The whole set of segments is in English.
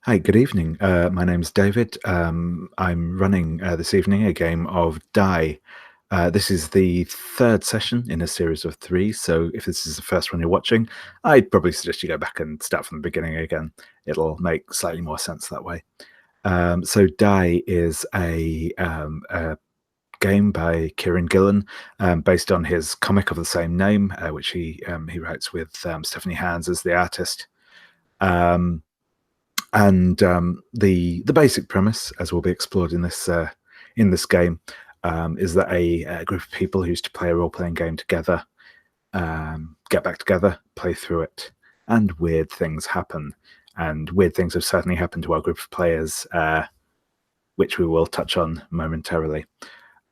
Hi, good evening. My name's David. I'm running this evening a game of Die. This is the third session in a series of three, so if this is the first one you're watching, I'd probably suggest you go back and start from the beginning again. It'll make slightly more sense that way. So Die is a game by Kieran Gillen, based on his comic of the same name, which he writes with Stephanie Hans as the artist. Um, and the basic premise, as will be explored in this game, is that a group of people who used to play a role-playing game together get back together, play through it, and weird things happen. And weird things have certainly happened to our group of players, which we will touch on momentarily.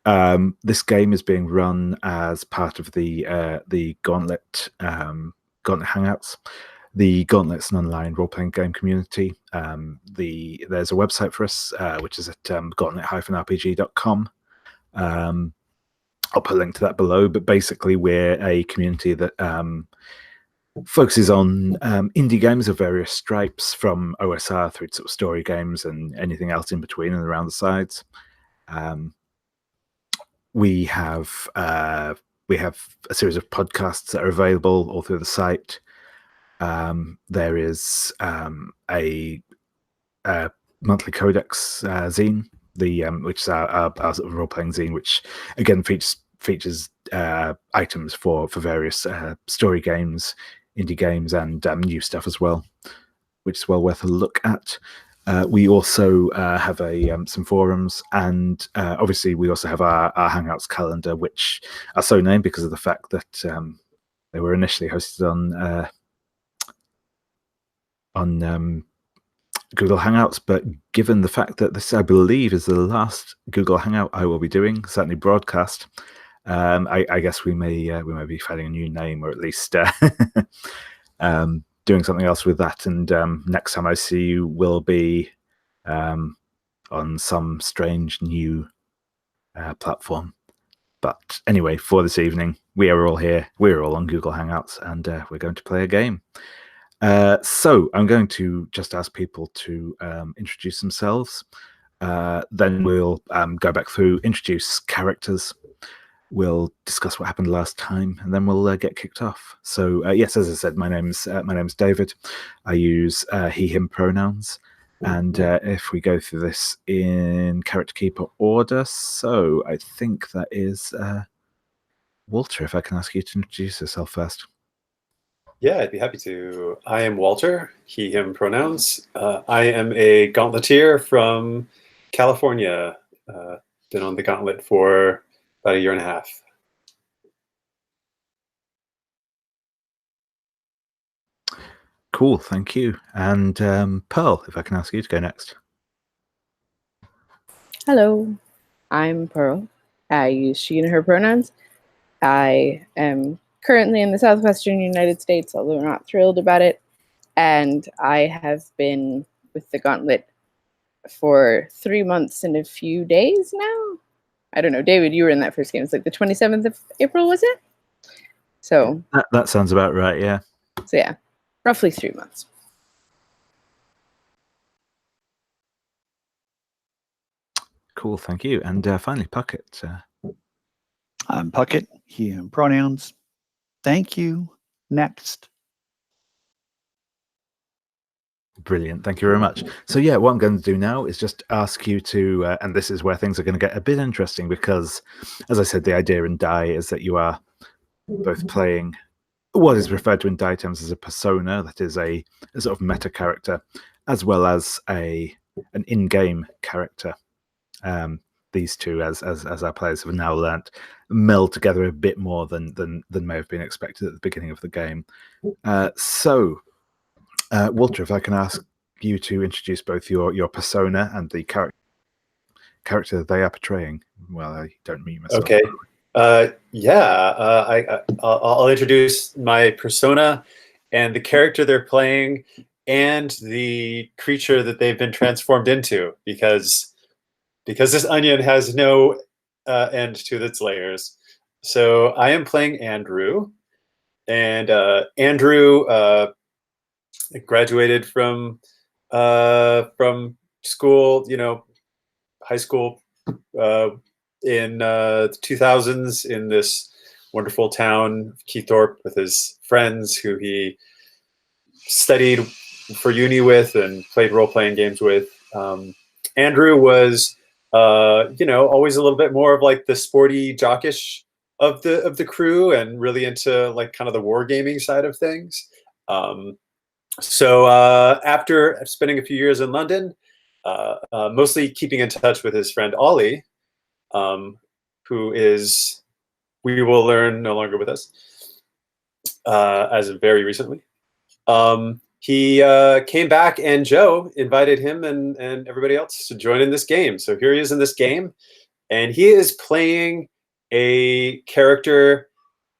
This game is being run as part of the Gauntlet Hangouts. The Gauntlet's an online role-playing game community. There's a website for us, which is at gauntlet-rpg.com. I'll put a link to that below, but basically we're a community that focuses on indie games of various stripes, from OSR through to sort of story games and anything else in between and around the sides. We have a series of podcasts that are available all through the site. There is a monthly codex zine, which is our sort of role-playing zine, which again features items for various story games, indie games, and new stuff as well, which is well worth a look at. We also have some forums, and obviously we also have our Hangouts calendar, which are so named because of the fact that they were initially hosted on Google Hangouts, but given the fact that this, I believe, is the last Google Hangout I will be doing, certainly broadcast, I guess we may be finding a new name, or at least doing something else with that. And next time I see you will be on some strange new platform. But anyway, for this evening, we are all here. We're all on Google Hangouts, and we're going to play a game. So I'm going to just ask people to introduce themselves. Then we'll go back through, introduce characters. We'll discuss what happened last time, and then we'll get kicked off. So yes, as I said, my name's David. I use he/him pronouns, and if we go through this in character keeper order, so I think that is Walter. If I can ask you to introduce yourself first. Yeah, I'd be happy to. I am Walter, he/him pronouns. I am a Gauntleteer from California. Been on the Gauntlet for about a year and a half. Cool, thank you. And Pearl, if I can ask you to go next. Hello, I'm Pearl. I use she and her pronouns. I am currently in the southwestern United States, although not thrilled about it. And I have been with the Gauntlet for 3 months and a few days now. I don't know, David, you were in that first game. It's like the 27th of April, was it? So that sounds about right, yeah. So yeah, roughly 3 months. Cool, thank you. And finally, Puckett. I'm Puckett, he/him pronouns. Thank you. Next. Brilliant, thank you very much. So yeah, what I'm going to do now is just ask you to, and this is where things are going to get a bit interesting, because, as I said, the idea in Die is that you are both playing what is referred to in Die terms as a persona, that is a sort of meta character, as well as an in-game character. These two, as our players have now learnt, meld together a bit more than may have been expected at the beginning of the game. So, Walter, if I can ask you to introduce both your persona and the character they are portraying. Well, I don't mean myself. Okay. I'll introduce my persona and the character they're playing and the creature that they've been transformed into, because this onion has no end to its layers. So I am playing Andrew, and Andrew graduated from from school, high school in the 2000s in this wonderful town, Keythorpe, with his friends who he studied for uni with and played role-playing games with. Andrew was, always a little bit more of like the sporty, jockish of the crew, and really into like kind of the wargaming side of things. So after spending a few years in London, mostly keeping in touch with his friend Ollie, who is, we will learn, no longer with us, as of very recently. He came back, and Joe invited him and everybody else to join in this game. So here he is in this game, and he is playing a character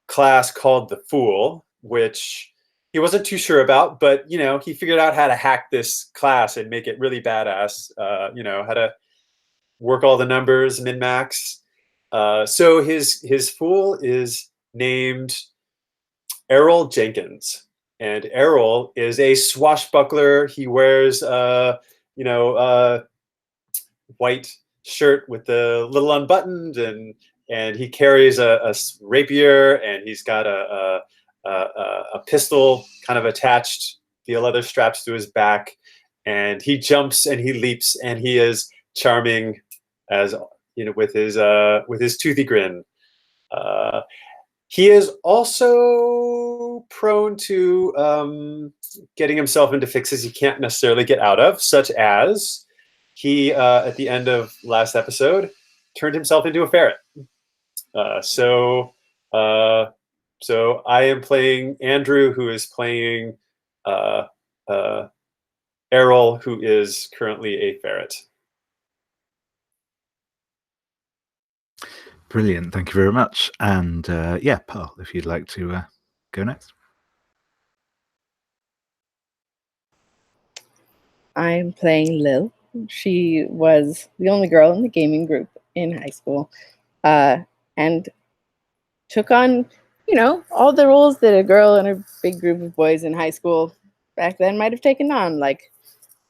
class called the Fool, which he wasn't too sure about, but he figured out how to hack this class and make it really badass. How to work all the numbers, min-max. So his Fool is named Errol Jenkins. And Errol is a swashbuckler. He wears, white shirt with the little unbuttoned, and he carries a rapier, and he's got a pistol kind of attached via leather straps to his back. And he jumps and he leaps, and he is charming, as with his toothy grin. He is also prone to getting himself into fixes he can't necessarily get out of, such as he, at the end of last episode, turned himself into a ferret. So I am playing Andrew, who is playing Errol, who is currently a ferret. Brilliant. Thank you very much. And Pearl, if you'd like to go next. I'm playing Lil. She was the only girl in the gaming group in high school, and took on, all the roles that a girl in a big group of boys in high school back then might have taken on, like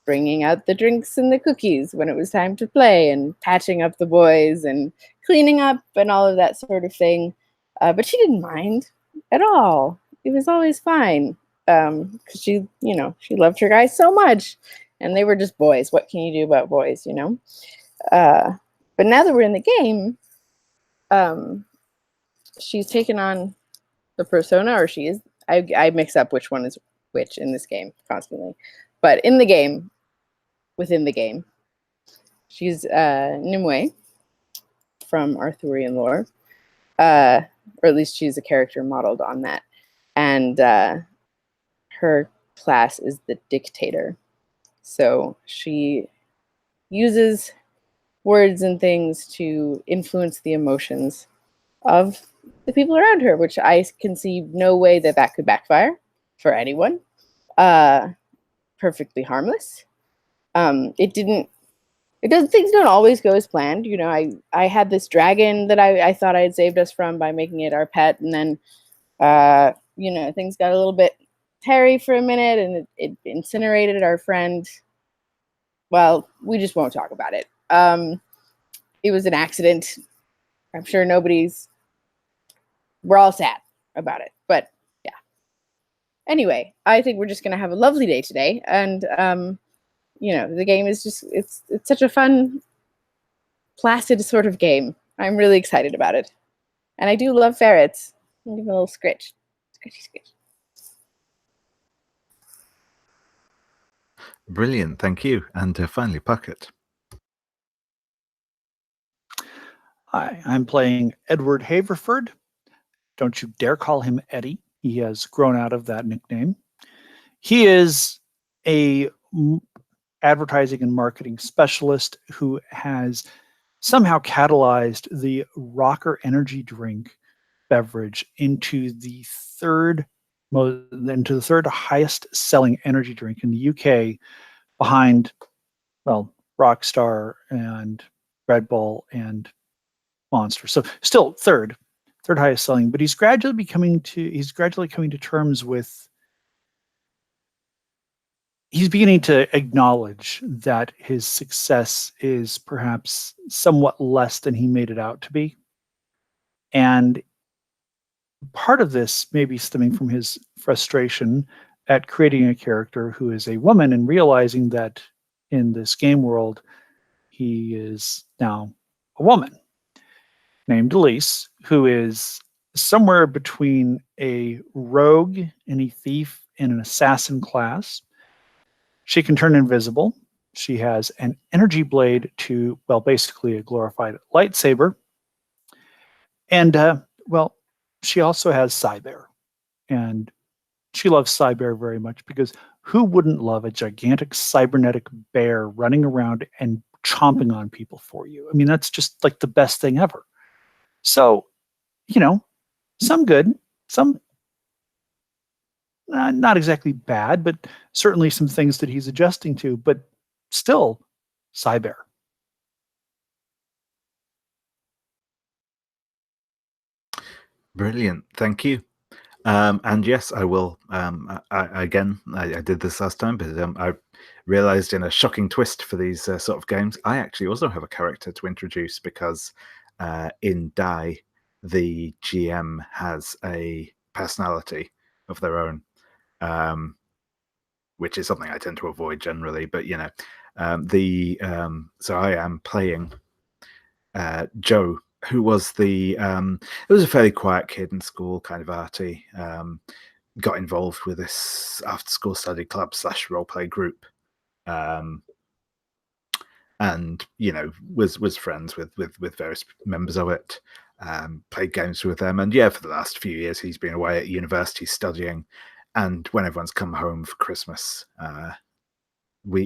bringing out the drinks and the cookies when it was time to play, and patching up the boys, and cleaning up, and all of that sort of thing. But she didn't mind at all. It was always fine, because she loved her guys so much, and they were just boys. What can you do about boys, But now that we're in the game, she's taken on the persona, or she is. I mix up which one is which in this game constantly. But in the game, within the game, she's Nimue from Arthurian lore, or at least she's a character modeled on that. And her class is the Dictator. So she uses words and things to influence the emotions of the people around her, which I can see no way that could backfire for anyone. Perfectly harmless. Things don't always go as planned. I had this dragon that I thought I had saved us from by making it our pet, and then things got a little bit hairy for a minute, and it incinerated our friend. Well, we just won't talk about it. It was an accident. I'm sure we're all sad about it, but yeah. Anyway, I think we're just gonna have a lovely day today, and the game is just, it's such a fun, placid sort of game. I'm really excited about it. And I do love ferrets. I'll give them a little scritch. Scritchy scritch. Brilliant. Thank you. And finally, Puckett. Hi, I'm playing Edward Haverford. Don't you dare call him Eddie. He has grown out of that nickname. He is a advertising and marketing specialist who has somehow catalyzed the Rocker energy drink beverage into the third highest selling energy drink in the UK, behind, Rockstar and Red Bull and Monster. So still third highest selling, but he's gradually coming to terms with, he's beginning to acknowledge that his success is perhaps somewhat less than he made it out to be. And part of this may be stemming from his frustration at creating a character who is a woman and realizing that in this game world, he is now a woman named Elise, who is somewhere between a rogue and a thief and an assassin class. She can turn invisible. She has an energy blade to, well, basically a glorified lightsaber. And, well, she also has Cyber. And she loves Cyber very much because who wouldn't love a gigantic cybernetic bear running around and chomping on people for you? I mean, that's just like the best thing ever. So, you know, some good, some not exactly bad, but certainly some things that he's adjusting to, but still Cyber. Brilliant. Thank you. And yes, I will. I did this last time, but I realized in a shocking twist for these sort of games, I actually also have a character to introduce because in Die, the GM has a personality of their own, which is something I tend to avoid generally. But you know, so I am playing Joe, who was it was a fairly quiet kid in school, kind of arty. Got involved with this after-school study club / role-play group, and you know was friends with various members of it. Played games with them, and yeah, for the last few years he's been away at university studying. And when everyone's come home for Christmas,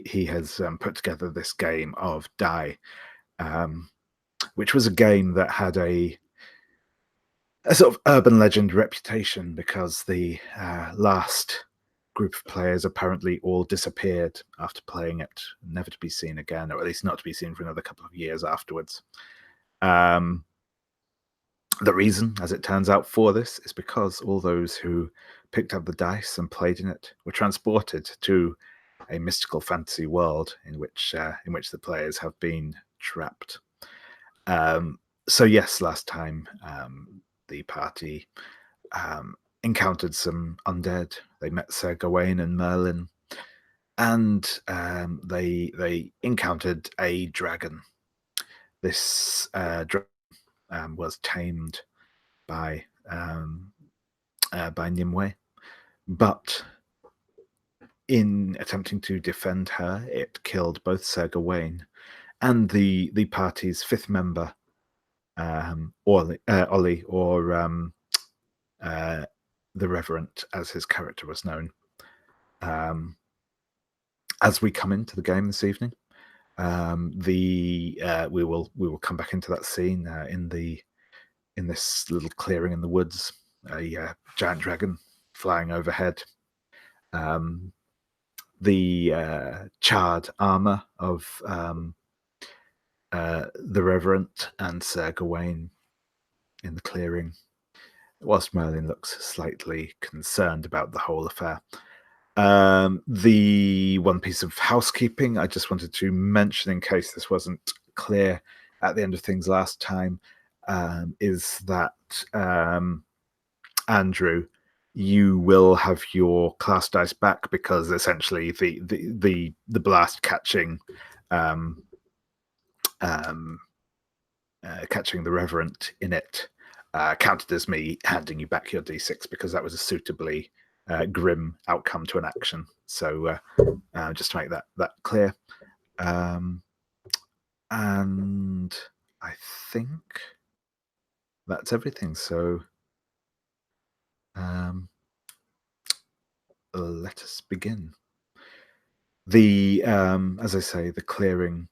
he has put together this game of Die, which was a game that had a sort of urban legend reputation because the last group of players apparently all disappeared after playing it, never to be seen again, or at least not to be seen for another couple of years afterwards. The reason, as it turns out, for this is because all those who picked up the dice and played in it were transported to a mystical fantasy world in which the players have been trapped. So yes, last time the party encountered some undead. They met Sir Gawain and Merlin, and they encountered a dragon. This dragon was tamed by Nimue, but in attempting to defend her, it killed both Sir Gawain and the party's fifth member, Ollie, or the Reverend, as his character was known. As we come into the game this evening, we will come back into that scene in this little clearing in the woods, a giant dragon flying overhead. The charred armor of the Reverend and Sir Gawain in the clearing, whilst Merlin looks slightly concerned about the whole affair. The one piece of housekeeping I just wanted to mention, in case this wasn't clear at the end of things last time, is that Andrew, you will have your class dice back because essentially the blast catching catching the Reverend in it counted as me handing you back your d6 because that was a suitably grim outcome to an action. So just to make that clear. And I think that's everything. So let us begin. As I say, the clearing,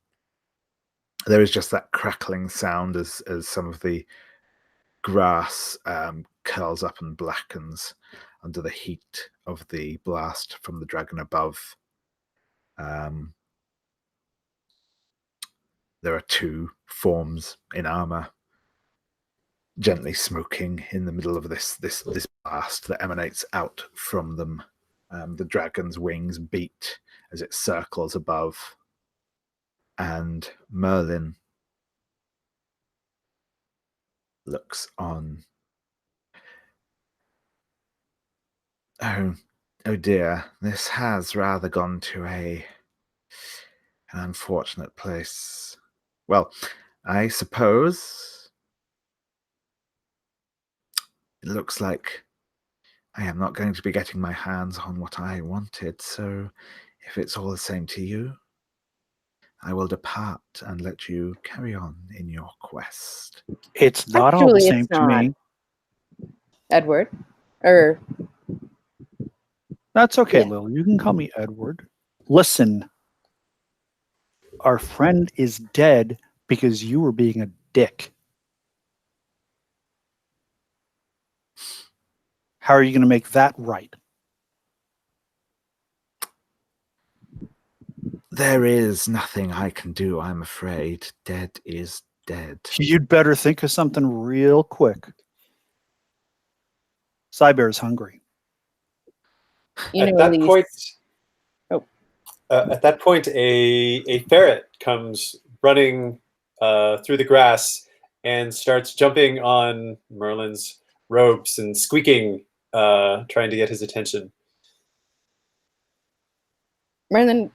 there is just that crackling sound as some of the grass curls up and blackens under the heat of the blast from the dragon above. There are two forms in armor gently smoking in the middle of this blast that emanates out from them. The dragon's wings beat as it circles above. And Merlin looks on. Oh dear, this has rather gone to an unfortunate place. Well, I suppose it looks like I am not going to be getting my hands on what I wanted, so if it's all the same to you, I will depart and let you carry on in your quest. It's not all the Actually, same it's to not. me. Edward. Or That's okay, Yeah. Lil. You can call me Edward. Listen, our friend is dead because you were being a dick. How are you going to make that right? There is nothing I can do, I'm afraid. Dead is dead. You'd better think of something real quick. Cybear's hungry. you At know, that Elise. point, Oh. At that point, a ferret comes running through the grass and starts jumping on Merlin's robes and squeaking, trying to get his attention. Merlin,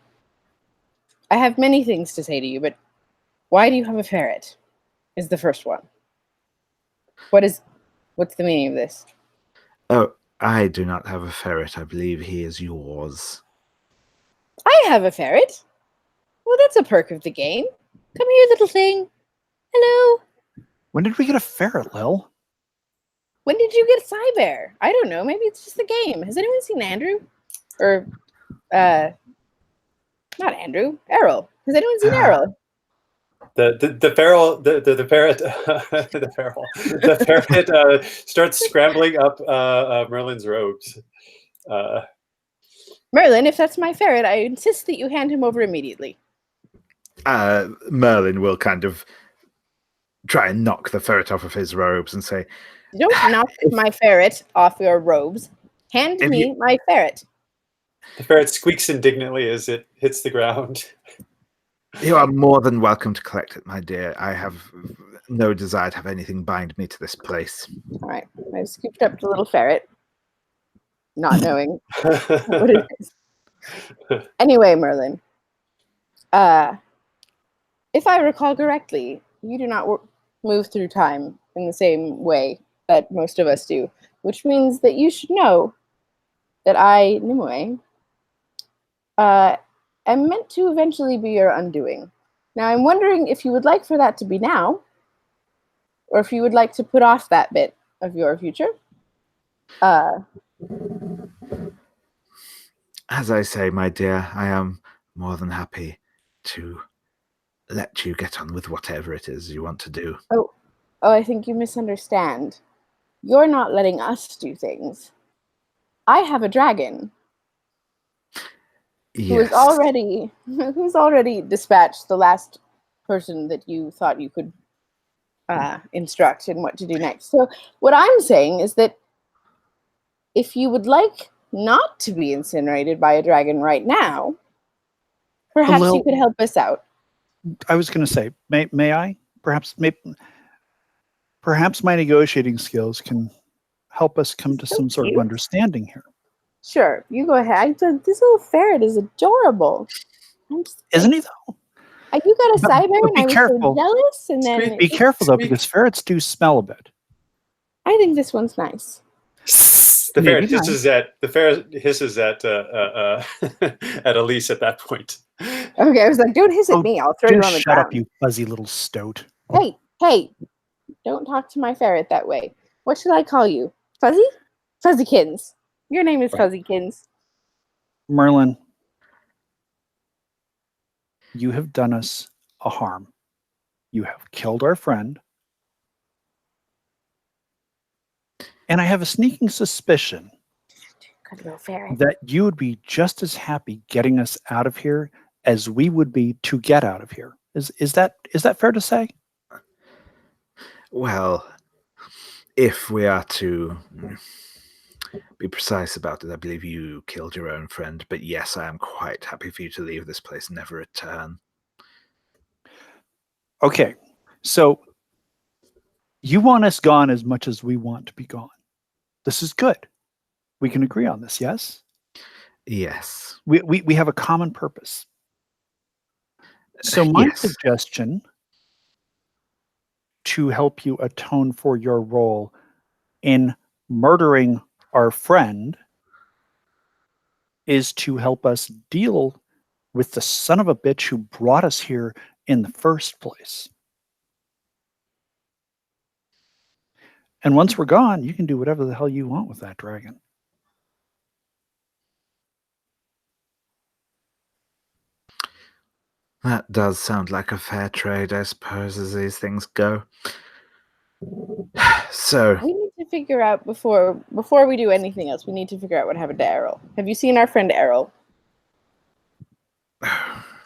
I have many things to say to you, but why do you have a ferret? Is the first one. What's the meaning of this? Oh, I do not have a ferret. I believe he is yours. I have a ferret. Well, that's a perk of the game. Come here, little thing. Hello. When did we get a ferret, Lil? When did you get Cybear? I don't know. Maybe it's just the game. Has anyone seen Andrew? Or, not Andrew. Errol. Has anyone seen Errol? The ferret starts scrambling up Merlin's robes. Merlin, if that's my ferret, I insist that you hand him over immediately. Merlin will kind of try and knock the ferret off of his robes and say, Don't knock my ferret off your robes. Hand me my ferret. The ferret squeaks indignantly as it hits the ground. You are more than welcome to collect it, my dear. I have no desire to have anything bind me to this place. All right. I've scooped up the little ferret, not knowing what it is. Anyway, Merlin, if I recall correctly, you do not move through time in the same way that most of us do, which means that you should know that I, Nimue, am meant to eventually be your undoing. Now, I'm wondering if you would like for that to be now, or if you would like to put off that bit of your future. As I say, my dear, I am more than happy to let you get on with whatever it is you want to do. Oh, I think you misunderstand. You're not letting us do things. I have a dragon Yes. who's already dispatched the last person that you thought you could instruct in what to do next. So what I'm saying is that if you would like not to be incinerated by a dragon right now, perhaps you could help us out. I was going to say, may I? Perhaps my negotiating skills can help us come to some sort of understanding here. Sure, you go ahead. This little ferret is adorable. Isn't he, though? You got a Cyber, and I was careful. so jealous. And then Be careful, though, because ferrets do smell a bit. I think this one's nice. The ferret hisses at at Elise at that point. Okay, I was like, don't hiss at me. I'll throw you on the Shut ground. up, you fuzzy little stoat. Hey, don't talk to my ferret that way. What should I call you? Fuzzy? Fuzzykins. Your name is Fuzzykins. Merlin, you have done us a harm. You have killed our friend. And I have a sneaking suspicion Good little ferret. that you would be just as happy getting us out of here as we would be to get out of here. Is that fair to say? Well, if we are to be precise about it. I believe you killed your own friend, but yes, I am quite happy for you to leave this place and never return. Okay, so you want us gone as much as we want to be gone. This is good. We can agree on this, yes? Yes. We have a common purpose. So my Yes. suggestion to help you atone for your role in murdering our friend is to help us deal with the son of a bitch who brought us here in the first place. And once we're gone, you can do whatever the hell you want with that dragon. That does sound like a fair trade, I suppose, as these things go. So, We need to figure out before we do anything else. We need to figure out what happened to Errol. Have you seen our friend Errol?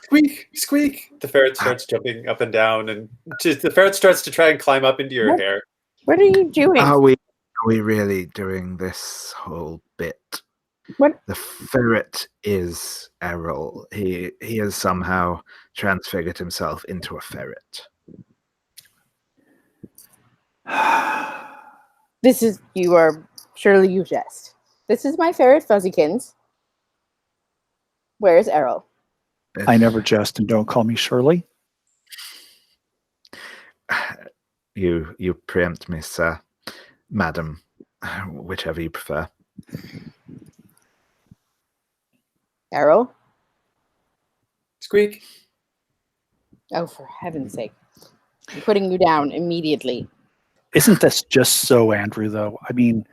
Squeak, squeak. The ferret starts jumping up and down, and the ferret starts to try and climb up into your What? hair. What are you doing? are we really doing this whole bit? What? The ferret is Errol. He has somehow transfigured himself into a ferret. This is surely you jest. This is my ferret Fuzzykins. Where's Errol? I never jest, and don't call me Shirley. You preempt me, sir. Madam, whichever you prefer. Errol? Squeak. Oh, for heaven's sake. I'm putting you down immediately. Isn't this just so Andrew, though? I mean,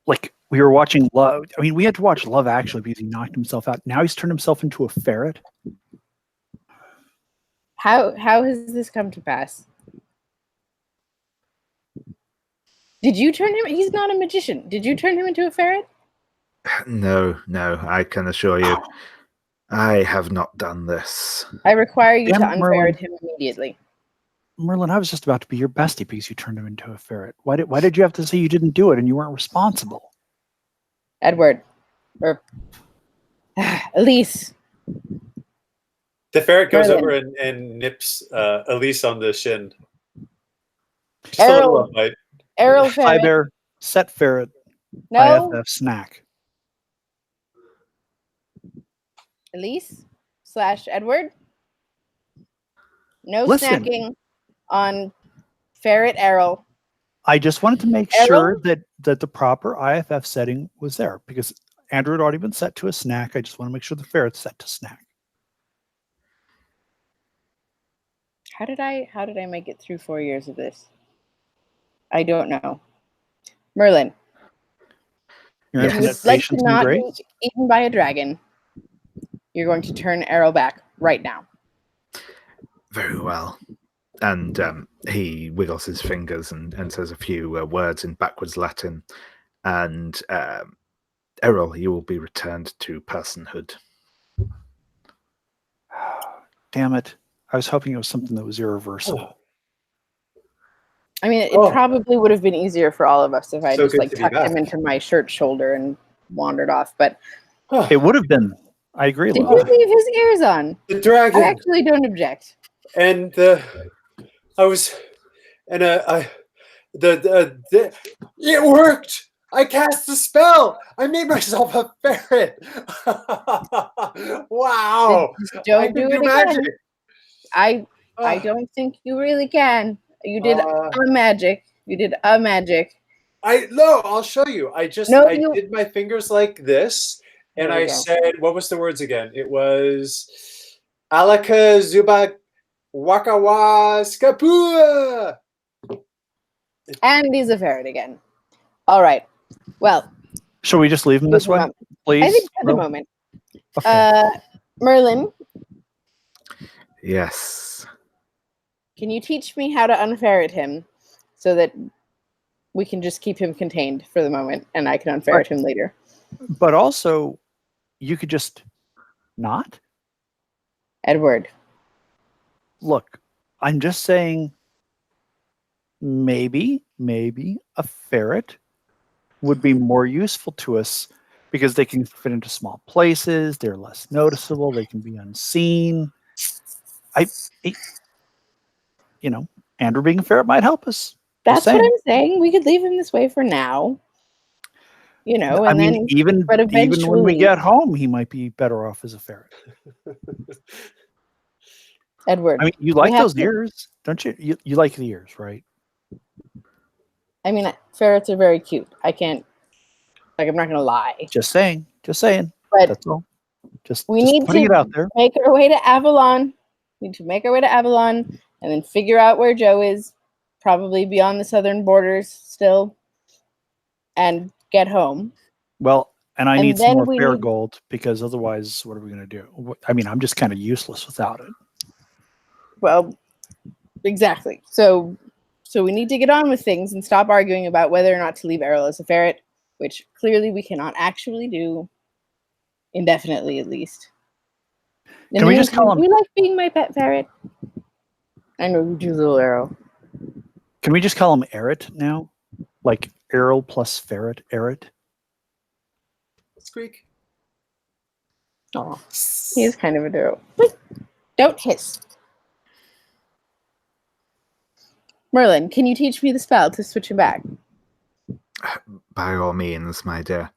like, we were watching Love. I mean, we had to watch Love Actually because he knocked himself out. Now he's turned himself into a ferret. How has this come to pass? Did you turn him? He's not a magician. Did you turn him into a ferret? No, I can assure you, I have not done this. I require you Damn to it, Merlin. unferret him immediately. Merlin, I was just about to be your bestie because you turned him into a ferret. Why did you have to say you didn't do it and you weren't responsible? Edward. Or Elise. The ferret goes Merlin. over and nips Elise on the shin. Just Errol. a little love bite. Errol Hi ferret. Bear, set ferret, No. IFF snack. Elise / Edward. No Listen. snacking on ferret Errol. I just wanted to make Errol? sure that the proper IFF setting was there because Andrew had already been set to a snack. I just want to make sure the ferret's set to snack. How did I make it through 4 years of this? I don't know. Merlin, Your Yes. if you infinite would like to patience and not grace. be eaten by a dragon, you're going to turn Errol back right now. Very well. And he wiggles his fingers and says a few words in backwards Latin. And Errol, you will be returned to personhood. Damn it. I was hoping it was something that was irreversible. I mean, it Oh. probably would have been easier for all of us if I So just good like to be tucked back. him into my shirt shoulder and wandered off. But It would have been. I agree, did Love. he leave his ears on? The I dragon. actually don't object. And it worked. I cast the spell. I made myself a ferret. Wow. Just I don't can do it magic. again. I Ah, don't think you really can. You did Uh, a magic. You did a magic. I'll show you. I No, did my fingers like this, and There we I go. said, what was the words again? It was Alaka Zuba Wakawa Skapua. And he's a ferret again. All right. Well, Shall we just leave him for this the way, moment. please? I think for the No? moment. Okay. Merlin, Yes. can you teach me how to unferret him so that we can just keep him contained for the moment and I can unferret him later? But also, you could just not. Edward. Look, I'm just saying maybe a ferret would be more useful to us because they can fit into small places. They're less noticeable. They can be unseen. Andrew being a ferret might help us. That's what saying. I'm saying. We could leave him this way for now. I mean, even when we eventually- get home, he might be better off as a ferret. Edward. I mean, you like those ears, don't you? You like the ears, right? I mean, ferrets are very cute. I can't, I'm not going to lie. Just saying. But that's all. Just need putting to it out there. Make our way to Avalon. We need to make our way to Avalon and then figure out where Joe is, probably beyond the southern borders still, and get home. Well, and I need some more fair need- gold because otherwise, what are we going to do? I mean, I'm just kind of useless without it. Well, exactly. So we need to get on with things and stop arguing about whether or not to leave Errol as a ferret, which clearly we cannot actually do indefinitely, at least. Can we just call him? You like being my pet ferret? I know you do, little Errol. Can we just call him Errot now? Like Errol plus ferret, Errot? Squeak. Oh, he is kind of adorable. Don't hiss. Merlin, can you teach me the spell to switch him back? By all means, my dear.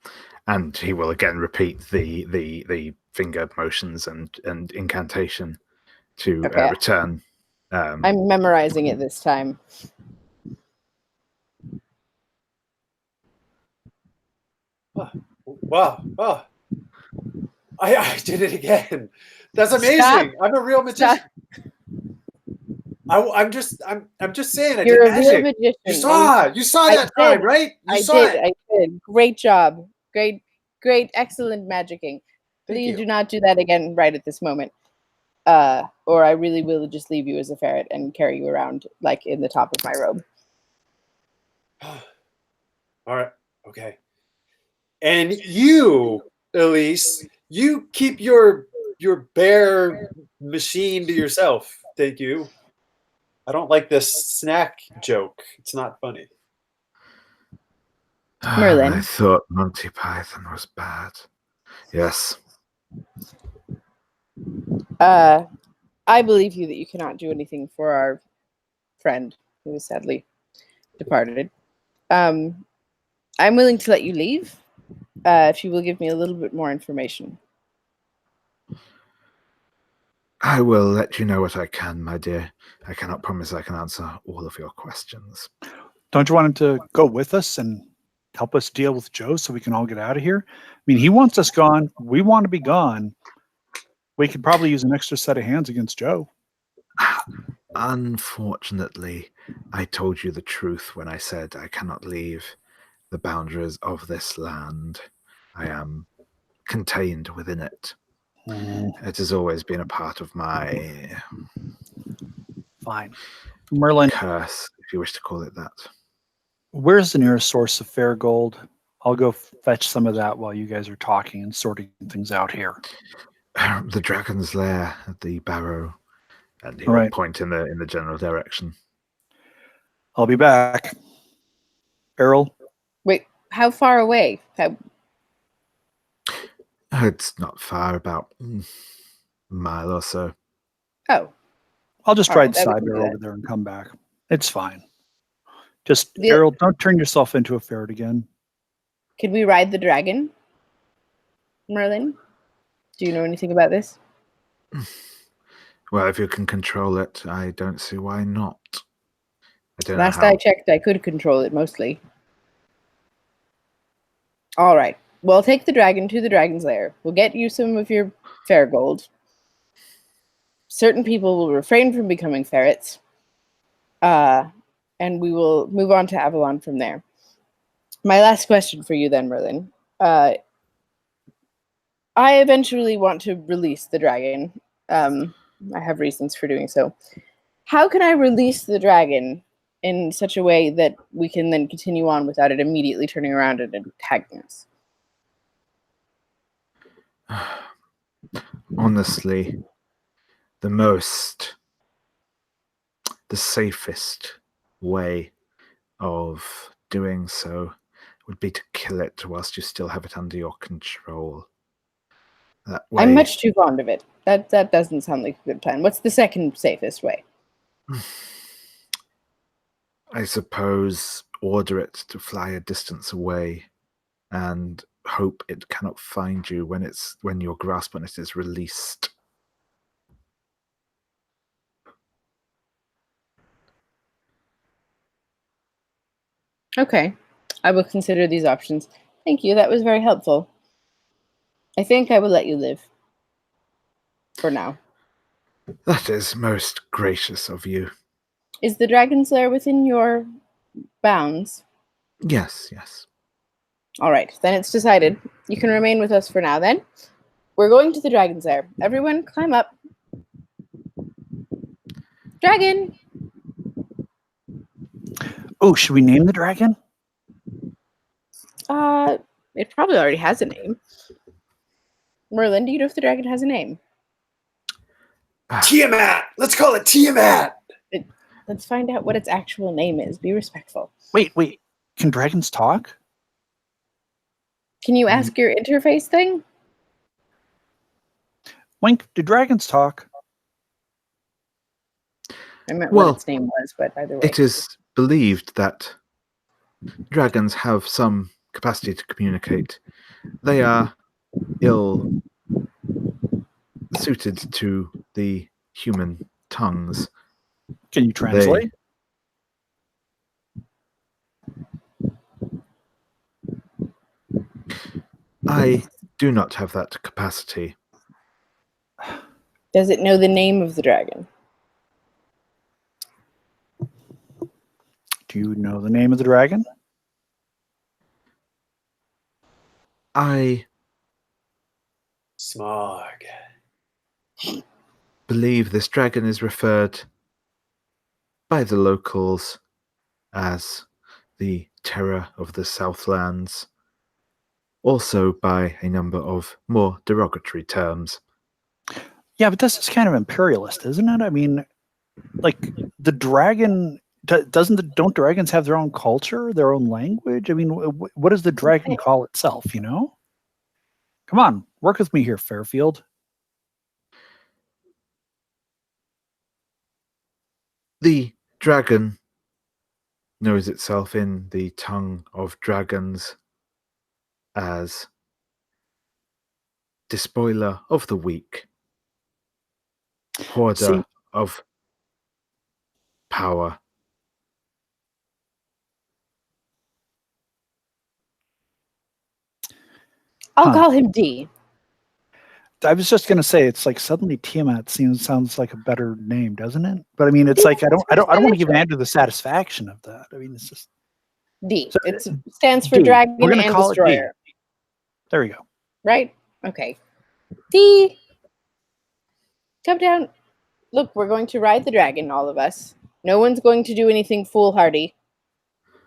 And he will again repeat the finger motions and incantation to return. I'm memorizing it this time. Wow. Oh. I did it again. That's amazing. Stop. I'm a real magician. I'm just saying. I You're did a magic. real magician. You saw that time, right? I did. Great job. Great, excellent magicking. Please do not do that again right at this moment. Or I really will just leave you as a ferret and carry you around like in the top of my robe. All right. Okay. And you, Elise, you keep your bear machine to yourself. Thank you. I don't like this snack joke. It's not funny. Merlin. I thought Monty Python was bad. Yes. I believe you that you cannot do anything for our friend who is sadly departed. I'm willing to let you leave if you will give me a little bit more information. I will let you know what I can, my dear. I cannot promise I can answer all of your questions. Don't you want him to go with us and help us deal with Joe so we can all get out of here? I mean, he wants us gone. We want to be gone. We could probably use an extra set of hands against Joe. Unfortunately, I told you the truth when I said I cannot leave the boundaries of this land. I am contained within it. It has always been a part of my Fine. Merlin, curse, if you wish to call it that. Where's the nearest source of fair gold? I'll go fetch some of that while you guys are talking and sorting things out here. The dragon's lair at the barrow, and he will point in the general direction. I'll be back. Errol? Wait, how far away? It's not far, about a mile or so. Oh. I'll just ride the side barrel over there and come back. It's fine. Just, Yeah. Errol, don't turn yourself into a ferret again. Could we ride the dragon, Merlin? Do you know anything about this? Well, if you can control it, I don't see why not. Last I checked, I could control it mostly. All right. Well, take the dragon to the dragon's lair. We'll get you some of your fair gold. Certain people will refrain from becoming ferrets. And we will move on to Avalon from there. My last question for you then, Merlin. I eventually want to release the dragon. I have reasons for doing so. How can I release the dragon in such a way that we can then continue on without it immediately turning around and attacking us? Honestly, the safest way of doing so would be to kill it whilst you still have it under your control. That way, I'm much too fond of it. That doesn't sound like a good plan. What's the second safest way? I suppose, order it to fly a distance away and hope it cannot find you when your grasp on it is released. Okay, I will consider these options. Thank you. That was very helpful. I think I will let you live. For now. That is most gracious of you. Is the dragon's lair within your bounds? Yes, yes. All right, then it's decided. You can remain with us for now, then. We're going to the dragon's lair. Everyone, climb up. Dragon! Oh, should we name the dragon? It probably already has a name. Merlin, do you know if the dragon has a name? Tiamat! Let's call it Tiamat! Let's find out what its actual name is. Be respectful. Wait. Can dragons talk? Can you ask your interface thing? Wink, do dragons talk? I meant Well, what its name was, but either way. It is believed that dragons have some capacity to communicate. They are ill suited to the human tongues. Can you translate? I do not have that capacity. Does it know the name of the dragon? Do you know the name of the dragon? I Smog. believe this dragon is referred by the locals as the Terror of the Southlands, also by a number of more derogatory terms. Yeah, but this is kind of imperialist, isn't it? I mean, like the dragon don't dragons have their own culture, their own language? I mean, what does the dragon call itself, you know? Come on, work with me here, Fairfield. The dragon knows itself in the tongue of dragons as despoiler of the weak, hoarder of power. I'll call him D. I was just gonna say, it's like suddenly Tiamat sounds like a better name, doesn't it? But I mean, it's like I don't want to give Andrew the satisfaction of that. I mean, it's just D. So, It stands for D. dragon We're gonna and call it D. destroyer. There we go. Right? Okay. D. Come down. Look, we're going to ride the dragon, all of us. No one's going to do anything foolhardy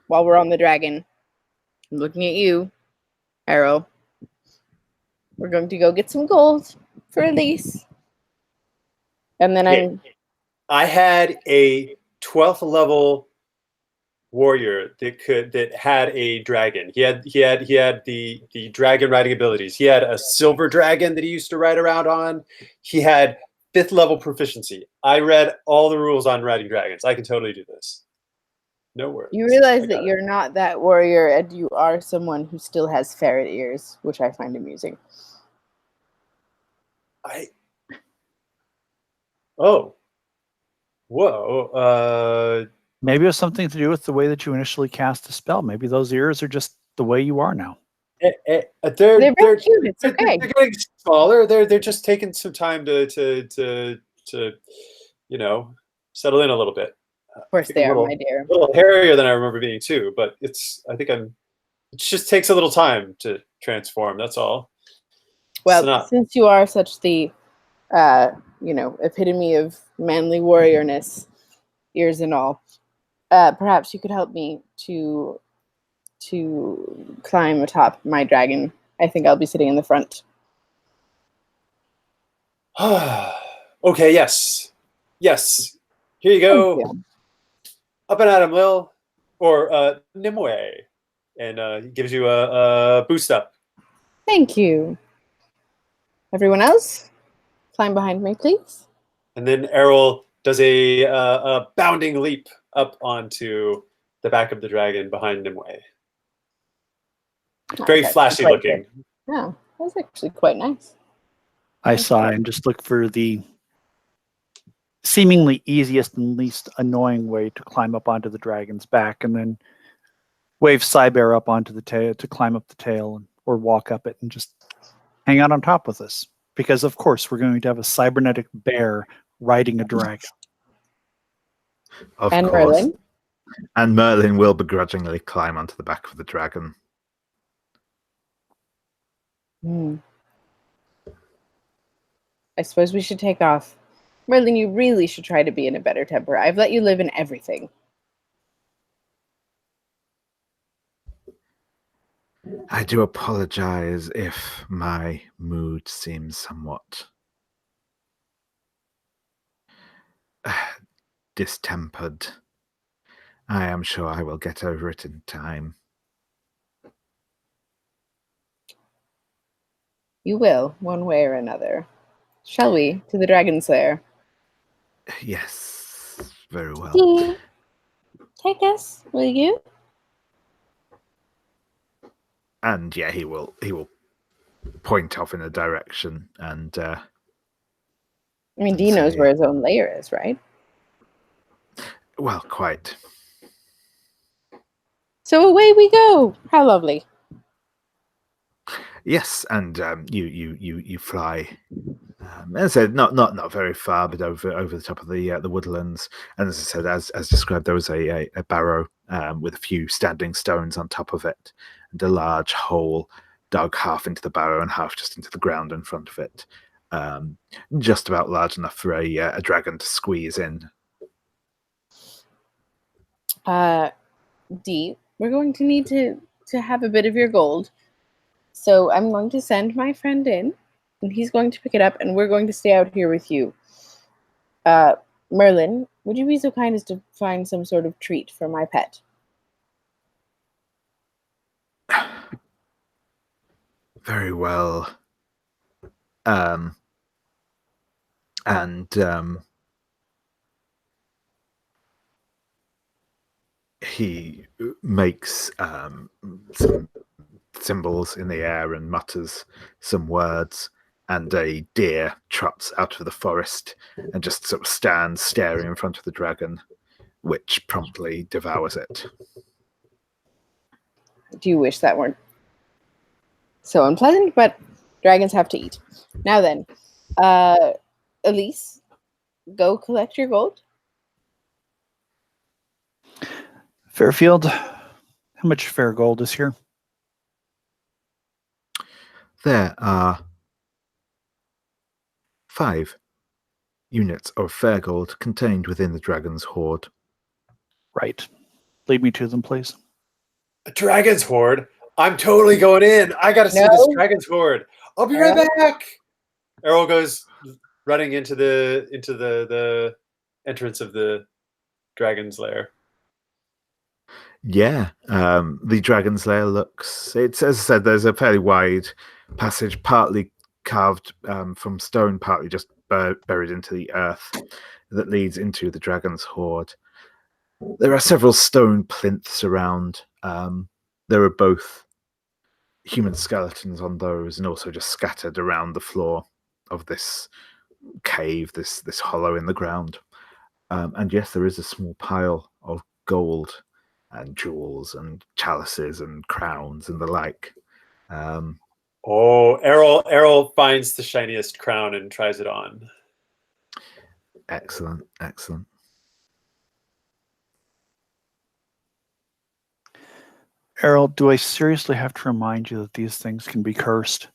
while we're on the dragon. I'm looking at you, Errol. We're going to go get some gold for Elise. And then I had a 12th level warrior that had a dragon. He had the dragon riding abilities. He had a silver dragon that he used to ride around on. He had 5th level proficiency. I read all the rules on riding dragons. I can totally do this. No worries. You realize that you're not that warrior and you are someone who still has ferret ears, which I find amusing. Whoa. Maybe it was something to do with the way that you initially cast the spell. Maybe those ears are just the way you are now. They're very cute. It's okay. They're getting smaller. They're just taking some time to settle in a little bit. Of course they are, my dear. A little hairier than I remember being too, but it just takes a little time to transform. That's all. Well, since you are such the epitome of manly warriorness, ears and all, perhaps you could help me to climb atop my dragon. I think I'll be sitting in the front. Okay, yes. Here you go. Thank you. Up and at him, Lil. Or Nimue. and he gives you a boost up. Thank you. Everyone else, climb behind me, please. And then Errol does a bounding leap up onto the back of the dragon behind Nimue. Very That's flashy quite looking. good. Yeah, that's actually quite nice. I sigh and just look for the seemingly easiest and least annoying way to climb up onto the dragon's back, and then wave Cybear up onto the tail to climb up the tail, or walk up it and just hang out on top with us. Because of course we're going to have a cybernetic bear riding a dragon. Of And course. Merlin. And Merlin will begrudgingly climb onto the back of the dragon. I suppose we should take off. Merlin, you really should try to be in a better temper. I've let you live in everything. I do apologize if my mood seems somewhat distempered. I am sure I will get over it in time. You will, one way or another. Shall we, to the dragon's lair? Yes, very well. Dee, take us, will you? And yeah, he will point off in a direction, and I mean, Dee knows where his own lair is, right? well, quite. So away we go. How lovely. Yes, and you fly. As I said, not very far, but over the top of the woodlands. And as I said, as described, there was a barrow with a few standing stones on top of it, and a large hole dug half into the barrow and half just into the ground in front of it. Just about large enough for a dragon to squeeze in. Dee, we're going to need to have a bit of your gold. So I'm going to send my friend in, and he's going to pick it up, and we're going to stay out here with you. Merlin, would you be so kind as to find some sort of treat for my pet? Very well. He makes some symbols in the air and mutters some words, and a deer trots out of the forest and just sort of stands staring in front of the dragon, which promptly devours it. Do you wish that weren't so unpleasant? But dragons have to eat. Now then, Elise, go collect your gold. Fairfield, how much fair gold is here? There are 5 units of fair gold contained within the dragon's hoard. Right. Lead me to them, please. A dragon's horde? I'm totally going in. I gotta see this dragon's horde. I'll be right back. Errol goes running into the entrance of the dragon's lair. Yeah, the dragon's lair looks. It's, as I said, there's a fairly wide passage, partly carved from stone, partly just buried into the earth, that leads into the dragon's hoard. There are several stone plinths around. There are both human skeletons on those, and also just scattered around the floor of this cave, this hollow in the ground. And yes, there is a small pile of gold and jewels and chalices and crowns and the like. Errol finds the shiniest crown and tries it on. Excellent. Errol, do I seriously have to remind you that these things can be cursed?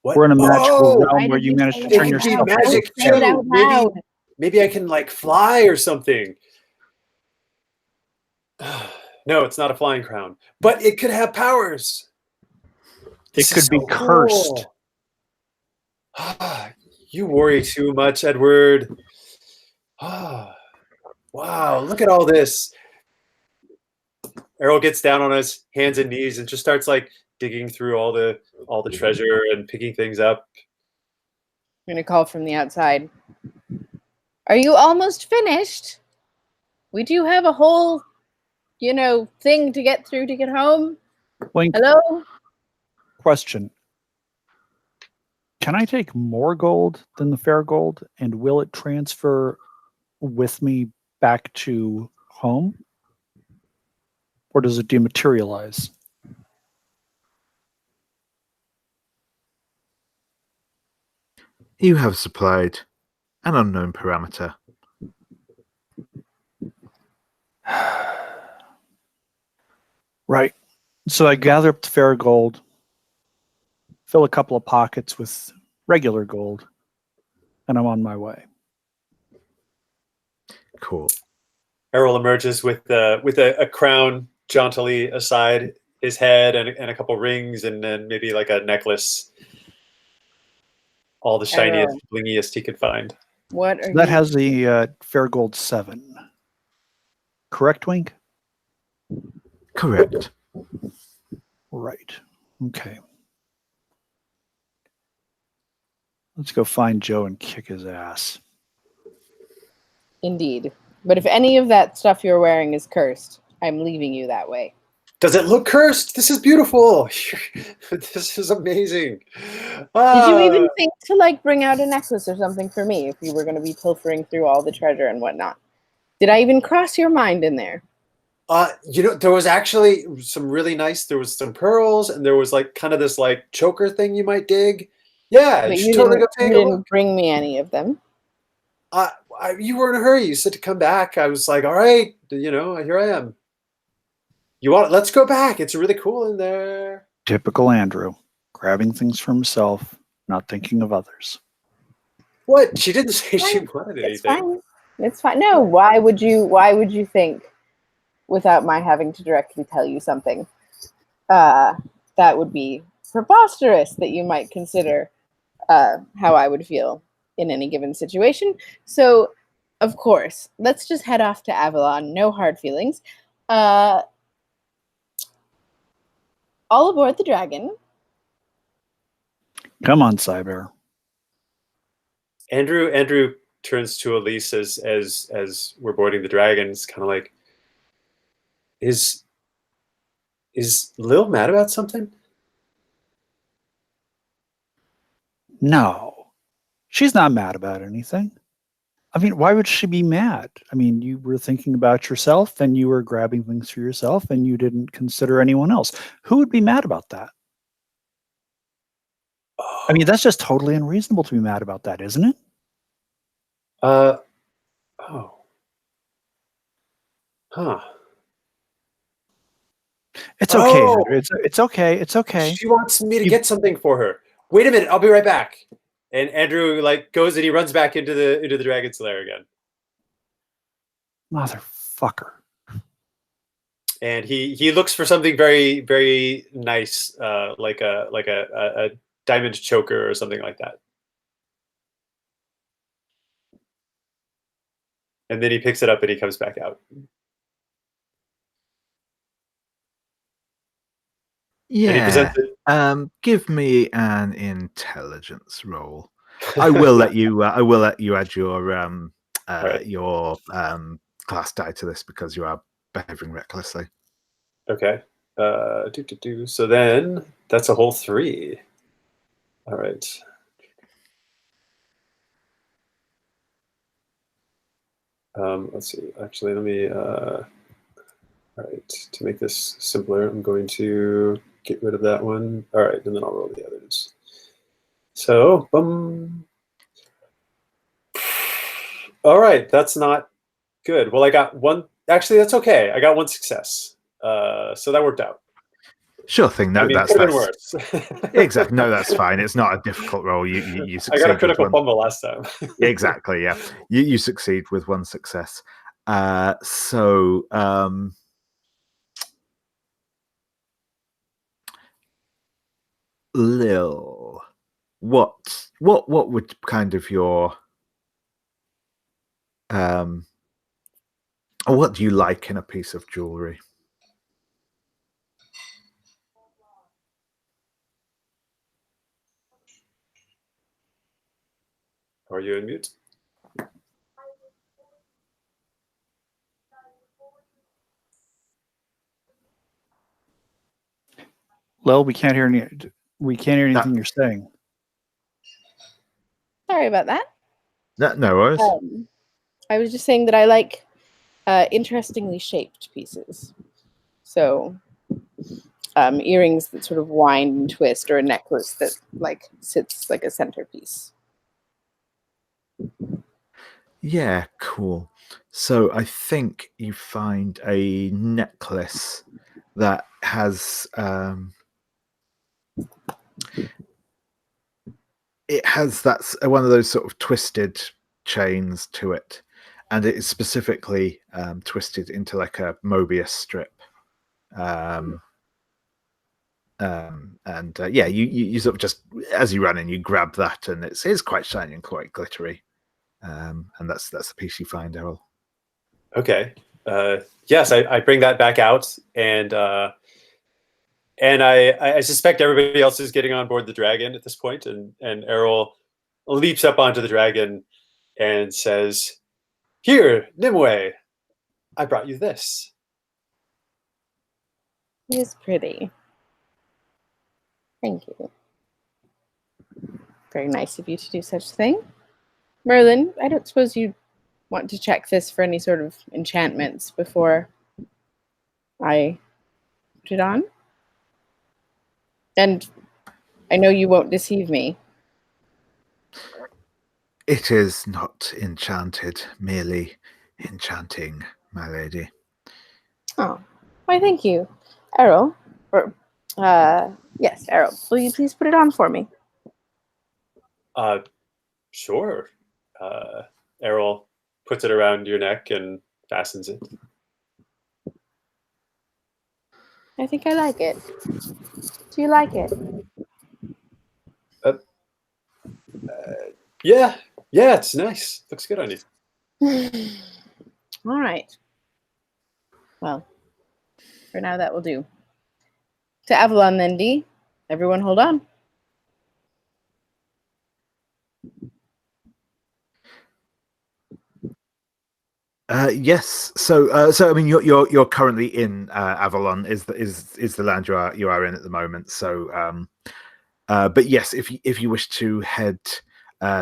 What? We're in a magical Why realm did where you you manage say to that? turn It could be yourself magic Say it out loud. Maybe I can like fly or something. No, it's not a flying crown, but it could have powers. It could be cursed. You worry too much, Edward. Wow, look at all this. Errol gets down on his hands and knees and just starts like digging through all the treasure and picking things up. I'm gonna call from the outside. Are you almost finished? We do have a whole, thing to get through to get home. Wink. Hello? Question. Can I take more gold than the fair gold, and will it transfer with me back to home? Or does it dematerialize? You have supplied an unknown parameter. Right. So I gather up the fair gold, fill a couple of pockets with regular gold, and I'm on my way. Cool. Errol emerges with a crown jauntily aside his head and a couple rings and then maybe like a necklace. All the shiniest, blingiest he could find. What are That you? has the fair gold 7. Correct, Wink? Correct. Right. Okay. Let's go find Joe and kick his ass. Indeed. But if any of that stuff you're wearing is cursed, I'm leaving you that way. Does it look cursed? This is beautiful. This is amazing. Did you even think to bring out a necklace or something for me if you were going to be pilfering through all the treasure and whatnot? Did I even cross your mind in there? There was actually some really nice. There was some pearls, and there was like kind of this like choker thing you might dig. Yeah, But you you should totally go take a look. didn't bring me any of them. You were in a hurry. You said to come back. I was like, all right, here I am. Let's go back. It's really cool in there. Typical Andrew, grabbing things for himself, not thinking of others. What? She didn't say she wanted anything. It's fine. It's fine. No, why would you think, without my having to directly tell you something, that would be preposterous that you might consider how I would feel in any given situation. So, of course, let's just head off to Avalon. No hard feelings. All aboard the dragon. Come on, Cyber. Andrew turns to Elise as we're boarding the dragons, kind of like, is Lil mad about something? No, she's not mad about anything. I mean, why would she be mad? I mean, you were thinking about yourself and you were grabbing things for yourself and you didn't consider anyone else. Who would be mad about that? I mean, that's just totally unreasonable to be mad about that, isn't it? Huh. It's okay, Andrew. It's okay. It's okay. She wants me to get something for her. Wait a minute, I'll be right back. And Andrew goes and he runs back into the dragon's lair again. Motherfucker. And he looks for something very, very nice, like a diamond choker or something like that. And then he picks it up and he comes back out. Yeah. Give me an intelligence roll. I will let you. I will let you add your right. your class die to this because you are behaving recklessly. Okay. So then that's a whole 3. All right. Let's see. Actually, let me. All right. To make this simpler, I'm going to get rid of that one. All right, and then I'll roll the others. So, boom. All right, that's not good. Well, I got one. Actually, that's okay. I got 1 success. So that worked out. Sure thing. No, that's worse. Exactly. No, that's fine. It's not a difficult roll. You succeed. I got a critical fumble last time. Exactly. Yeah. You succeed with 1 success. So. Lil, what would kind of your or what do you like in a piece of jewelry? Are you in mute? Lil, we can't hear anything you're saying. Sorry about that. No worries. I was just saying that I like interestingly shaped pieces. So earrings that sort of wind and twist, or a necklace that like sits like a centerpiece. Yeah, cool. So I think you find a necklace that has that's one of those sort of twisted chains to it, and it is specifically twisted into like a Mobius strip. You sort of just, as you run in, you grab that, and it's quite shiny and quite glittery. And that's the piece you find, Errol. Okay. Yes, I bring that back out, and I suspect everybody else is getting on board the dragon at this point, and Errol leaps up onto the dragon and says, "Here, Nimue, I brought you this." It is pretty. Thank you. Very nice of you to do such a thing. Merlin, I don't suppose you want to check this for any sort of enchantments before I put it on? And I know you won't deceive me. It is not enchanted, merely enchanting, my lady. Oh, why, thank you. Errol, or, yes, Errol, will you please put it on for me? Sure. Errol puts it around your neck and fastens it. I think I like it. Do you like it? Yeah, it's nice. Looks good on you. All right. Well, for now that will do. To Avalon then, D. Everyone hold on. Yes. So I mean, you're currently in Avalon. Is the land you are in at the moment? So, but yes, if you wish to head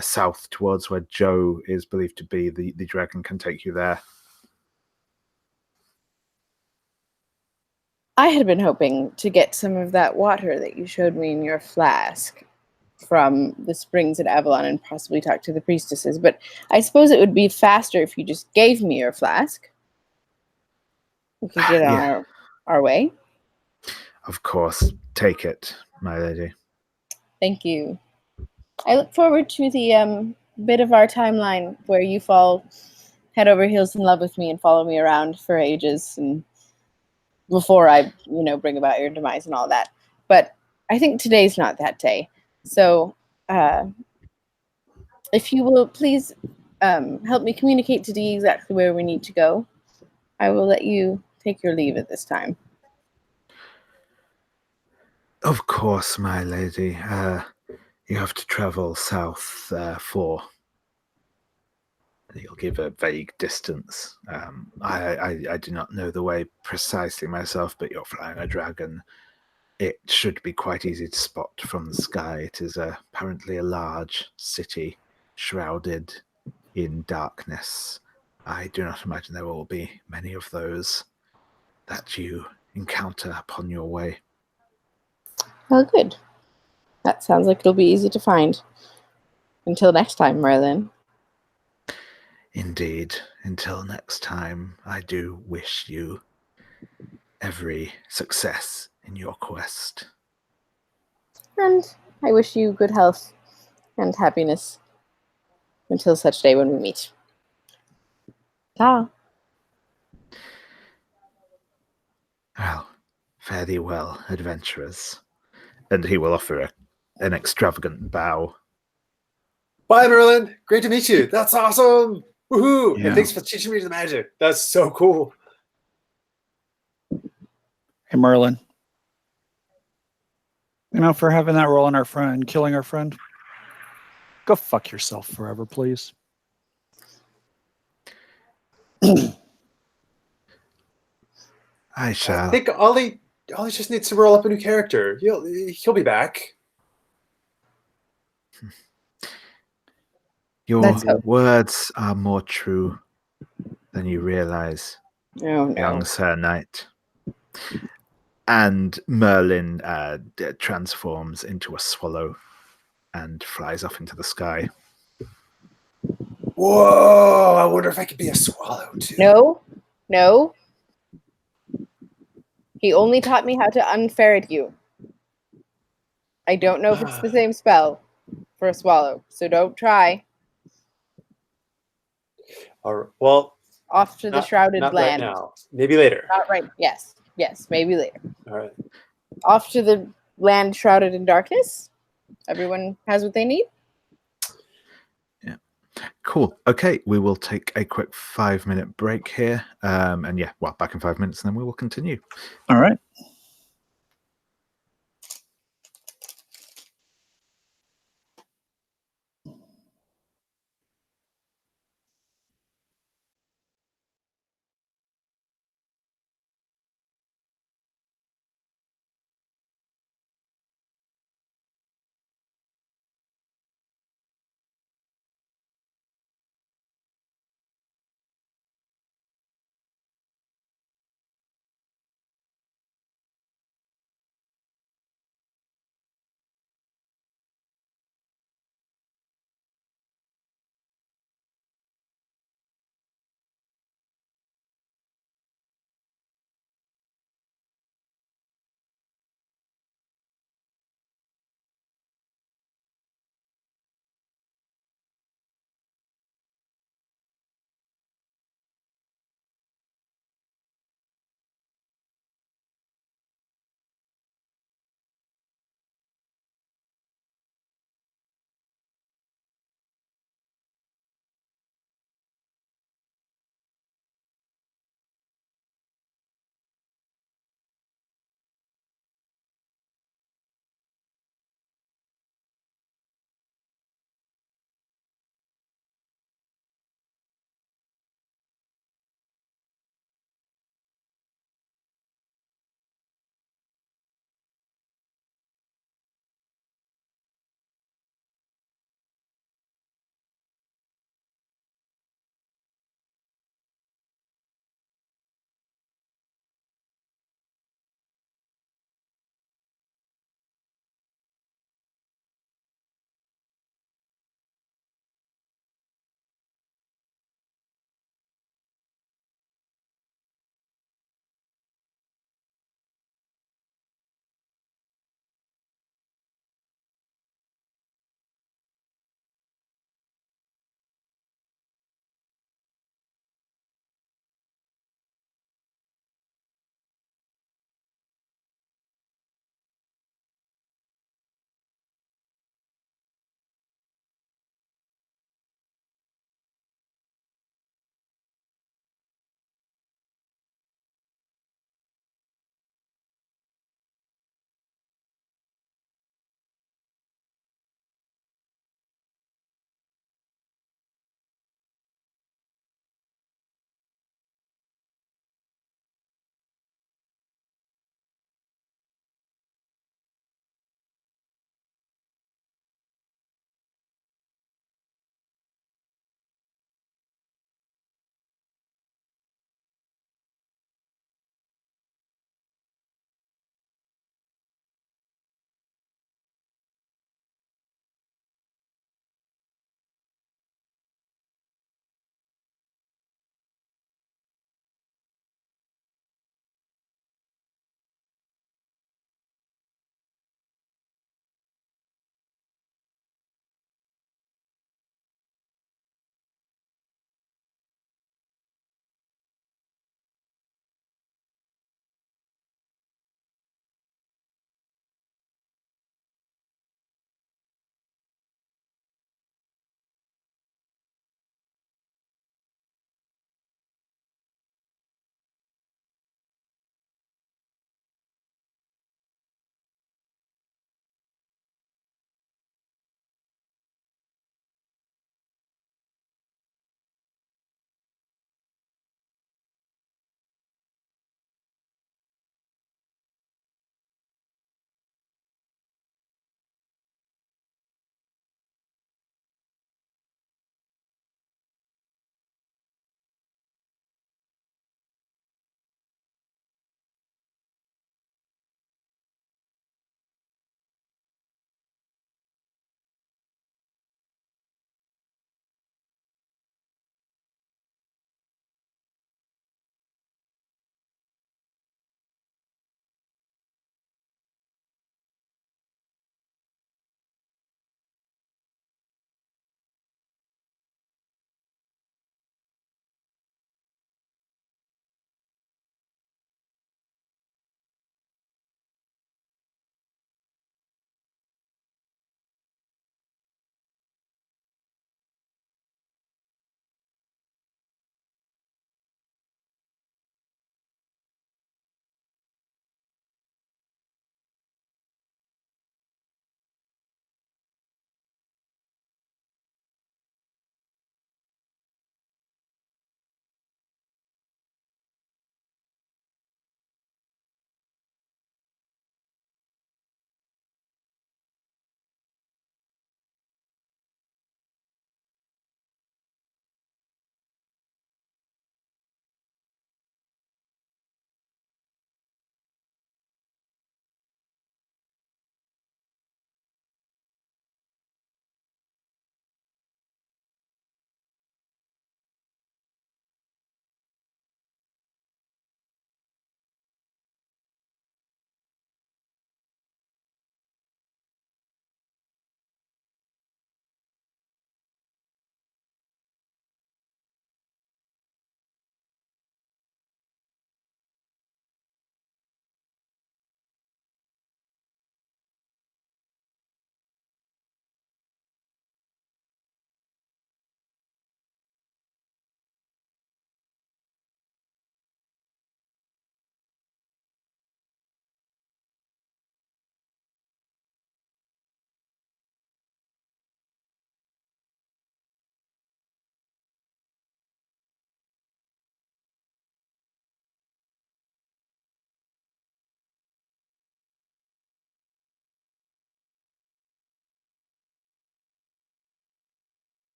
south towards where Joe is believed to be, the dragon can take you there. I had been hoping to get some of that water that you showed me in your flask from the springs at Avalon and possibly talk to the priestesses, but I suppose it would be faster if you just gave me your flask. We could get on our way. Of course, take it, my lady. Thank you. I look forward to the bit of our timeline where you fall head over heels in love with me and follow me around for ages, and before I, bring about your demise and all that. But I think today's not that day. So if you will please help me communicate to Dee exactly where we need to go, I will let you take your leave at this time. Of course, my lady. You have to travel south for. He'll give a vague distance. I do not know the way precisely myself, but you're flying a dragon. It should be quite easy to spot from the sky. It is apparently a large city shrouded in darkness. I do not imagine there will be many of those that you encounter upon your way. Oh, good. That sounds like it'll be easy to find. Until next time, Merlin. Indeed. Until next time, I do wish you every success in your quest. And I wish you good health and happiness until such day when we meet. Ta. Well, fare thee well, adventurers. And he will offer an extravagant bow. Bye, Merlin. Great to meet you. That's awesome. Woohoo! Yeah. And thanks for teaching me the magic. That's so cool. Hey, Merlin. For having that role in our friend, killing our friend. Go fuck yourself forever, please. I shall. I think Ollie just needs to roll up a new character. He'll be back. Your Let's hope. words are more true than you realize, Oh no. young Sir Knight. And Merlin transforms into a swallow and flies off into the sky. Whoa! I wonder if I could be a swallow too. No. He only taught me how to unferret you. I don't know if it's the same spell for a swallow, so don't try. All right, well, Off to the shrouded not land. right now. Maybe later. Not right. Yes, maybe later. All right. Off to the land shrouded in darkness. Everyone has what they need. Cool. Okay, we will take a quick 5-minute break here. And yeah, well, back in 5 minutes, and then we will continue. All right.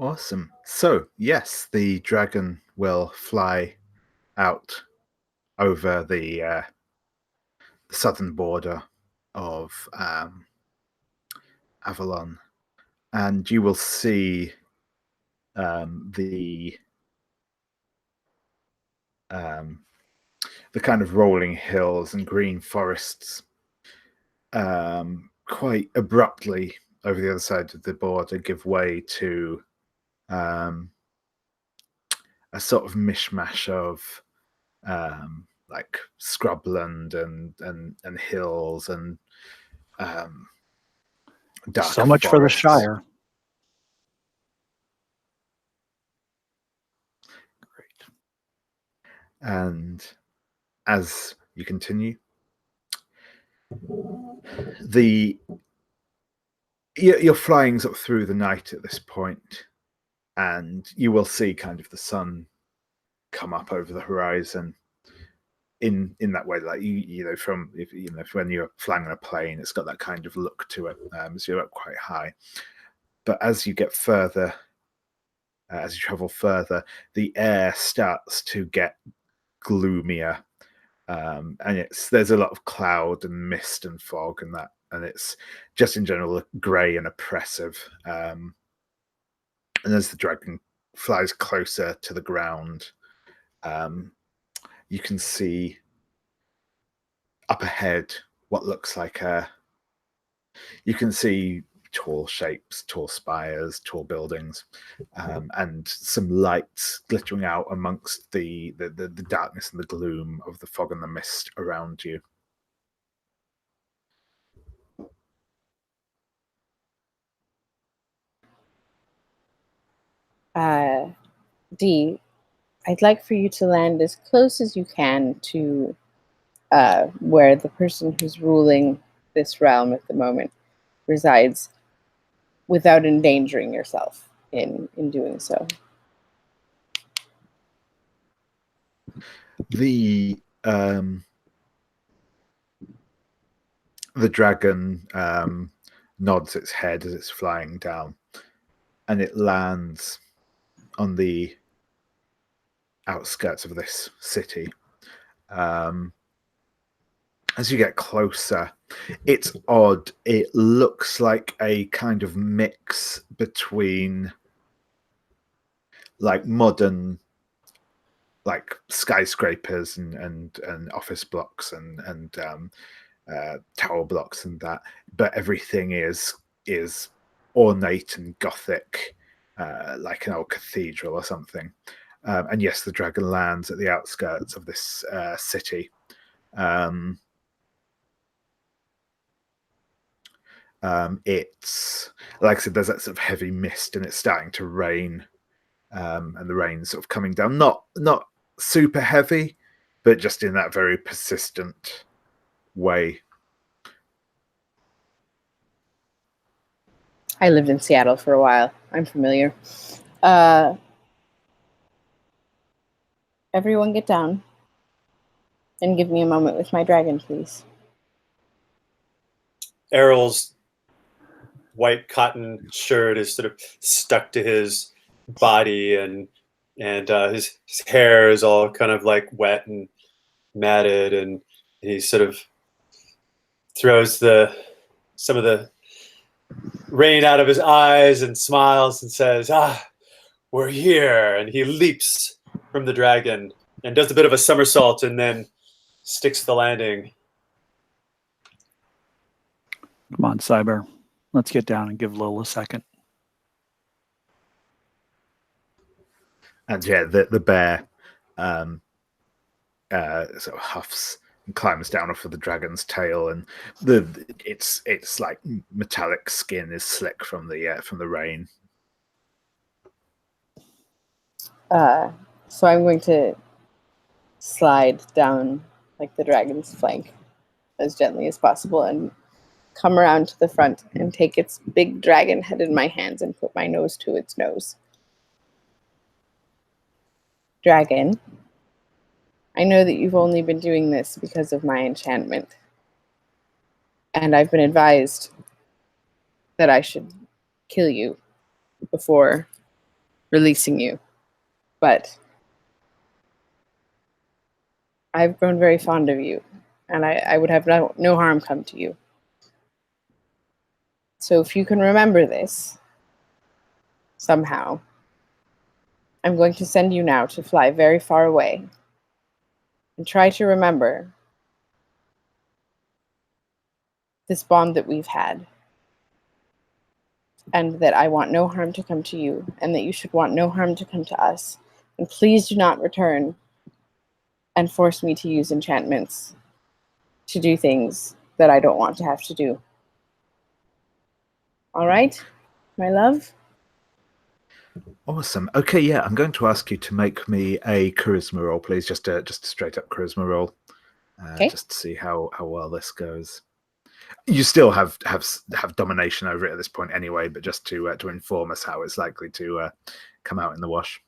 Awesome. So, yes, the dragon will fly out over the southern border of Avalon, and you will see the kind of rolling hills and green forests quite abruptly over the other side of the border give way to a sort of mishmash of like scrubland and hills and dark So much for the forests. Shire. Great. And as you continue, you're flying sort of through the night at this point, and you will see kind of the sun come up over the horizon in that way, like you know, from when you're flying on a plane, it's got that kind of look to it as you're up quite high. But as you get further, as you travel further, the air starts to get gloomier, and there's a lot of cloud and mist and fog and that, and it's just in general grey and oppressive. And as the dragon flies closer to the ground, you can see up ahead what looks like you can see tall shapes, tall spires, tall buildings, and some lights glittering out amongst the darkness and the gloom of the fog and the mist around you. Dee, I'd like for you to land as close as you can to where the person who's ruling this realm at the moment resides without endangering yourself in doing so. The dragon nods its head as it's flying down, and it lands on the outskirts of this city. As you get closer, it's odd. It looks like a kind of mix between like modern like skyscrapers and office blocks and tower blocks and that, but everything is ornate and gothic, like an old cathedral or something. And yes, the dragon lands at the outskirts of this city. It's like I said, there's that sort of heavy mist, and it's starting to rain, and the rain's sort of coming down, not super heavy, but just in that very persistent way. I lived in Seattle for a while. I'm familiar. Everyone get down and give me a moment with my dragon, please. Errol's white cotton shirt is sort of stuck to his body, and his hair is all kind of like wet and matted, and he sort of throws some of the rain out of his eyes and smiles and says, we're here. And he leaps from the dragon and does a bit of a somersault and then sticks the landing. Come on, Cyber. Let's get down and give Lil a second. And yeah, the bear sort of huffs and climbs down off of the dragon's tail, and it's like metallic skin is slick from the rain. So I'm going to slide down like the dragon's flank as gently as possible and come around to the front and take its big dragon head in my hands and put my nose to its nose. Dragon, I know that you've only been doing this because of my enchantment. And I've been advised that I should kill you before releasing you. But I've grown very fond of you, and I would have no harm come to you. So if you can remember this somehow, I'm going to send you now to fly very far away and try to remember this bond that we've had, and that I want no harm to come to you, and that you should want no harm to come to us. And please do not return and force me to use enchantments to do things that I don't want to have to do. All right, my love? Awesome. Okay, yeah, I'm going to ask you to make me a charisma roll, please. Just a straight up charisma roll. Okay. Just to see how well this goes. You still have domination over it at this point anyway, but just to inform us how it's likely to come out in the wash.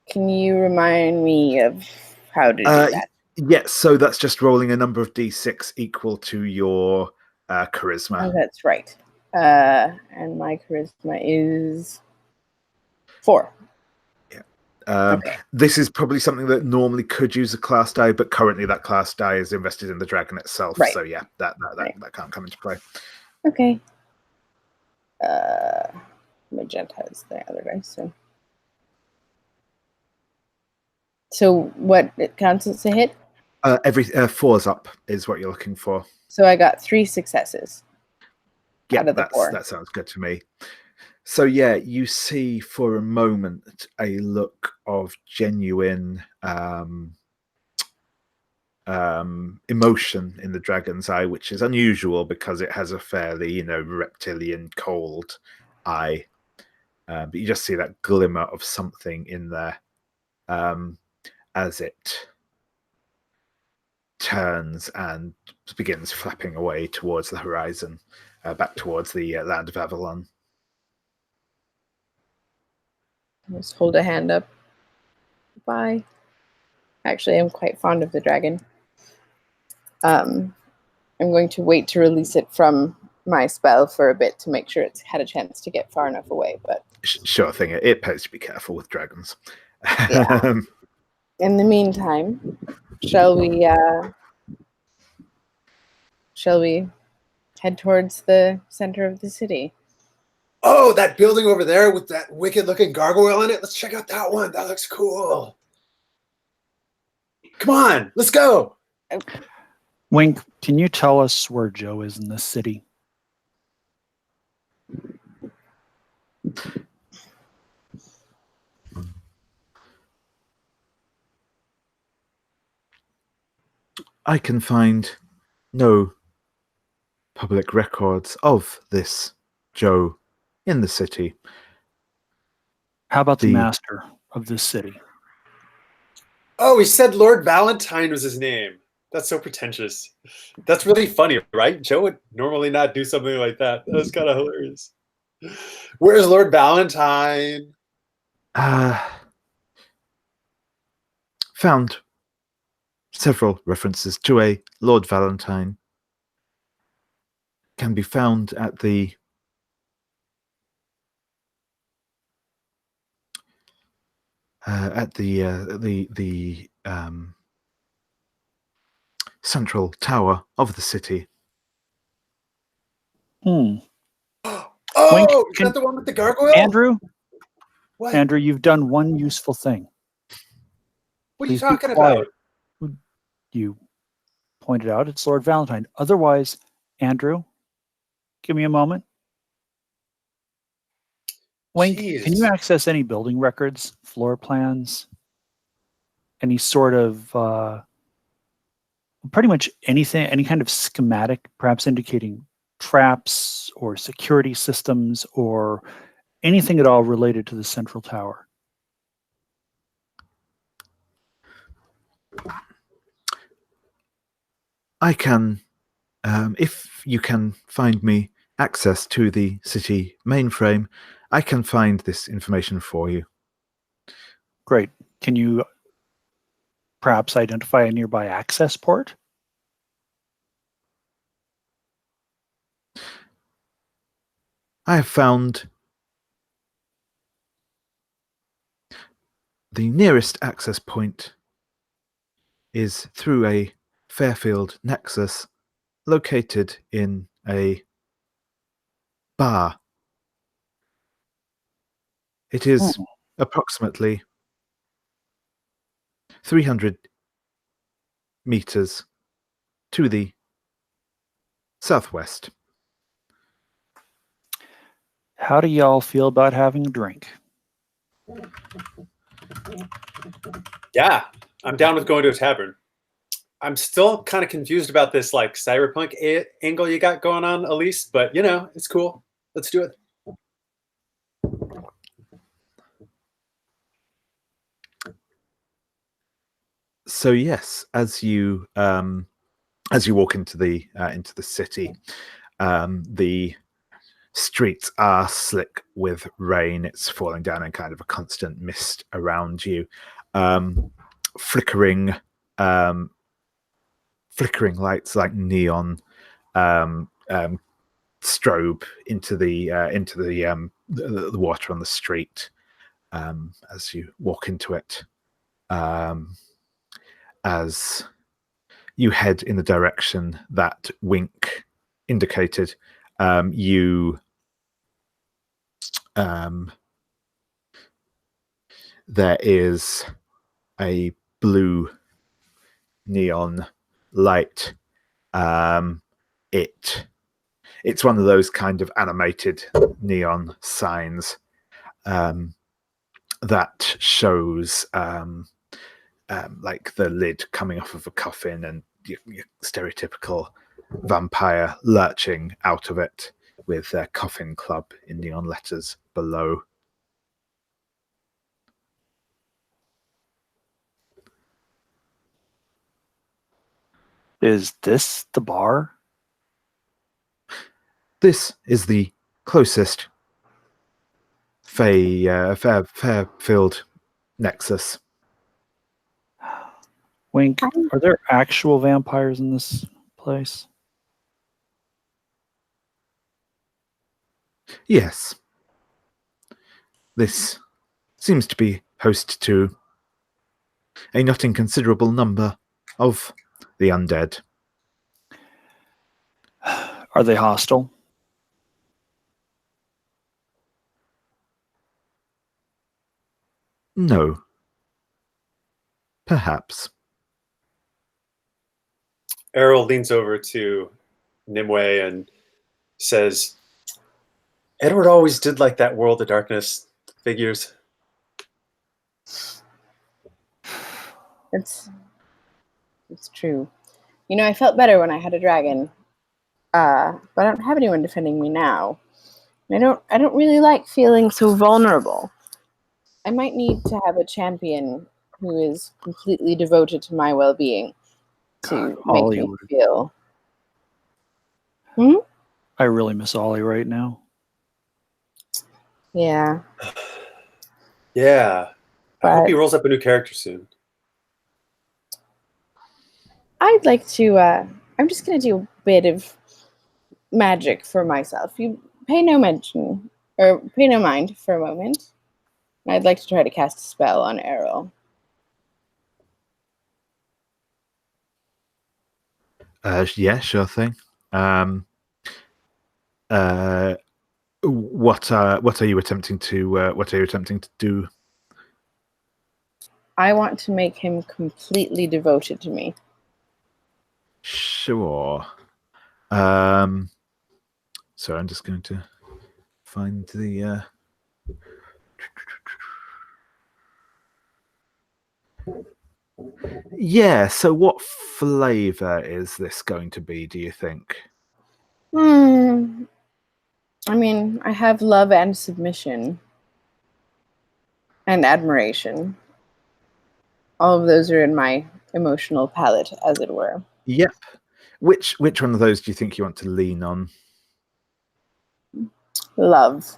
Can you remind me of how to do that? Yes, so that's just rolling a number of d6 equal to your charisma. Oh, that's right. And my charisma is 4. Okay. This is probably something that normally could use a class die, but currently that class die is invested in the dragon itself. Right. So yeah, that Right. can't come into play. Okay. Magenta is the other dice, so what it counts as a hit? Every 4's up is what you're looking for. So I got 3 successes. Yeah, out of the 4. that sounds good to me. So yeah, you see for a moment a look of genuine emotion in the dragon's eye, which is unusual because it has a fairly, reptilian, cold eye. But you just see that glimmer of something in there as it turns and begins flapping away towards the horizon, back towards the land of Avalon. Just hold a hand up. Bye. Actually, I'm quite fond of the dragon. I'm going to wait to release it from my spell for a bit to make sure it's had a chance to get far enough away. But Sure thing. It pays to be careful with dragons. Yeah. In the meantime, shall we head towards the center of the city? Oh, that building over there with that wicked-looking gargoyle in it. Let's check out that one. That looks cool. Come on, let's go. Wink, can you tell us where Joe is in this city? I can find no public records of this Joe in the city. How about the master of this city? Oh, he said Lord Valentine was his name. That's so pretentious. That's really funny, right? Joe would normally not do something like that. That was kind of hilarious. Where's Lord Valentine? Found several references to a Lord Valentine. Can be found at the central tower of the city. Oh, Wink, is that the one with the gargoyle? Andrew? What? Andrew, you've done one useful thing. What Please are you be talking quiet. about? You pointed out it's Lord Valentine. Otherwise, Andrew, give me a moment. Wink, can you Jeez. access any building records, floor plans, any sort of pretty much anything, any kind of schematic, perhaps indicating traps or security systems or anything at all related to the central tower? I can, if you can find me access to the city mainframe, I can find this information for you. Great. Can you perhaps identify a nearby access port? I have found The nearest access point is through a Fairfield nexus located in a bar. It is approximately 300 meters to the southwest. How do y'all feel about having a drink? Yeah, I'm down with going to a tavern. I'm still kind of confused about this like cyberpunk angle you got going on, Elise, but you know, it's cool. Let's do it. So yes, as you walk into the city, the streets are slick with rain. It's falling down in kind of a constant mist around you. Flickering lights like neon strobe into the water on the street as you walk into it. As you head in the direction that Wink indicated, there is a blue neon light. It's one of those kind of animated neon signs that shows like the lid coming off of a coffin and your stereotypical vampire lurching out of it with their coffin club in neon letters below. Is this the bar? This is the closest Fairfield nexus. Wink, are there actual vampires in this place? Yes. This seems to be host to a not inconsiderable number of the undead. Are they hostile? No. Perhaps. Errol leans over to Nimue and says, Edward always did like that World of Darkness figures. It's true. You know, I felt better when I had a dragon. But I don't have anyone defending me now. I don't really like feeling so vulnerable. I might need to have a champion who is completely devoted to my well-being to make me feel. I really miss Ollie right now. Yeah. Yeah. I hope he rolls up a new character soon. I'd like to, I'm just going to do a bit of magic for myself. You pay no mind for a moment. I'd like to try to cast a spell on Errol. Yeah, sure thing. What are you attempting to do? I want to make him completely devoted to me. Sure. So I'm just going to find the yeah, so what flavor is this going to be, do you think? I mean, I have love and submission and admiration. All of those are in my emotional palette, as it were. Yep. Which one of those do you think you want to lean on? Love.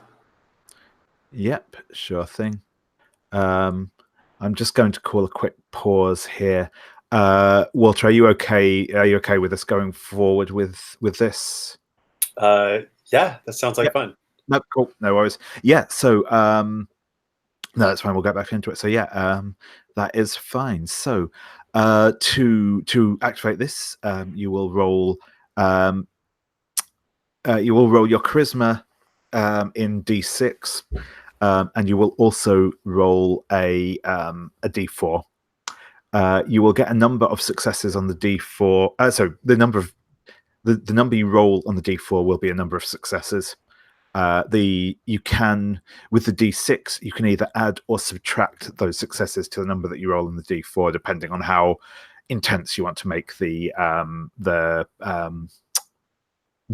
Yep, sure thing. I'm just going to call a quick pause here. Walter, are you okay? Are you okay with us going forward with this? Yeah, that sounds like fun. No, cool. No worries. Yeah. So No, that's fine. We'll get back into it. So yeah, that is fine. So to activate this, you will roll your charisma in D6, and you will also roll a D4. You will get a number of successes on the D4. So the number you roll on the D4 will be a number of successes. You can, with the D6, you can either add or subtract those successes to the number that you roll on the D4, depending on how intense you want to make the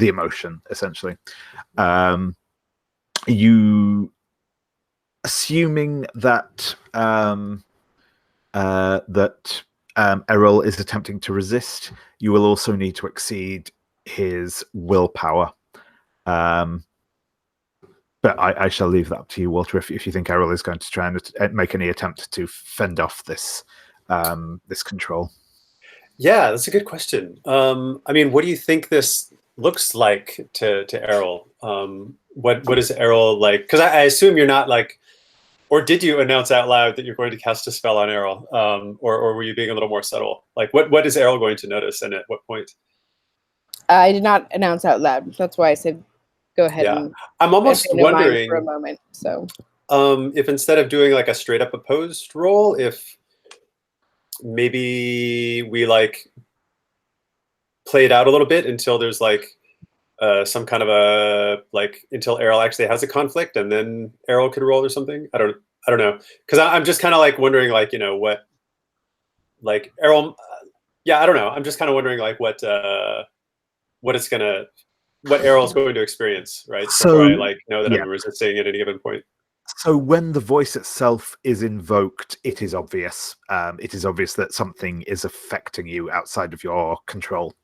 emotion, essentially. You, assuming that Errol is attempting to resist, you will also need to exceed his willpower. But I shall leave that up to you, Walter, if you think Errol is going to try and make any attempt to fend off this this control. Yeah, that's a good question. I mean, what do you think this looks like to Errol? What is Errol like? Because I assume you're not like, or did you announce out loud that you're going to cast a spell on Errol? Or were you being a little more subtle? Like, what is Errol going to notice, and at what point? I did not announce out loud. That's why I said go ahead. Yeah, and I'm almost wondering for a moment. So, if instead of doing like a straight up opposed roll, if maybe we like play it out a little bit until there's like some kind of a like until Errol actually has a conflict, and then Errol could roll or something. I don't know, because I'm just kind of like wondering, like, you know, what like Errol. Yeah, I don't know. I'm just kind of wondering like what Errol's going to experience, right? So, before I like know that yeah. I'm resisting at any given point. So when the voice itself is invoked, it is obvious. It is obvious that something is affecting you outside of your control.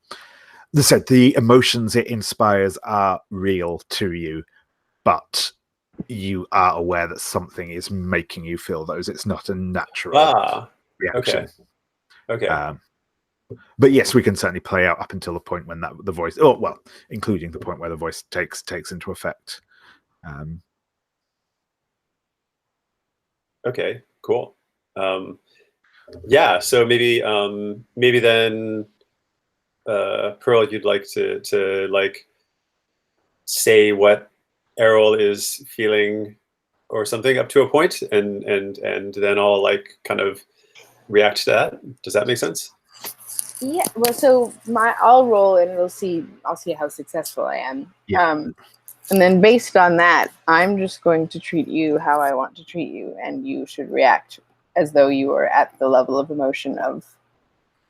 As I said, the emotions it inspires are real to you, but you are aware that something is making you feel those. It's not a natural reaction. Okay. But yes, we can certainly play out up until the point when the voice, including the point where the voice takes into effect. Okay, cool. Yeah, so maybe then Pearl, you'd like to like say what Errol is feeling or something up to a point, and then I'll like kind of react to that. Does that make sense? yeah. Well, so I'll roll and I'll see how successful I am. Yeah. And then based on that, I'm just going to treat you how I want to treat you, and you should react as though you were at the level of emotion of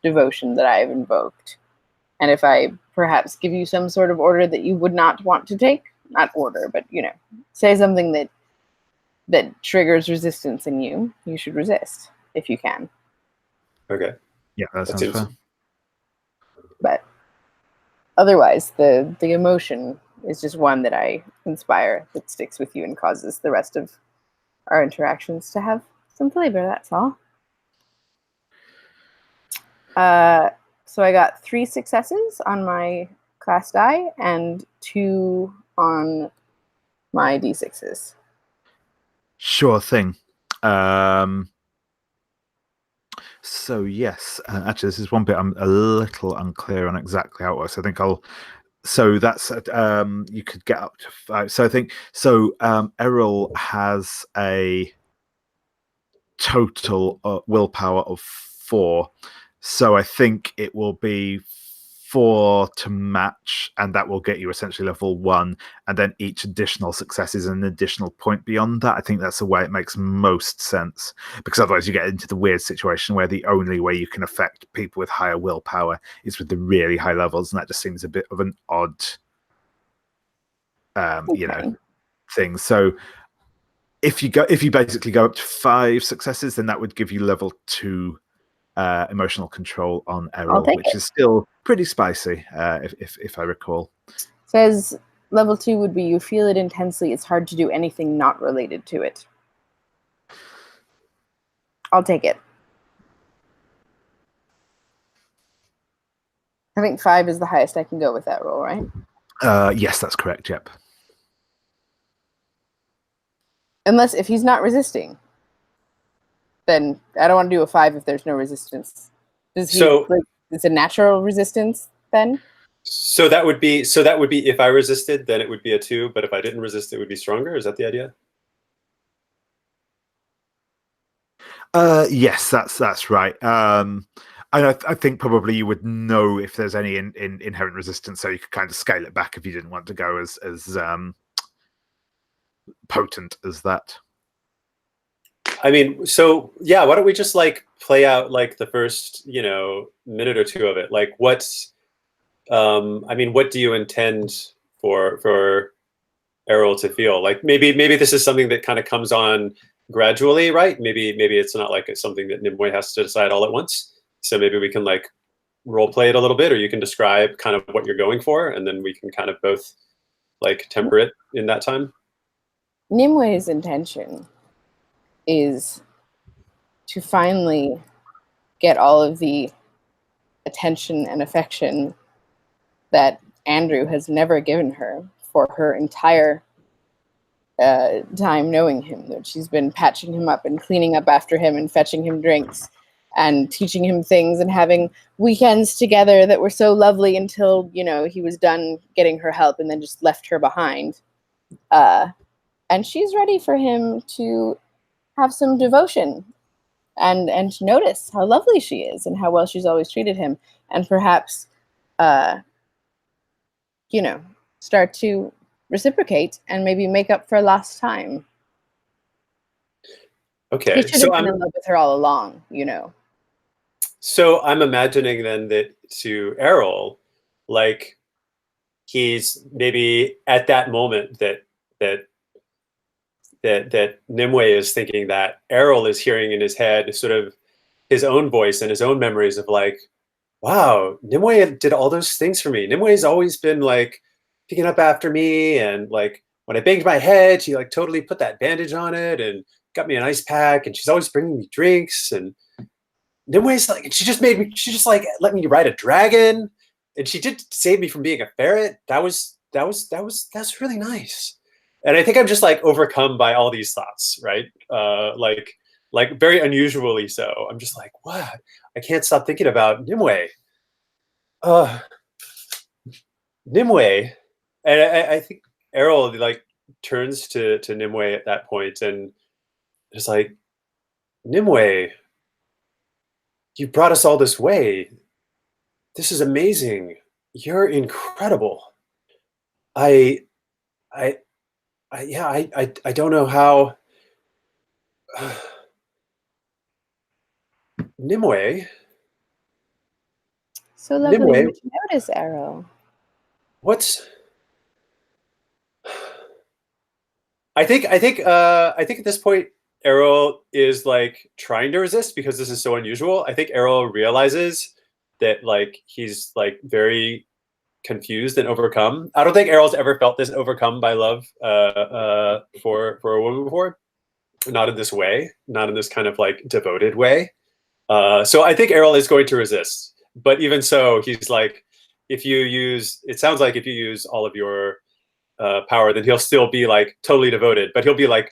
devotion that I have invoked. And if I perhaps give you some sort of order that you would not want to take, not order, but, you know, say something that triggers resistance in you, you should resist if you can. Okay. Yeah, that sounds fair. But otherwise, the emotion is just one that I inspire that sticks with you and causes the rest of our interactions to have some flavor. That's all. So I got 3 successes on my class die and 2 on my D6s. Sure thing. So yes, actually, this is one bit I'm a little unclear on exactly how it works. I think So that's you could get up to 5. So I think Errol has a total willpower of 4. So I think it will be 4 to match, and that will get you essentially level 1. And then each additional success is an additional point beyond that. I think that's the way it makes most sense, because otherwise you get into the weird situation where the only way you can affect people with higher willpower is with the really high levels, and that just seems a bit of an odd thing. So if you basically go up to 5 successes, then that would give you level 2 emotional control on Errol, which is still pretty spicy, if I recall. Says level 2 would be you feel it intensely. It's hard to do anything not related to it. I'll take it. I think 5 is the highest I can go with that roll, right? Yes, that's correct. Yep. Unless if he's not resisting, then I don't want to do a 5 if there's no resistance. Does he? So- it's a natural resistance then? So that would be if I resisted, then it would be a 2. But if I didn't resist, it would be stronger. Is that the idea? Yes, that's right. And I think probably you would know if there's any inherent resistance, so you could kind of scale it back if you didn't want to go as potent as that. I mean, so yeah, why don't we just like play out like the first, minute or 2 of it? Like, what's, I mean, what do you intend for Errol to feel? Like, maybe this is something that kind of comes on gradually, right? Maybe it's not like it's something that Nimue has to decide all at once. So maybe we can like role play it a little bit, or you can describe kind of what you're going for, and then we can kind of both like temper it in that time. Nimue's intention is to finally get all of the attention and affection that Andrew has never given her for her entire time knowing him. That she's been patching him up and cleaning up after him and fetching him drinks and teaching him things and having weekends together that were so lovely until, he was done getting her help and then just left her behind. And she's ready for him to have some devotion and to notice how lovely she is and how well she's always treated him, and perhaps start to reciprocate and maybe make up for lost time. Okay, He should have been in love with her all along, So I'm imagining then that to Errol, like he's maybe at that moment that Nimue is thinking that Errol is hearing in his head sort of his own voice and his own memories of like, wow, Nimue did all those things for me. Nimue's always been like picking up after me, and like when I banged my head, she like totally put that bandage on it and got me an ice pack, and she's always bringing me drinks. And Nimue's like, she just like let me ride a dragon, and she did save me from being a ferret. That's really nice. And I think I'm just like overcome by all these thoughts, right? Like very unusually so. I'm just like, what? I can't stop thinking about Nimue. Nimue. And I think Errol like turns to Nimue at that point and is like, Nimue, you brought us all this way. This is amazing. You're incredible. I don't know how. Nimue. So lovely Nimue, to notice, Errol. what's? I think at this point, Errol is like trying to resist because this is so unusual. I think Errol realizes that like he's like very confused and overcome. I don't think Errol's ever felt this overcome by love for a woman before. Not in this way, not in this kind of like devoted way. So I think Errol is going to resist. But even so, he's like, it sounds like if you use all of your power, then he'll still be like totally devoted, but he'll be like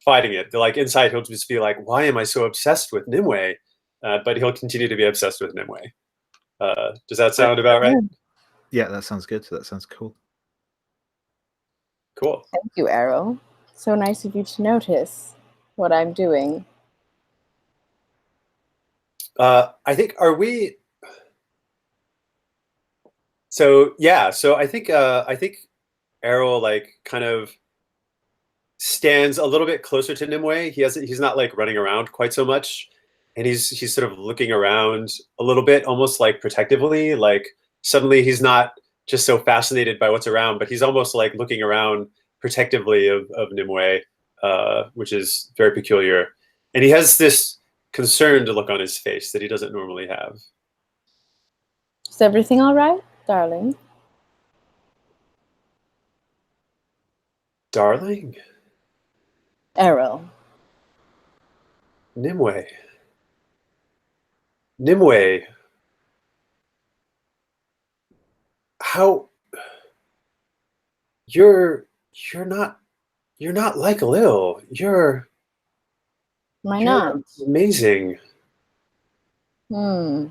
fighting it. Like inside, he'll just be like, why am I so obsessed with Nimue? But he'll continue to be obsessed with Nimue. Does that sound about right? Yeah, that sounds good. That sounds cool. Cool. Thank you, Errol. So nice of you to notice what I'm doing. I think, are we? So yeah, so I think Errol like kind of stands a little bit closer to Nimue. He's not like running around quite so much, and he's sort of looking around a little bit, almost like protectively. Like suddenly he's not just so fascinated by what's around, but he's almost like looking around protectively of Nimue, which is very peculiar. And he has this concerned look on his face that he doesn't normally have. Is everything all right, darling? Darling? Errol. Nimue. Nimue. How you're not like Lil. You're Am I You're not? amazing. Hmm.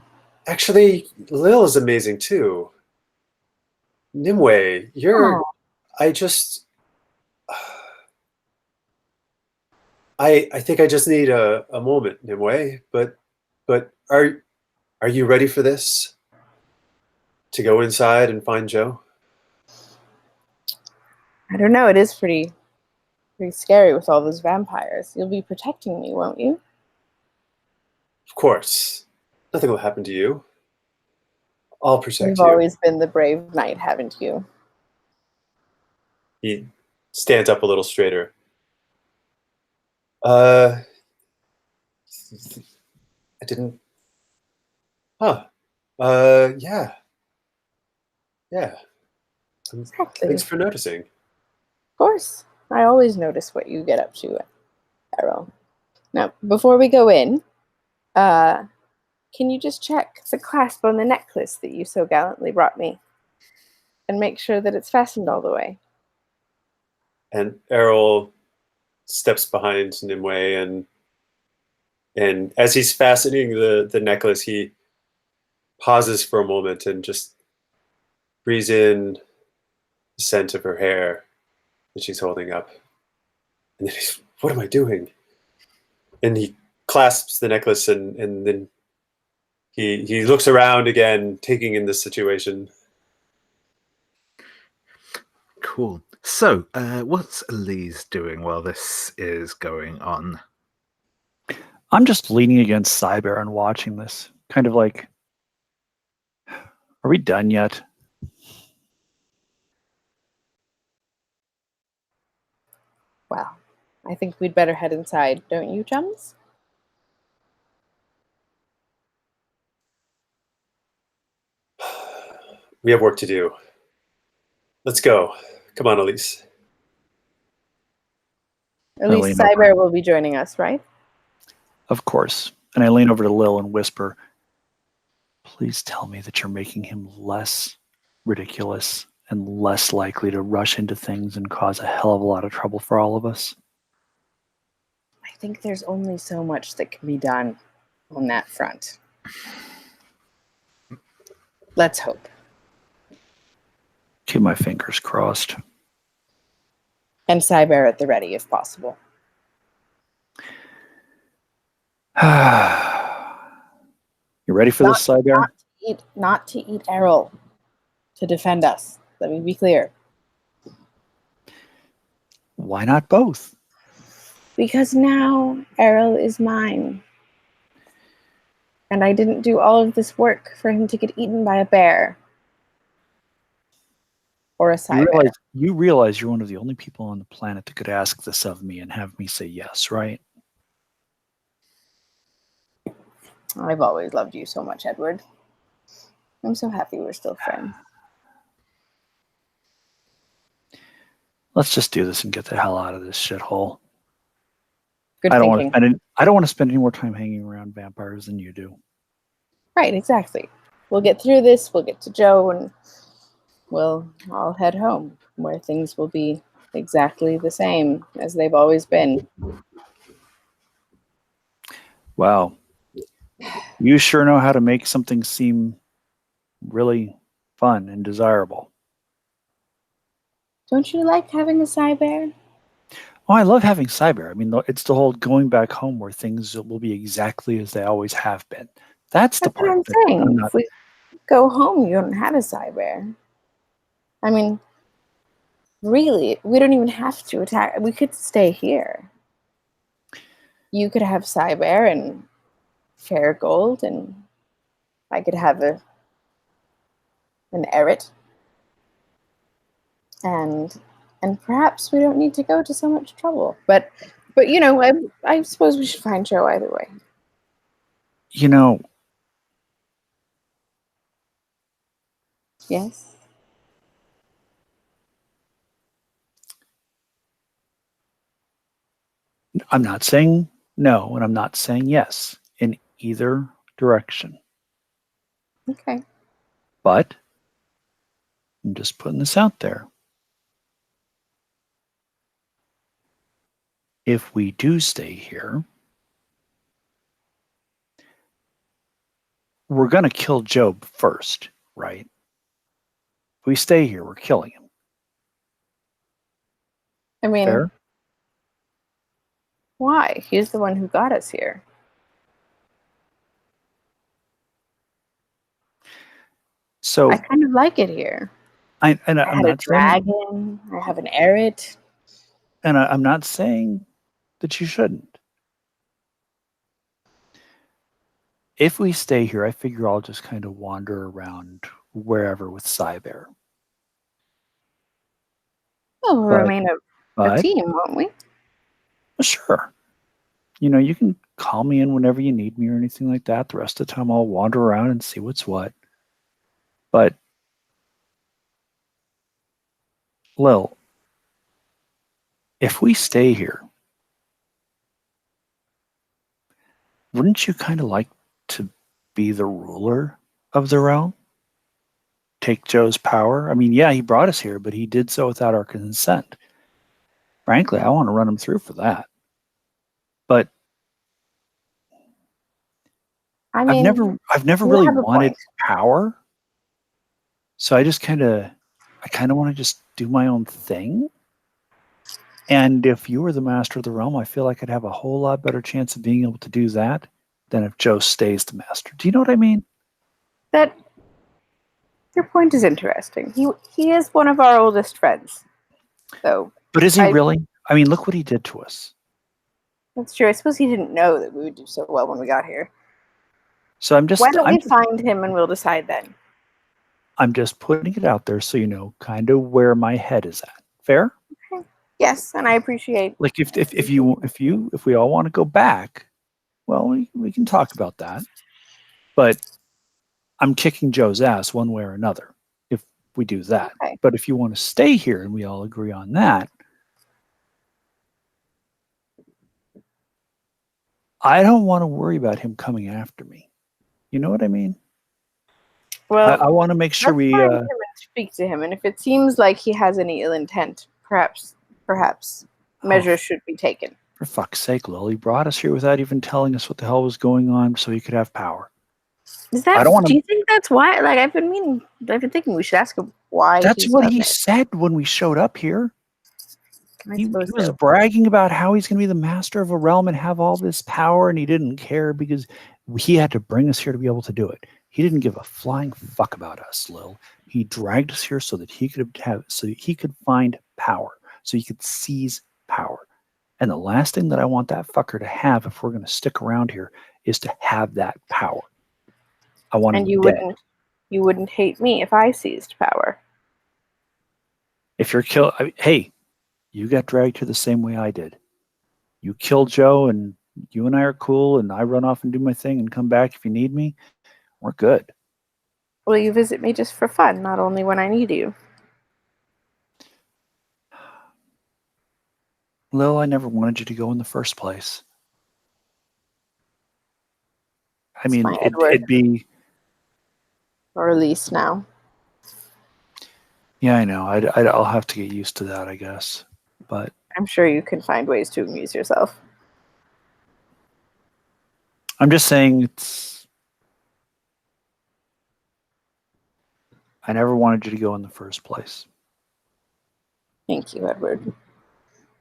Actually, Lil is amazing too. Nimue, Oh, I just, I think I just need a moment, Nimue. But are you ready for this? To go inside and find Joe? I don't know. It is pretty scary with all those vampires. You'll be protecting me, won't you? Of course. Nothing will happen to you. I'll You've protect you. always been the brave knight, haven't you? He stands up a little straighter. I didn't. Huh. Yeah. Yeah. Exactly. Thanks Of for noticing. course. I always notice what you get up to, Errol. Now, before we go in, can you just check the clasp on the necklace that you so gallantly brought me? And make sure that it's fastened all the way. And Errol steps behind Nimue, and as he's fastening the necklace, he pauses for a moment and just breathes in the scent of her hair that she's holding up. And then he's, what am I doing? And he clasps the necklace, and then he looks around again, taking in this situation. Cool. So, what's Elise doing while this is going on? I'm just leaning against Cyber and watching this. Kind of like, are we done yet? Well, I think we'd better head inside, don't you, chums? We have work to do. Let's go. Come on, Elise. At I least lean over. Cyber will be joining us, right? Of course. And I lean over to Lil and whisper, please tell me that you're making him less ridiculous and less likely to rush into things and cause a hell of a lot of trouble for all of us. I think there's only so much that can be done on that front. Let's hope. Keep my fingers crossed. And Cyber at the ready if possible. You ready for this, Cyber? Not to eat Errol. To defend us. Let me be clear. Why not both? Because now Errol is mine. And I didn't do all of this work for him to get eaten by a bear. Or a cyber. You realize you're one of the only people on the planet that could ask this of me and have me say yes, right? I've always loved you so much, Edward. I'm so happy we're still friends. Let's just do this and get the hell out of this shithole. Good I don't thinking. want to spend any more time hanging around vampires than you do. Right, exactly. We'll get through this, we'll get to Joe, and we'll all head home, where things will be exactly the same as they've always been. Wow. You sure know how to make something seem really fun and desirable. Don't you like having a cyber? Oh, I love having cyber. I mean, it's the whole going back home where things will be exactly as they always have been. That's the That's what part I'm that saying. I'm not. If we go home, you don't have a cyber. I mean, really, we don't even have to attack. We could stay here. You could have cyber and fair gold, and I could have an Eret. And perhaps we don't need to go to so much trouble. But you know, I suppose we should find Joe either way. You know, Yes. I'm not saying no, and I'm not saying yes in either direction. Okay. But I'm just putting this out there. If we do stay here, we're going to kill Job first, right? If we stay here, we're killing him. I mean, Fair? why? He's the one who got us here. So I kind of like it here. I'm I had a not saying, dragon. I have an errant. and I'm not saying that you shouldn't. If we stay here, I figure I'll just kind of wander around wherever with Cybear. Well, we'll But- remain a But team, won't we? sure, you can call me in whenever you need me or anything like that. The rest of the time, I'll wander around and see what's what. But Lil, if we stay here, wouldn't you kind of like to be the ruler of the realm? Take Joe's power? I mean, yeah, he brought us here, but he did so without our consent. Frankly, I want to run him through for that. But I mean, I've never you really have a wanted point. power. So I kind of want to just do my own thing. And if you were the master of the realm, I feel like I'd have a whole lot better chance of being able to do that than if Joe stays the master. Do you know what I mean? That your point is interesting. He is one of our oldest friends, so But is he I- really? I mean, look what he did to us. that's true. I suppose he didn't know that we would do so well when we got here. So I'm Why don't we find him and we'll decide then? I'm just putting it out there so you know kind of where my head is at. Fair? Yes, and I appreciate. Like if we all want to go back, well, we can talk about that. But I'm kicking Joe's ass one way or another if we do that. Okay. But if you want to stay here and we all agree on that, I don't want to worry about him coming after me. You know what I mean? Well, I want to make sure let's we. find him and speak to him, and if it seems like he has any ill intent, perhaps measures should be taken. For fuck's sake, Lil, he brought us here without even telling us what the hell was going on, so he could have power. Is that? I don't wanna- Do you think that's why? Like I've been thinking we should ask him why. That's he's what done he it. said when we showed up here. I He suppose was so. bragging about how he's going to be the master of a realm and have all this power, and he didn't care because he had to bring us here to be able to do it. He didn't give a flying fuck about us, Lil. He dragged us here so that he could find power, so he could seize power. And the last thing that I want that fucker to have, if we're going to stick around here, is to have that power. I want And him you dead. wouldn't hate me if I seized power. If you're killed, hey, you got dragged here the same way I did. You killed Joe, and you and I are cool, and I run off and do my thing and come back if you need me. We're good. Will you visit me just for fun, not only when I need you? Lil, I never wanted you to go in the first place. I mean, my Edward. it'd be... Or Elise now. Yeah, I know. I'll have to get used to that, I guess. But I'm sure you can find ways to amuse yourself. I'm just saying I never wanted you to go in the first place. Thank you, Edward.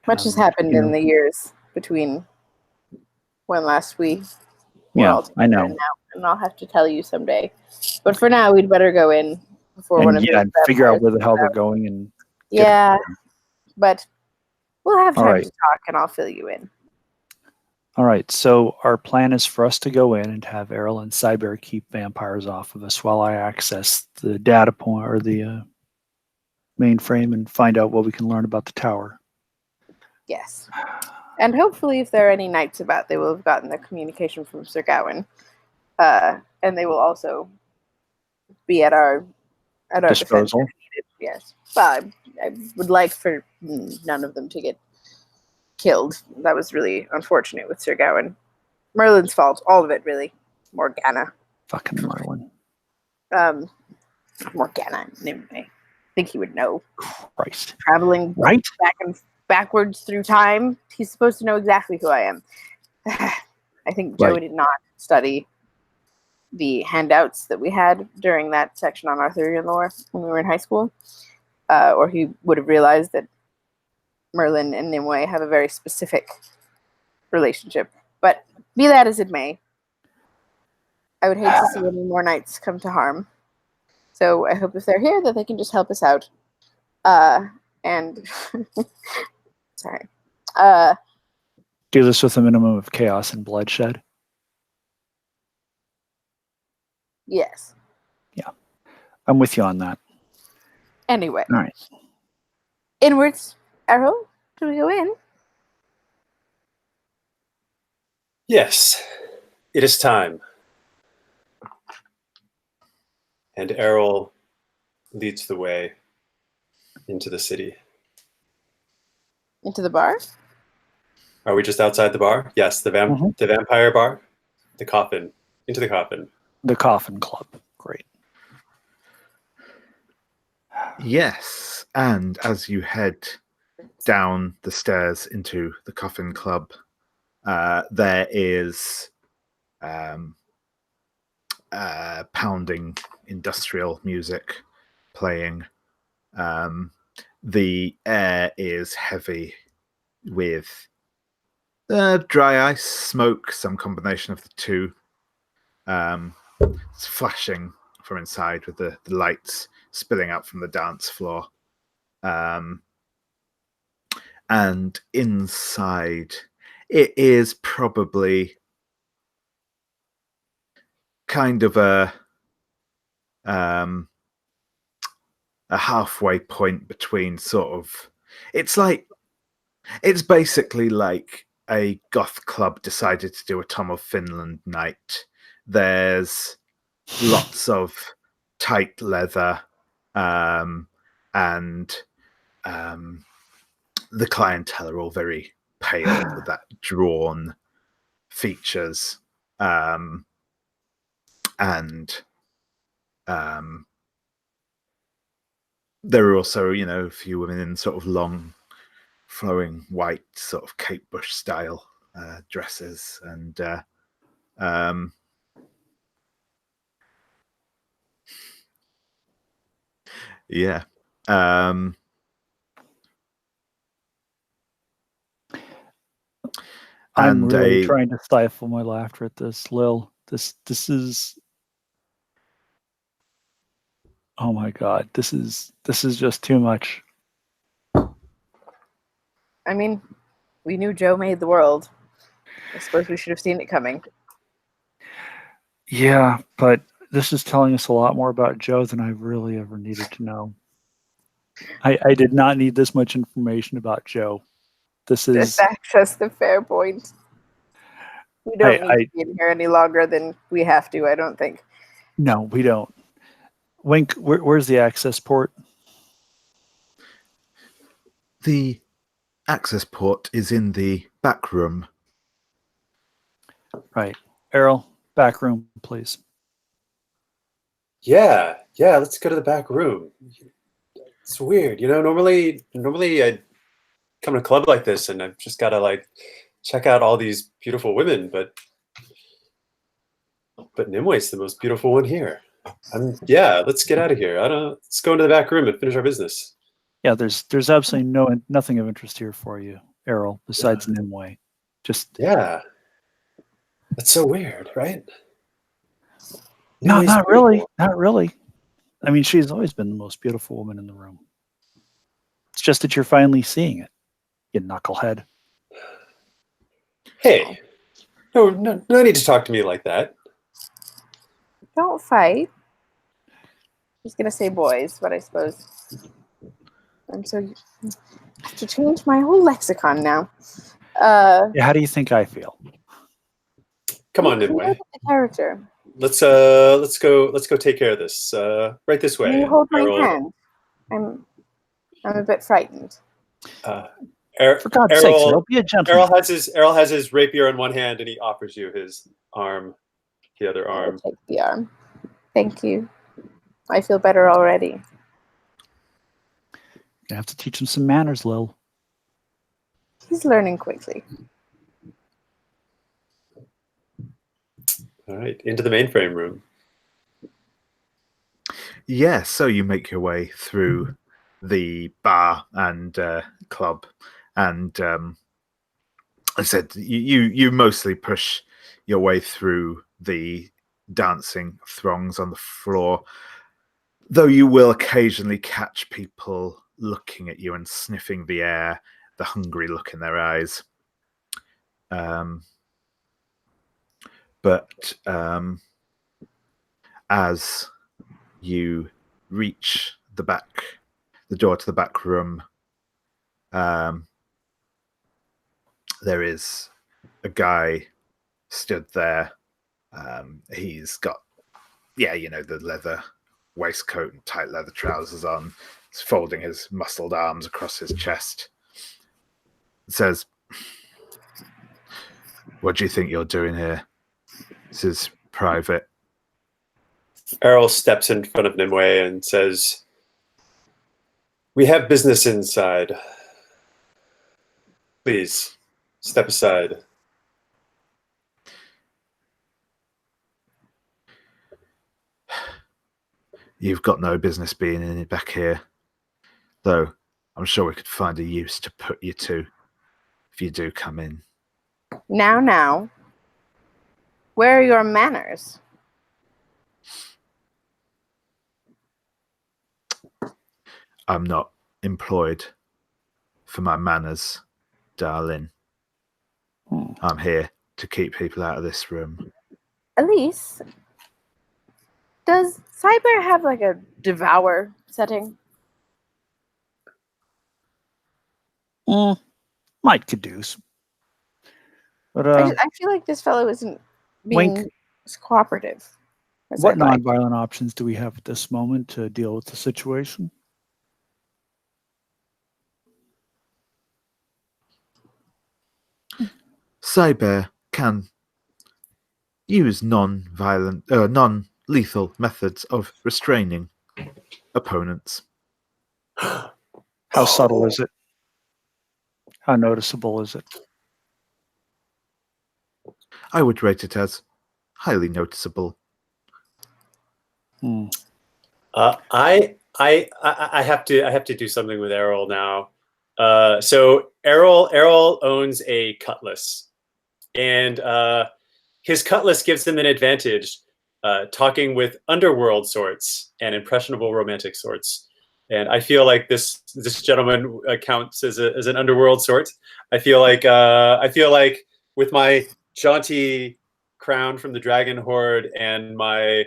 Much has Um, happened you in know. the years between when last we were Yeah, all together I know. and now, and I'll have to tell you someday. But for now, we'd better go in before one of these And figure out vampires where the hell comes we're out. going and Yeah, but we'll have All time right. to talk, and I'll fill you in. All right, so our plan is for us to go in and have Errol and Cyber keep vampires off of us while I access the data point or the mainframe and find out what we can learn about the tower. Yes. And hopefully, if there are any knights about, they will have gotten the communication from Sir Gawain. And they will also be at our defense Disposal. if needed. Yes. Well, I would like for none of them to get killed. That was really unfortunate with Sir Gawain. Merlin's fault. All of it, really. Morgana. Fucking Merlin. Morgana. Nimue. I think he would know. Christ. Traveling Right? backwards through time, he's supposed to know exactly who I am. I think Joe Right. did not study the handouts that we had during that section on Arthurian lore when we were in high school, or he would have realized that Merlin and Nimue have a very specific relationship. But be that as it may, I would hate to see any more knights come to harm. So I hope if they're here that they can just help us out. And sorry. Do this with a minimum of chaos and bloodshed. Yes. Yeah, I'm with you on that. Anyway. All right. Inwards, Errol, do we go in? Yes, it is time. And Errol leads the way into the city. Into the bar? Are we just outside the bar? Yes, the vampire bar. The coffin. Into the coffin. The Coffin Club. Great. Yes, and as you head down the stairs into the Coffin Club, there is pounding industrial music playing. The air is heavy with dry ice, smoke, some combination of the two. It's flashing from inside with the lights spilling out from the dance floor. And inside, it is probably kind of a halfway point between sort of, it's basically like a goth club decided to do a Tom of Finland night. There's lots of tight leather, and the clientele are all very pale with that drawn features, and there are also, a few women in sort of long, flowing white sort of Kate Bush style dresses, and yeah. I'm really trying to stifle my laughter at this, Lil. This is, oh my god, this is just too much. I mean, we knew Joe made the world. I suppose we should have seen it coming. Yeah, but this is telling us a lot more about Joe than I really ever needed to know. I did not need this much information about Joe. That's just a fair point. We don't need to be in here any longer than we have to, I don't think. No, we don't. Wink, where's the access port? The access port is in the back room. Right. Errol, back room, please. Yeah, let's go to the back room. It's weird, normally I'd come to a club like this and I've just got to check out all these beautiful women, but Nimue's the most beautiful one here. Let's get out of here. Let's go into the back room and finish our business. Yeah, there's absolutely nothing of interest here for you, Errol, besides Nimue. Yeah. That's so weird, right? No, Nimue's not beautiful. really. Not really. I mean, she's always been the most beautiful woman in the room. It's just that you're finally seeing it, you knucklehead. Hey, no need to talk to me like that. Don't fight. I was gonna say boys, but I suppose I'm so I have to change my whole lexicon now. Yeah, how do you think I feel? Come on, Nimue. The character. Let's go take care of this. Right this way. Can you hold my Errol. hand? I'm a bit frightened. For God's sake, Errol, be a gentleman. Errol has his rapier in one hand and he offers you his arm, the other arm. I'll take the arm. Thank you. I feel better already. You have to teach him some manners, Lil. He's learning quickly. All right, into the mainframe room. Yeah, so you make your way through the bar and club, and I said you mostly push your way through the dancing throngs on the floor, though you will occasionally catch people looking at you and sniffing the air, the hungry look in their eyes. But as you reach the door to the back room, there is a guy stood there. He's got, the leather waistcoat and tight leather trousers on. He's folding his muscled arms across his chest. It says, "What do you think you're doing here? This is private." Errol steps in front of Nimue and says, "We have business inside. Please, step aside." You've got no business being in it back here, though I'm sure we could find a use to put you to if you do come in. Now, where are your manners? I'm not employed for my manners, darling. I'm here to keep people out of this room. Elise, does Cyber have like a devour setting? Might caduce. But I feel like this fellow isn't being Wink. cooperative. as what I'd like. nonviolent options do we have at this moment to deal with the situation? Cyber can use non-lethal methods of restraining opponents. How subtle is it? How noticeable is it? I would rate it as highly noticeable. I have to do something with Errol now. So Errol owns a cutlass, and his cutlass gives him an advantage talking with underworld sorts and impressionable romantic sorts. And I feel like this gentleman counts as an underworld sort. I feel like with my jaunty crown from the Dragon Horde and my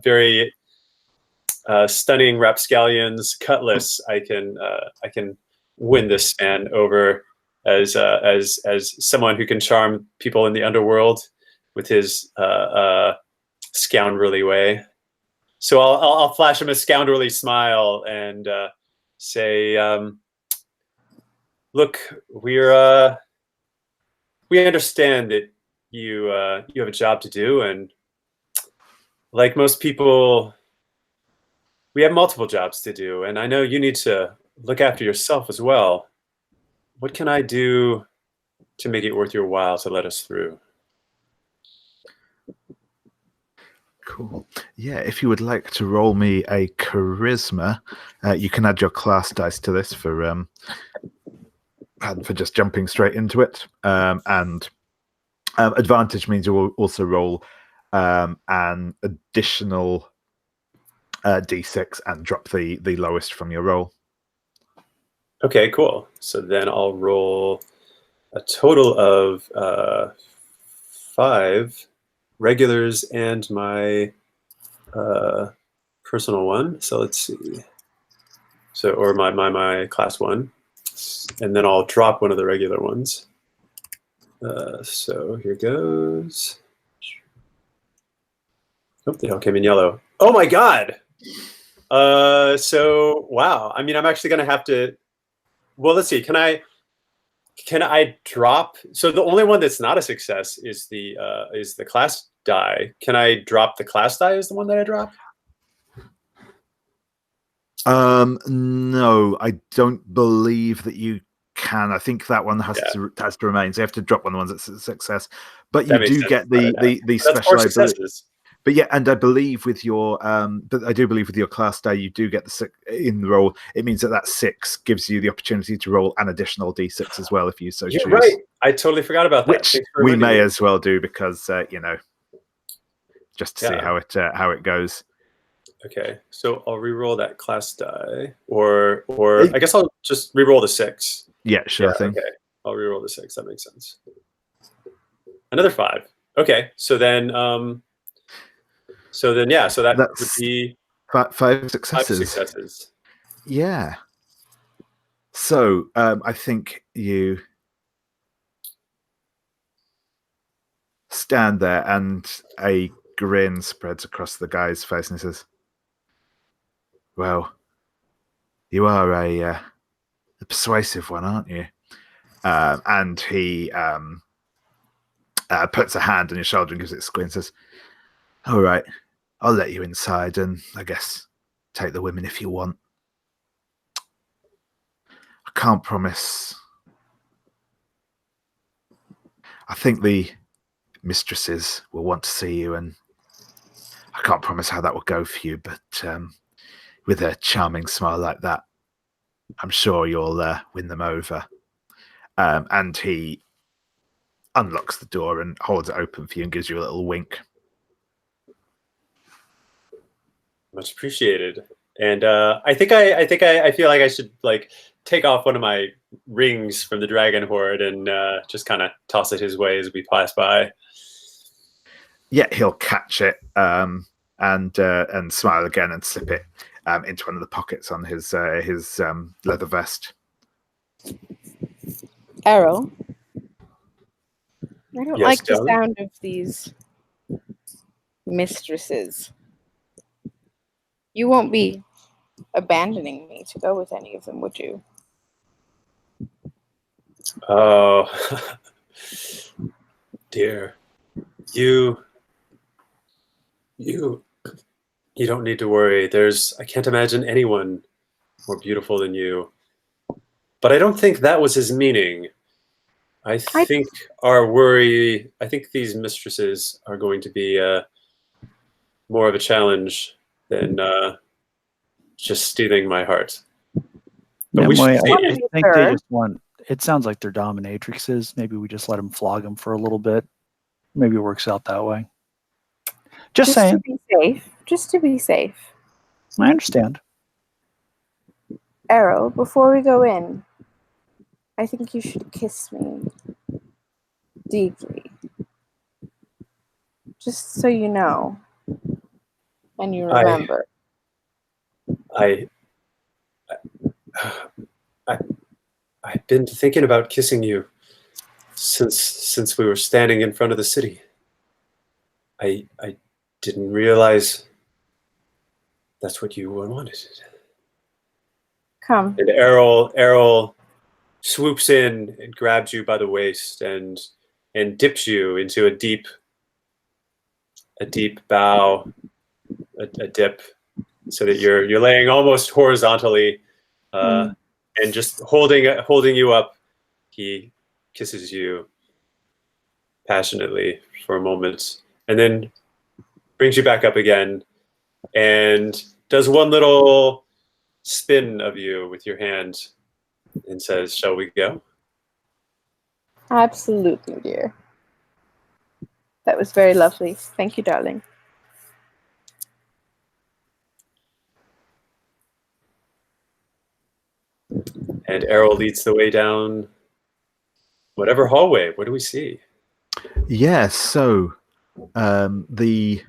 very stunning rapscallion's cutlass, I can win this man over as someone who can charm people in the underworld with his scoundrelly way. So I'll flash him a scoundrelly smile and say, "Look, we understand that you have a job to do, and like most people, we have multiple jobs to do, and I know you need to look after yourself as well. What can I do to make it worth your while to let us through?" Cool. Yeah, if you would like to roll me a charisma, you can add your class dice to this for just jumping straight into it. And advantage means you will also roll an additional d6 and drop the lowest from your roll. Okay, cool. So then I'll roll a total of 5 regulars and my personal one. So let's see. So or my class 1, and then I'll drop one of the regular ones. So here goes. Oh, they all came in yellow. Oh my god. So wow. I mean, I'm actually gonna have to. Well, let's see. Can I drop? So the only one that's not a success is the class die. Can I drop the class die? Is the one that I drop? No, I don't believe that you can. I think that one has to remain. So you have to drop one of the ones that's a success. But That you makes do sense. get the That's special four ability. successes. But yeah, and I believe with your but I do believe with your class die, you do get the in the roll. It means that 6 gives you the opportunity to roll an additional d6 as well if you so choose. You're right. I totally forgot about that. Which we may as well do because just to see how it goes. Okay, so I'll re-roll that class die, or I guess I'll just re-roll the 6. Yeah, sure thing. Okay, I'll re-roll the 6. That makes sense. Another 5. Okay, so then that would be 5 successes. 5 successes. Yeah. So I think you stand there, and a grin spreads across the guy's face, and he says, "Well, you are a persuasive one, aren't you?" And he puts a hand on your shoulder and gives it a squint and says, "All right, I'll let you inside, and I guess take the women if you want. I can't promise. I think the mistresses will want to see you, and I can't promise how that will go for you, but with a charming smile like that, I'm sure you'll win them over." And he unlocks the door and holds it open for you and gives you a little wink. Much appreciated. And I feel like I should take off one of my rings from the dragon horde and just kind of toss it his way as we pass by. Yeah, he'll catch it and smile again and slip it into one of the pockets on his leather vest. Errol, I don't like the darling? sound of these mistresses. You won't be abandoning me to go with any of them, would you? Oh, dear. You don't need to worry. I can't imagine anyone more beautiful than you. But I don't think that was his meaning. I think these mistresses are going to be more of a challenge than just stealing my heart. But Nimue, I see. think they just want. It sounds like they're dominatrixes. Maybe we just let them flog them for a little bit. Maybe it works out that way. Just saying. To be safe. Just to be safe. I understand. Errol, before we go in, I think you should kiss me deeply. Just so you know. And you remember. I've been thinking about kissing you since we were standing in front of the city. I didn't realize that's what you wanted. Come. And Errol swoops in and grabs you by the waist and dips you into a deep bow, a dip, so that you're laying almost horizontally, and just holding you up. He kisses you passionately for a moment, and then brings you back up again, and does one little spin of you with your hand, and says, "Shall we go?" Absolutely, dear. That was very lovely. Thank you, darling. And Errol leads the way down whatever hallway. What do we see? Yeah, so the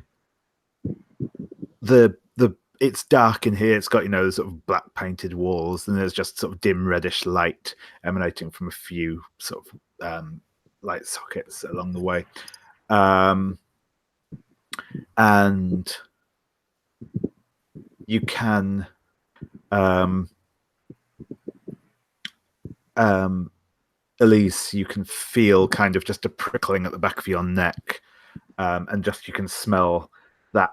it's dark in here. It's got the sort of black painted walls, and there's just sort of dim reddish light emanating from a few sort of light sockets along the way, and you can Elise, you can feel kind of just a prickling at the back of your neck, and just you can smell that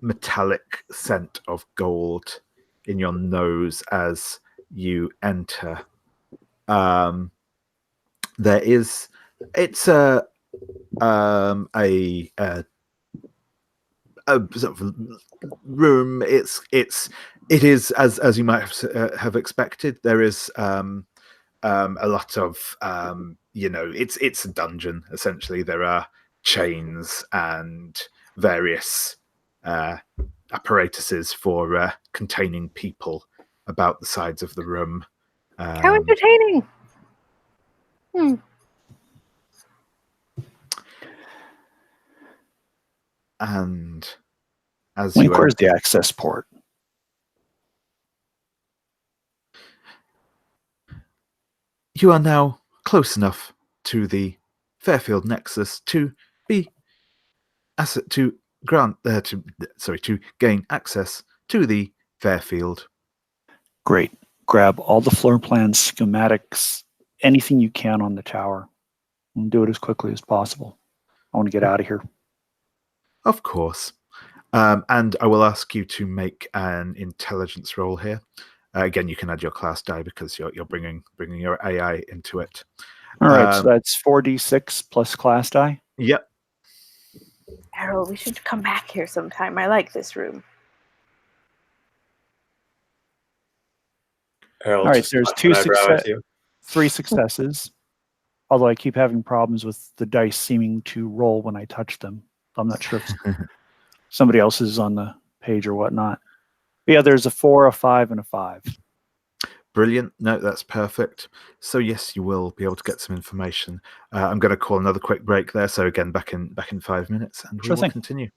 metallic scent of gold in your nose as you enter There is, it's a sort of room. It is as you might have expected. There is a lot of it's a dungeon essentially. There are chains and various apparatuses for containing people about the sides of the room. How entertaining! And as Link, you where's the access port? you are now close enough to the Fairfield Nexus to be to gain access to the Fairfield. Great. Grab all the floor plans, schematics, anything you can on the tower, and do it as quickly as possible. I want to get out of here. Of course. And I will ask you to make an intelligence roll here. Again, you can add your class die because you're bringing your AI into it. All right, so that's 4d6 plus class die. Yep. Errol, we should come back here sometime. I like this room. Errol, All right, just there's cocks an eyebrow at you. 3 successes. Although I keep having problems with the dice seeming to roll when I touch them. I'm not sure if somebody else is on the page or whatnot. But yeah, there's a 4, a 5, and a 5. Brilliant. No, that's perfect. So yes, you will be able to get some information. I'm going to call another quick break there. So again, back in 5 minutes, and we will continue.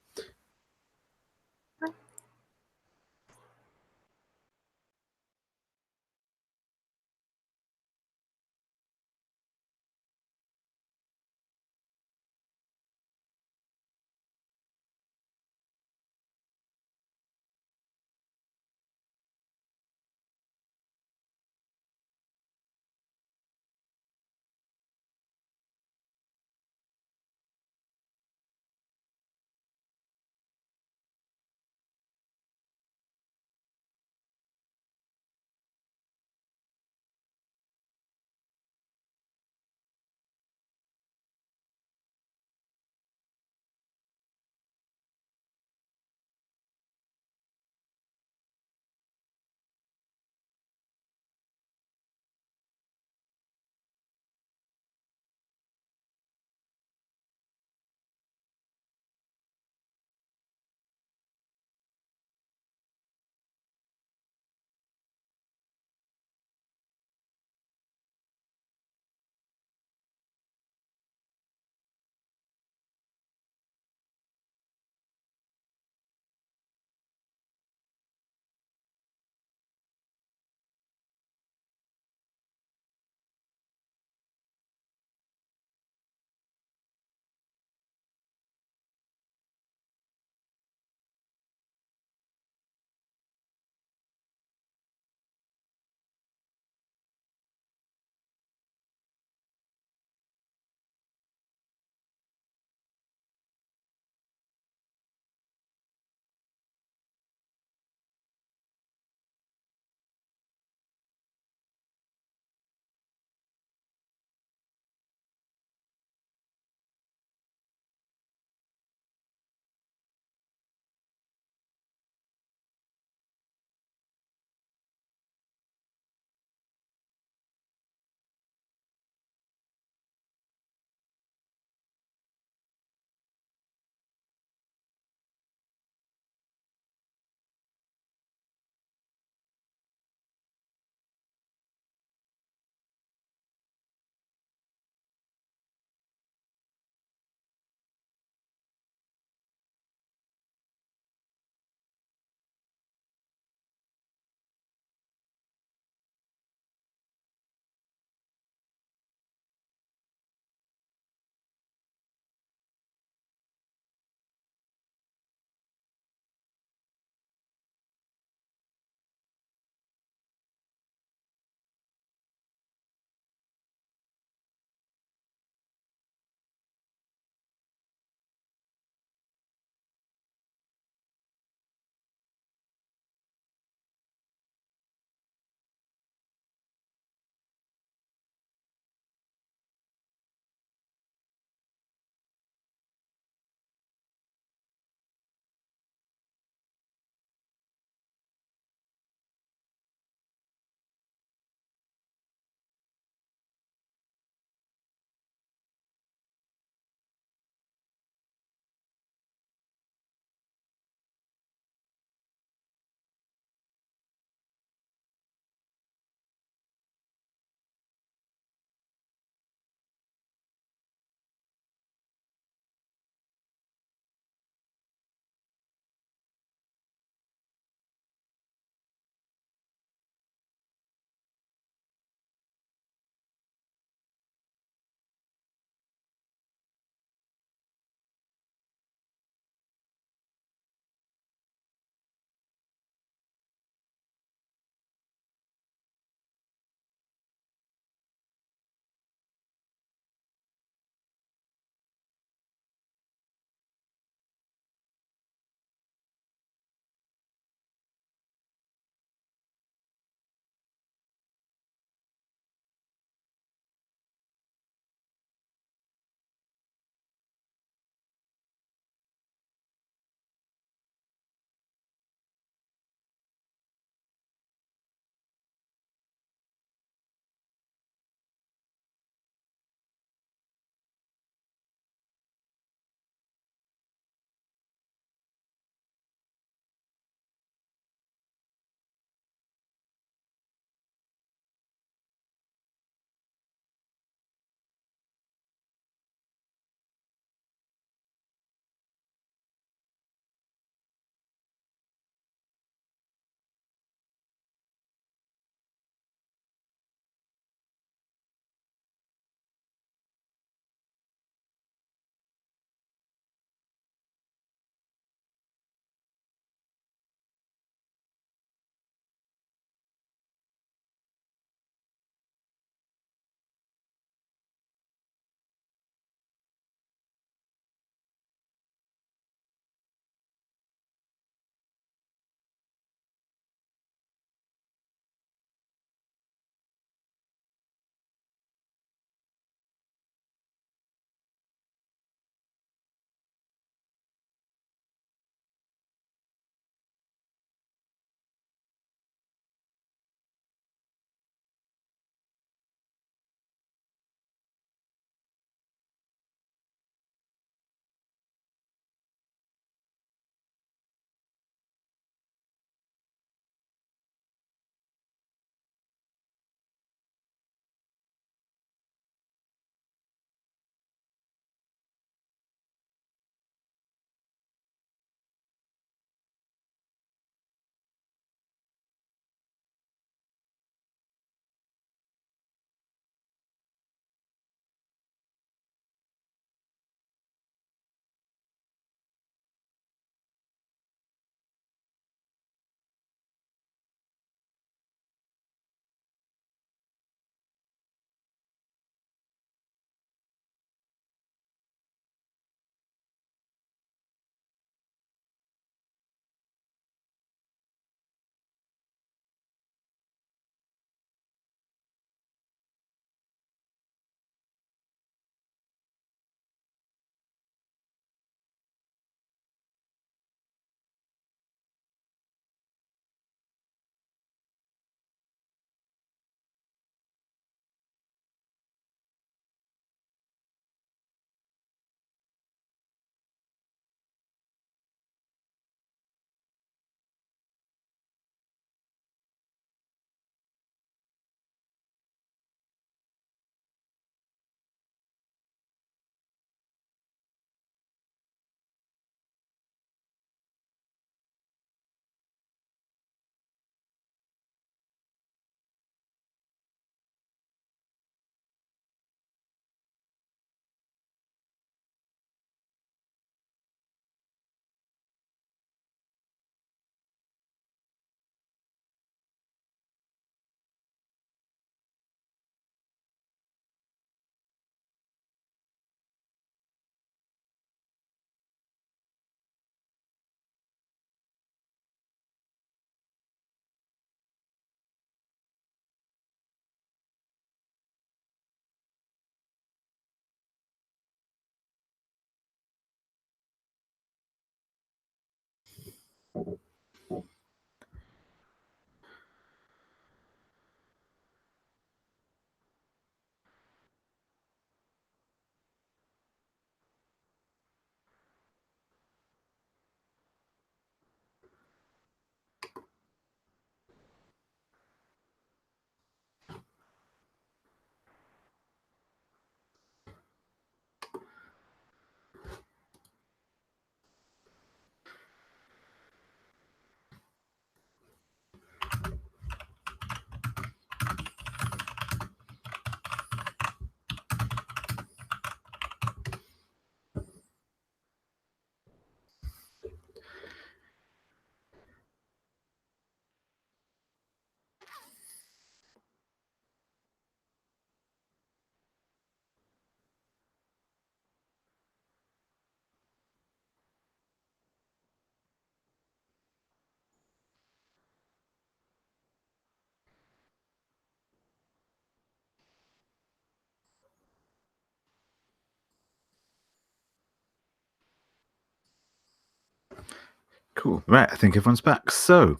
Cool. Right, I think everyone's back. So,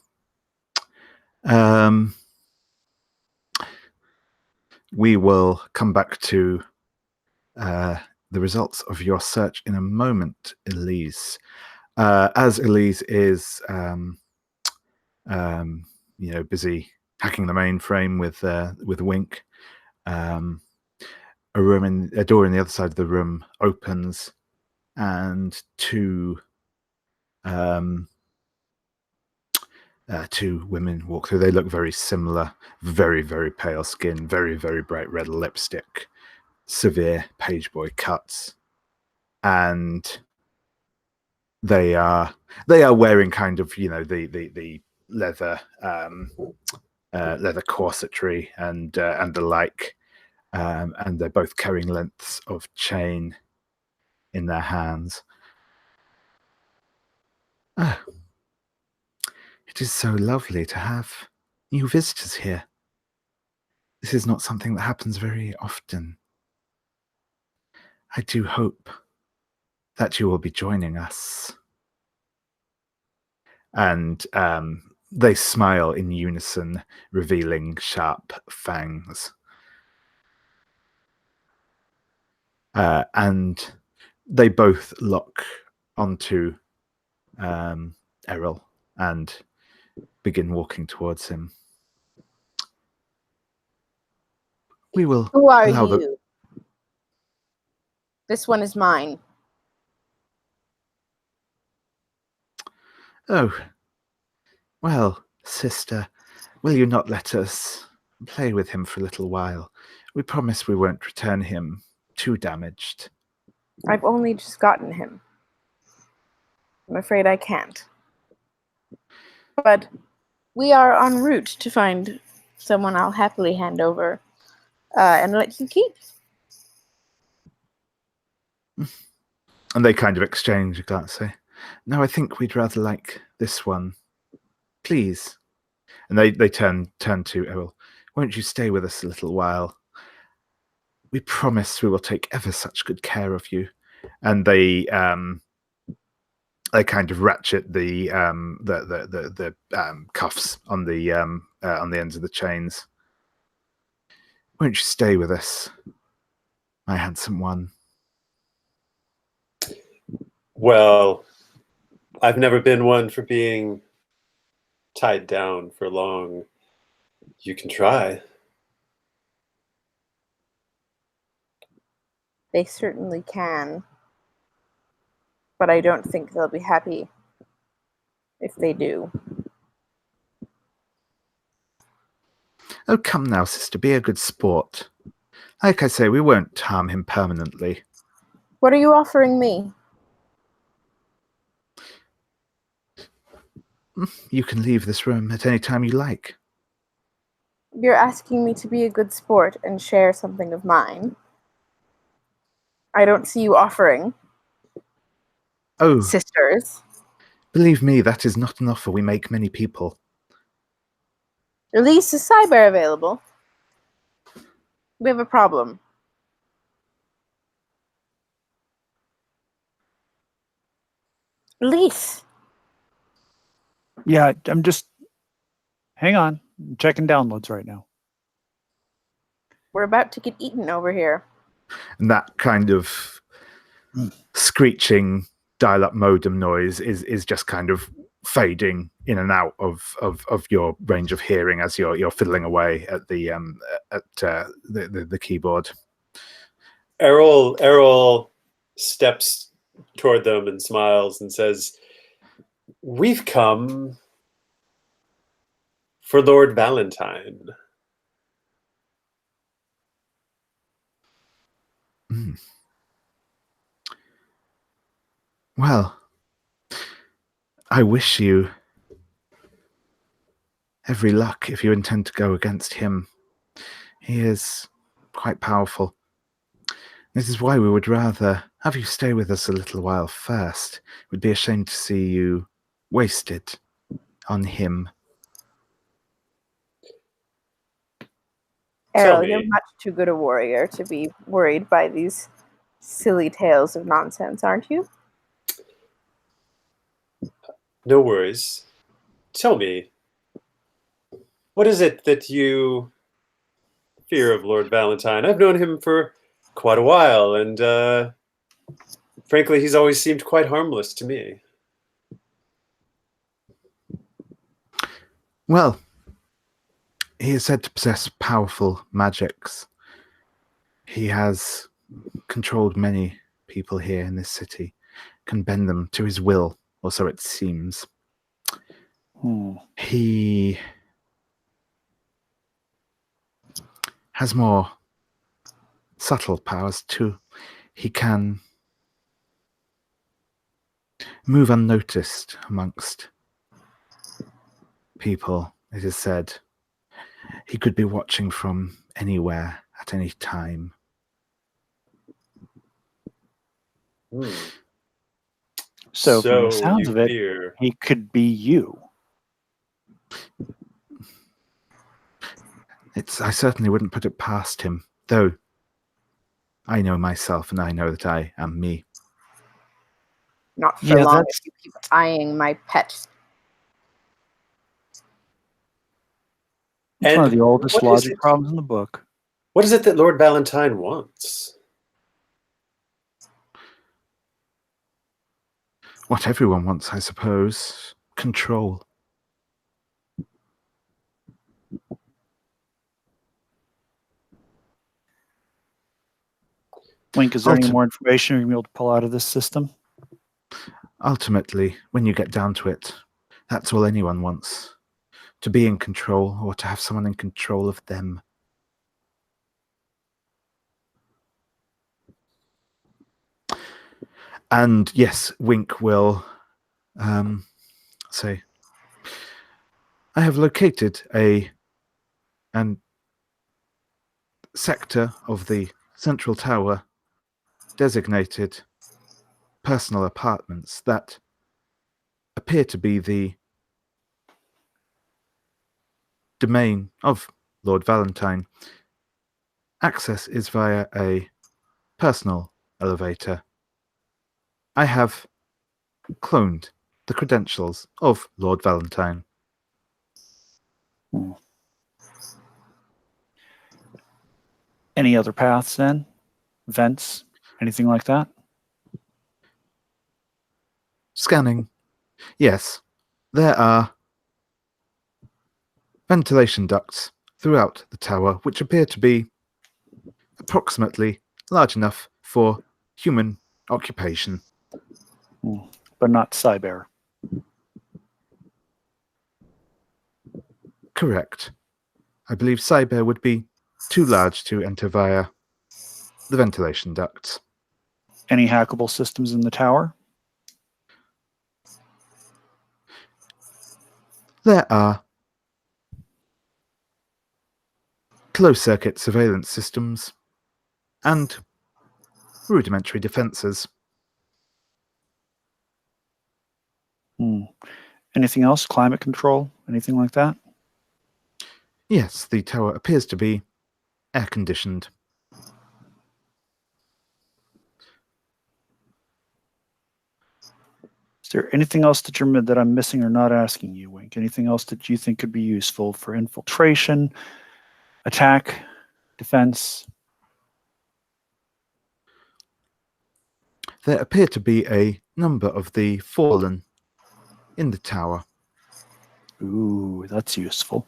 we will come back to the results of your search in a moment, Elise. As Elise is, busy hacking the mainframe with Wink, a door in the other side of the room opens, and two women walk through. They look very similar, very, very pale skin, very, very bright red lipstick, severe pageboy cuts, and they are wearing kind of, the leather leather corsetry and the like, and they're both carrying lengths of chain in their hands. Oh, it is so lovely to have new visitors here. This is not something that happens very often. I do hope that you will be joining us. And they smile in unison, revealing sharp fangs. And they both lock onto Errol and begin walking towards him. We will Who are allow you? This one is mine. Oh, well, sister, will you not let us play with him for a little while? We promise we won't return him too damaged. I've only just gotten him. I'm afraid I can't. But we are en route to find someone I'll happily hand over and let you keep. And they kind of exchange a glance, say, no, I think we'd rather like this one. Please. And they turn to Errol. Won't you stay with us a little while? We promise we will take ever such good care of you. And they kind of ratchet the cuffs on the ends of the chains. Won't you stay with us, my handsome one? Well, I've never been one for being tied down for long. You can try. They certainly can. But I don't think they'll be happy if they do. Oh, come now, sister, be a good sport. Like I say, we won't harm him permanently. What are you offering me? You can leave this room at any time you like. You're asking me to be a good sport and share something of mine. I don't see you offering. Oh, Sisters. believe me, that is not an offer we make many people. Elise, is cyber available? We have a problem. Elise. Yeah, I'm just... Hang on. I'm checking downloads right now. We're about to get eaten over here. And that kind of screeching dial-up modem noise is just kind of fading in and out of your range of hearing as you're fiddling away at the keyboard. Errol steps toward them and smiles and says, "We've come for Lord Valentine." Mm. Well, I wish you every luck if you intend to go against him. He is quite powerful. This is why we would rather have you stay with us a little while first. It would be a shame to see you wasted on him. Errol, you're much too good a warrior to be worried by these silly tales of nonsense, aren't you? No worries. Tell me, what is it that you fear of Lord Valentine? I've known him for quite a while, and frankly, he's always seemed quite harmless to me. Well, he is said to possess powerful magics. He has controlled many people here in this city, can bend them to his will, or so it seems. He has more subtle powers too. He can move unnoticed amongst people, it is said. He could be watching from anywhere at any time. So from the So sounds you of it, fear. he could be you. I certainly wouldn't put it past him, though I know myself and I know that I am me. Not for Yeah, long that's- if you keep eyeing my pet. It's one of the oldest what is logic it- problems in the book. What is it that Lord Valentine wants? What everyone wants, I suppose. Control. Link, is there any more information you're going to be able to pull out of this system? Ultimately, when you get down to it, that's all anyone wants. To be in control, or to have someone in control of them. And yes, Wink will say, I have located an sector of the central tower designated personal apartments that appear to be the domain of Lord Valentine. Access is via a personal elevator. I have cloned the credentials of Lord Valentine. Any other paths then? Vents? Anything like that? Scanning. Yes, there are ventilation ducts throughout the tower which appear to be approximately large enough for human occupation. But not Cyber. Correct. I believe Cyber would be too large to enter via the ventilation ducts. Any hackable systems in the tower? There are closed-circuit surveillance systems and rudimentary defenses. Anything else? Climate control? Anything like that? Yes, the tower appears to be air-conditioned. there anything else that I'm missing or not asking you, Wink? Anything else that you think could be useful for infiltration, attack, defense? There appear to be a number of the fallen in the tower. Ooh, that's useful.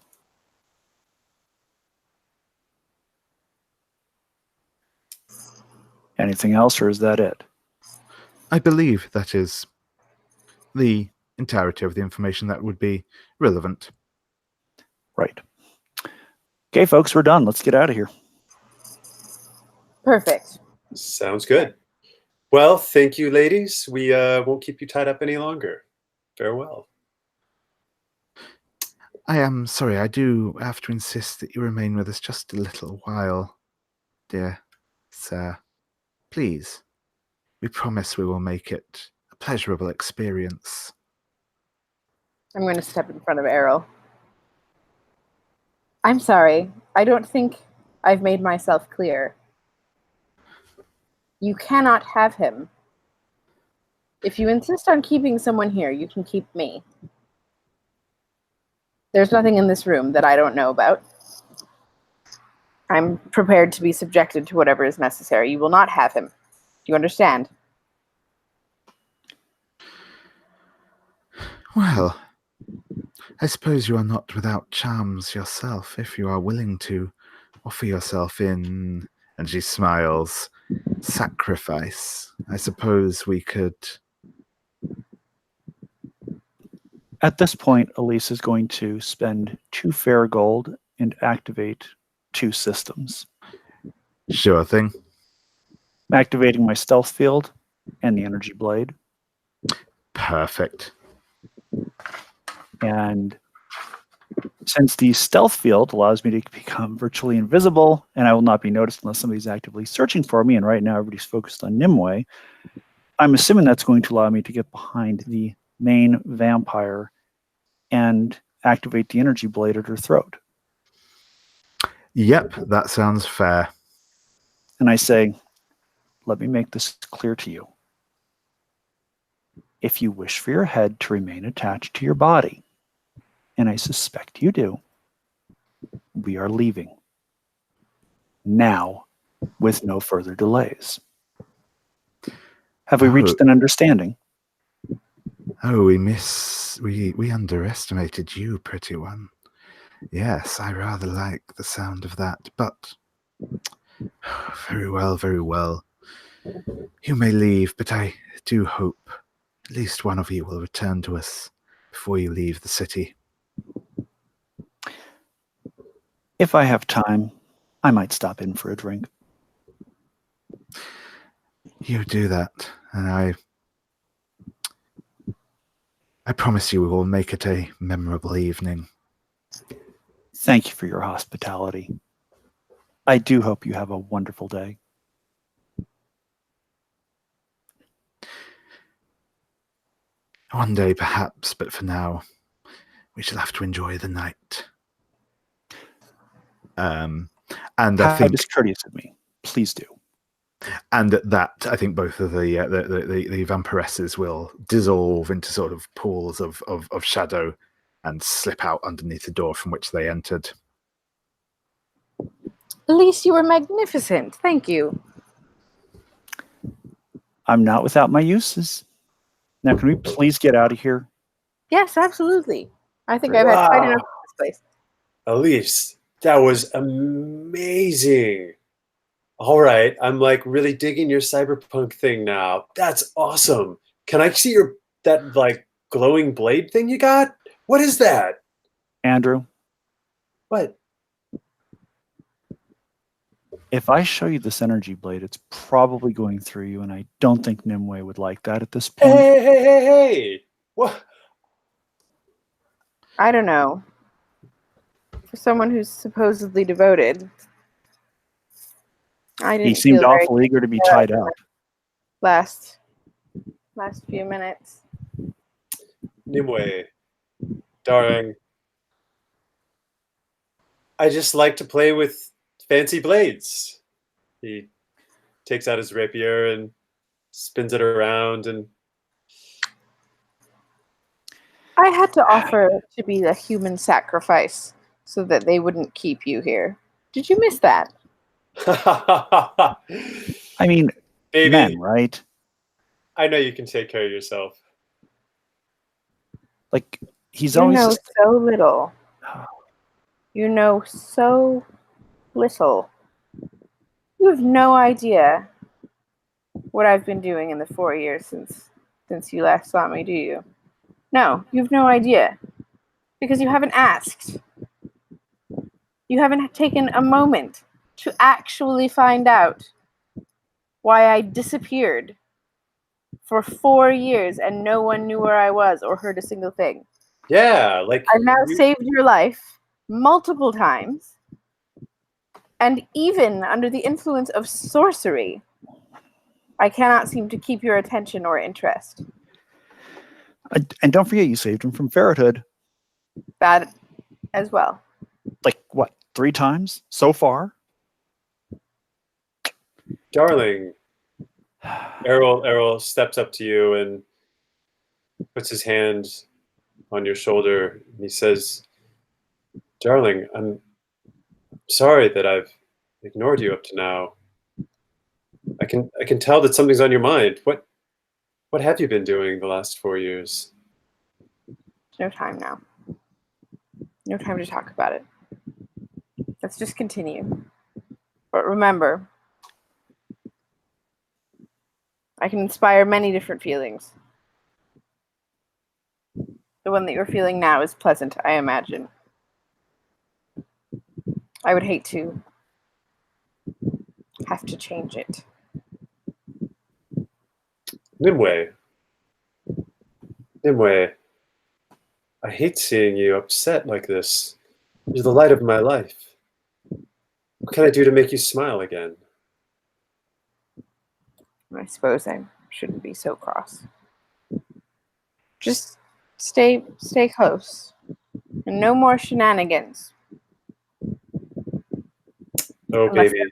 Anything else, or is that it? I believe that is the entirety of the information that would be relevant. Right. Okay, folks, we're done. Let's get out of here. Perfect. Sounds good. Well, thank you, ladies. We won't keep you tied up any longer. Farewell. I am sorry, I do have to insist that you remain with us just a little while, dear sir. Please, we promise we will make it a pleasurable experience. I'm going to step in front of Errol. I'm sorry. I don't think I've made myself clear. You cannot have him. If you insist on keeping someone here, you can keep me. There's nothing in this room that I don't know about. I'm prepared to be subjected to whatever is necessary. You will not have him. Do you understand? Well, I suppose you are not without charms yourself, if you are willing to offer yourself in, and she smiles, sacrifice. I suppose we could... At this point, Elise is going to spend 2 fair gold and activate 2 systems. Sure thing. I'm activating my stealth field and the energy blade. Perfect. And since the stealth field allows me to become virtually invisible and I will not be noticed unless somebody's actively searching for me, and right now everybody's focused on Nimue, I'm assuming that's going to allow me to get behind the main vampire and activate the energy blade at her throat. Yep, that sounds fair. And I say, let me make this clear to you. If you wish for your head to remain attached to your body, and I suspect you do, we are leaving. Now, with no further delays. Have we reached an understanding? Oh, we underestimated you, pretty one. Yes, I rather like the sound of that, but very well, very well. You may leave, but I do hope at least one of you will return to us before you leave the city. If I have time, I might stop in for a drink. You do that, and I promise you we will make it a memorable evening. Thank you for your hospitality. I do hope you have a wonderful day. One day, perhaps, but for now, we shall have to enjoy the night. And I think discourteous of me. Please do. And at that, I think both of the vampiresses will dissolve into sort of pools of shadow and slip out underneath the door from which they entered. Elise, you were magnificent. Thank you. I'm not without my uses. Now, can we please get out of here? Yes, absolutely. I think I've had quite enough of this place. Elise, that was amazing. All right, I'm like really digging your cyberpunk thing now. That's awesome. Can I see that like glowing blade thing you got? What is that? Andrew, What? if I show you this energy blade, it's probably going through you, and I don't think Nimue would like that at this point. Hey! What? I don't know. For someone who's supposedly devoted, I didn't He seemed feel very awful eager to be tied up. last few minutes. Nimue, darling, I just like to play with fancy blades. He takes out his rapier and spins it around, and I had to offer to be the human sacrifice so that they wouldn't keep you here. Did you miss that? I mean, Baby, men, right? I know you can take care of yourself. Like, he's You always know just, so little. You know so little. You have no idea what I've been doing in the 4 years since you last saw me, do you? No, you have no idea. Because you haven't asked. You haven't taken a moment to actually find out why I disappeared for 4 years and no one knew where I was or heard a single thing. Yeah, like I've now saved your life multiple times, and even under the influence of sorcery, I cannot seem to keep your attention or interest. and don't forget, you saved him from ferrethood. That as well. Like, what, 3 times so far? darling. Errol steps up to you and puts his hand on your shoulder, and he says, "Darling, I'm sorry that I've ignored you up to now. I can tell that something's on your mind. What have you been doing the last 4 years?" No time now. No time to talk about it. Let's just continue. But remember, I can inspire many different feelings. The one that you're feeling now is pleasant, I imagine. I would hate to have to change it. Nimue, Nimue, I hate seeing you upset like this. You're the light of my life. What can I do to make you smile again? I suppose I shouldn't be so cross. Just stay close. And no more shenanigans. Oh, Unless baby,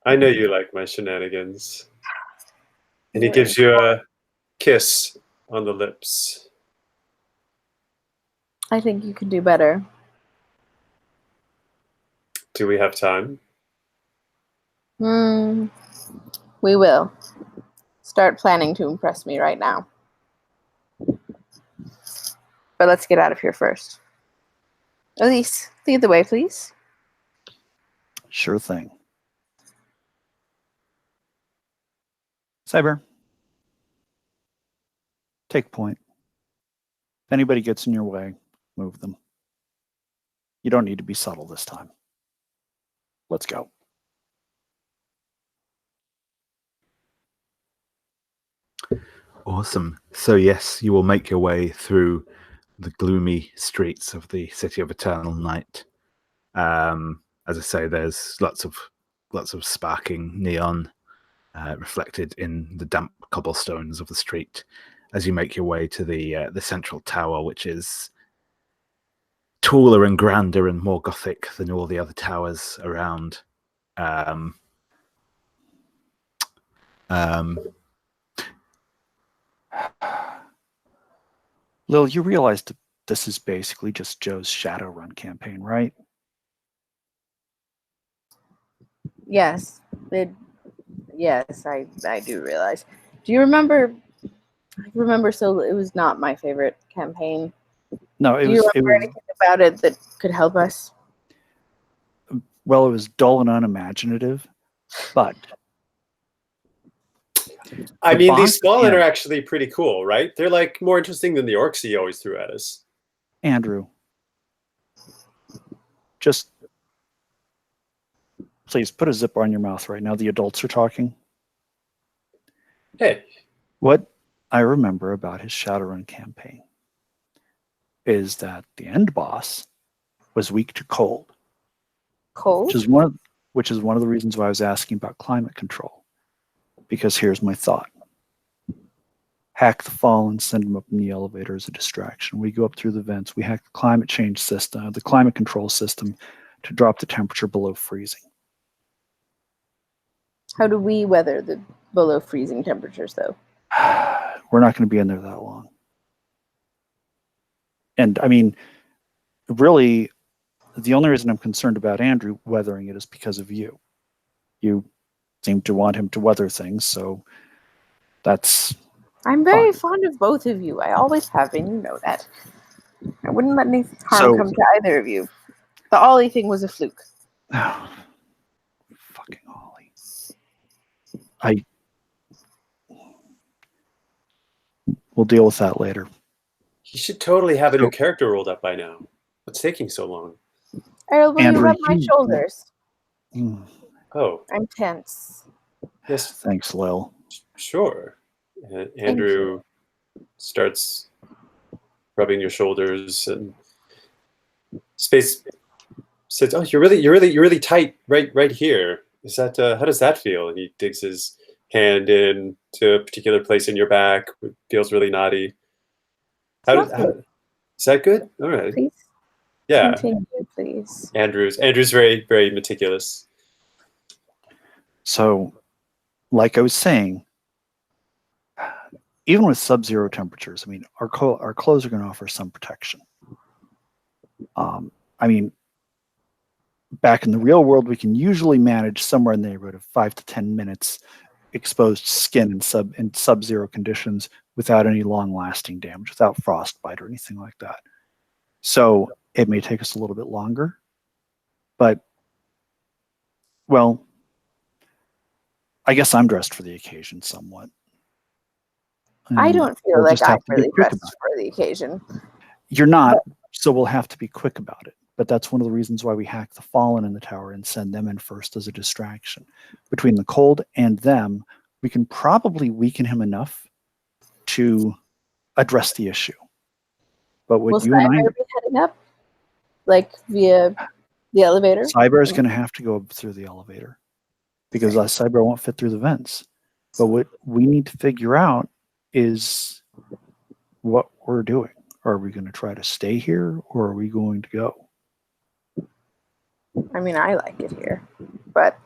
I know you like my shenanigans. And he you're gives you a kiss on the lips. I think you could do better. Do we have time? We will. Start planning to impress me right now. But let's get out of here first. Elise, lead the way, please. Sure thing. Cyber, take point. If anybody gets in your way, move them. You don't need to be subtle this time. Let's go. Awesome. So yes, you will make your way through the gloomy streets of the city of eternal night. As I say, there's lots of sparking neon reflected in the damp cobblestones of the street as you make your way to the central tower, which is taller and grander and more gothic than all the other towers around. Lil, you realize that this is basically just Joe's Shadowrun campaign, right? Yes. Yes, I do realize. Do you remember? I remember so it was not my favorite campaign. No, Do you remember anything about it that could help us? Well, it was dull and unimaginative, but I The mean, boss these Fallen and- are actually pretty cool, right? They're like more interesting than the orcs he always threw at us. Andrew, just please put a zipper on your mouth right now. The adults are talking. Hey, What I remember about his Shadowrun campaign is that the end boss was weak to cold, Cold? which is one of the reasons why I was asking about climate control. Because here's my thought. Hack the Fallen, send them up in the elevator as a distraction. We go up through the vents. We hack the climate change system, the climate control system, to drop the temperature below freezing. How do we weather the below freezing temperatures, though? We're not going to be in there that long. And I mean, really, the only reason I'm concerned about Andrew weathering it is because of you. You seem to want him to weather things, so that's I'm very fine. fond of both of you. I always have been, you know that. I wouldn't let any harm So- come to either of you. The Ollie thing was a fluke. Fucking Ollie. We'll deal with that later. He should totally have a new So- character rolled up by now. What's taking so long? Errol, will you Andrew, rub my shoulders? Oh, I'm tense. yes, Thanks, Lil. sure. Andrew starts rubbing your shoulders, and Space says, "Oh, you're really tight right here. Is that how does that feel?" And he digs his hand in to a particular place in your back. It feels really knotty. Smells good. Is that good? All right. Please Yeah. continue, please. Andrew's very, very meticulous. So, like I was saying, even with sub-zero temperatures, I mean, our clothes are going to offer some protection. I mean, back in the real world, we can usually manage somewhere in the neighborhood of 5 to 10 minutes exposed skin in sub-zero conditions without any long-lasting damage, without frostbite or anything like that. So it may take us a little bit longer, but, well, I guess I'm dressed for the occasion somewhat. I And don't feel we'll like just I'm have to be really quick dressed about it. for the occasion. You're not, so we'll have to be quick about it. But that's one of the reasons why we hack the Fallen in the tower and send them in first as a distraction. Between the cold and them, we can probably weaken him enough to address the issue. But what Will you and I, Cyber be heading up? Like via the elevator? Cyber is going to have to go up through the elevator because Cyber won't fit through the vents. But what we need to figure out is what we're doing. Are we going to try to stay here or are we going to go? I mean, I like it here, but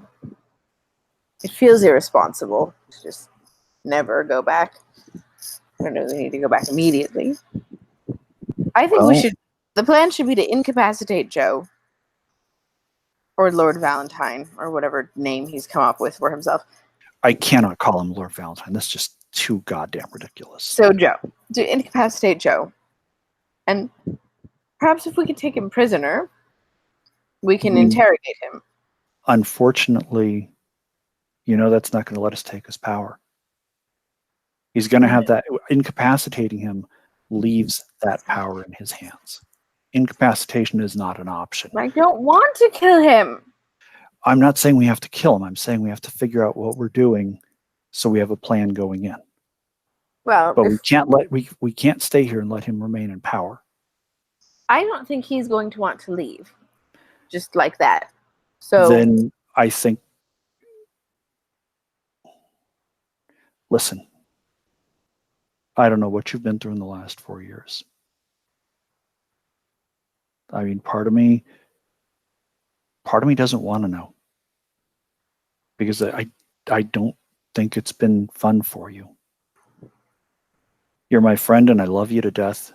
it feels irresponsible to just never go back. I don't know if we need to go back immediately. I think Well- the plan should be to incapacitate Joe or Lord Valentine or whatever name he's come up with for himself. I cannot call him Lord Valentine. That's just too goddamn ridiculous. So Joe, to incapacitate Joe. And perhaps if we could take him prisoner, we can interrogate him. Unfortunately, that's not going to let us take his power. He's going to have that. Incapacitating him leaves that power in his hands. Incapacitation is not an option. I don't want to kill him. I'm not saying we have to kill him. I'm saying we have to figure out what we're doing so we have a plan going in. Well, But we can't stay here and let him remain in power. I don't think he's going to want to leave just like that. So Then I think, listen, I don't know what you've been through in the last 4 years. I mean, part of me doesn't want to know because I don't think it's been fun for you. You're my friend and I love you to death.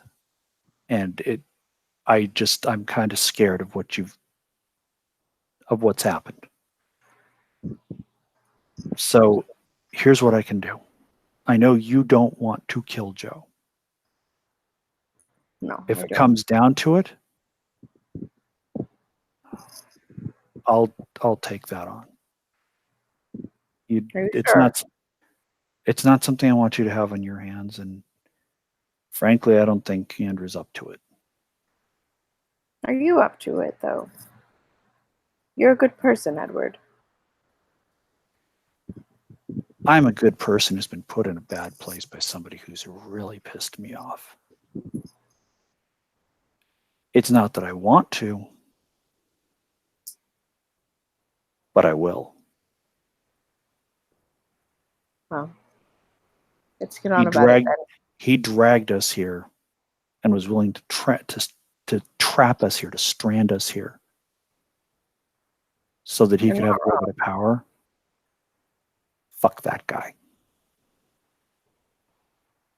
And I'm kind of scared of what's happened. So here's what I can do. I know you don't want to kill Joe. no. If I it don't. comes down to it, I'll take that on. Are you It's sure? not something I want you to have on your hands, and frankly, I don't think Andrew's up to it. Are you up to it though? You're a good person, Edward. I'm a good person who's been put in a bad place by somebody who's really pissed me off. It's not that I want to, but I will. Well, let's get on about it then. He dragged us here and was willing to trap us here, to strand us here, so that he could have a little bit of power. Fuck that guy.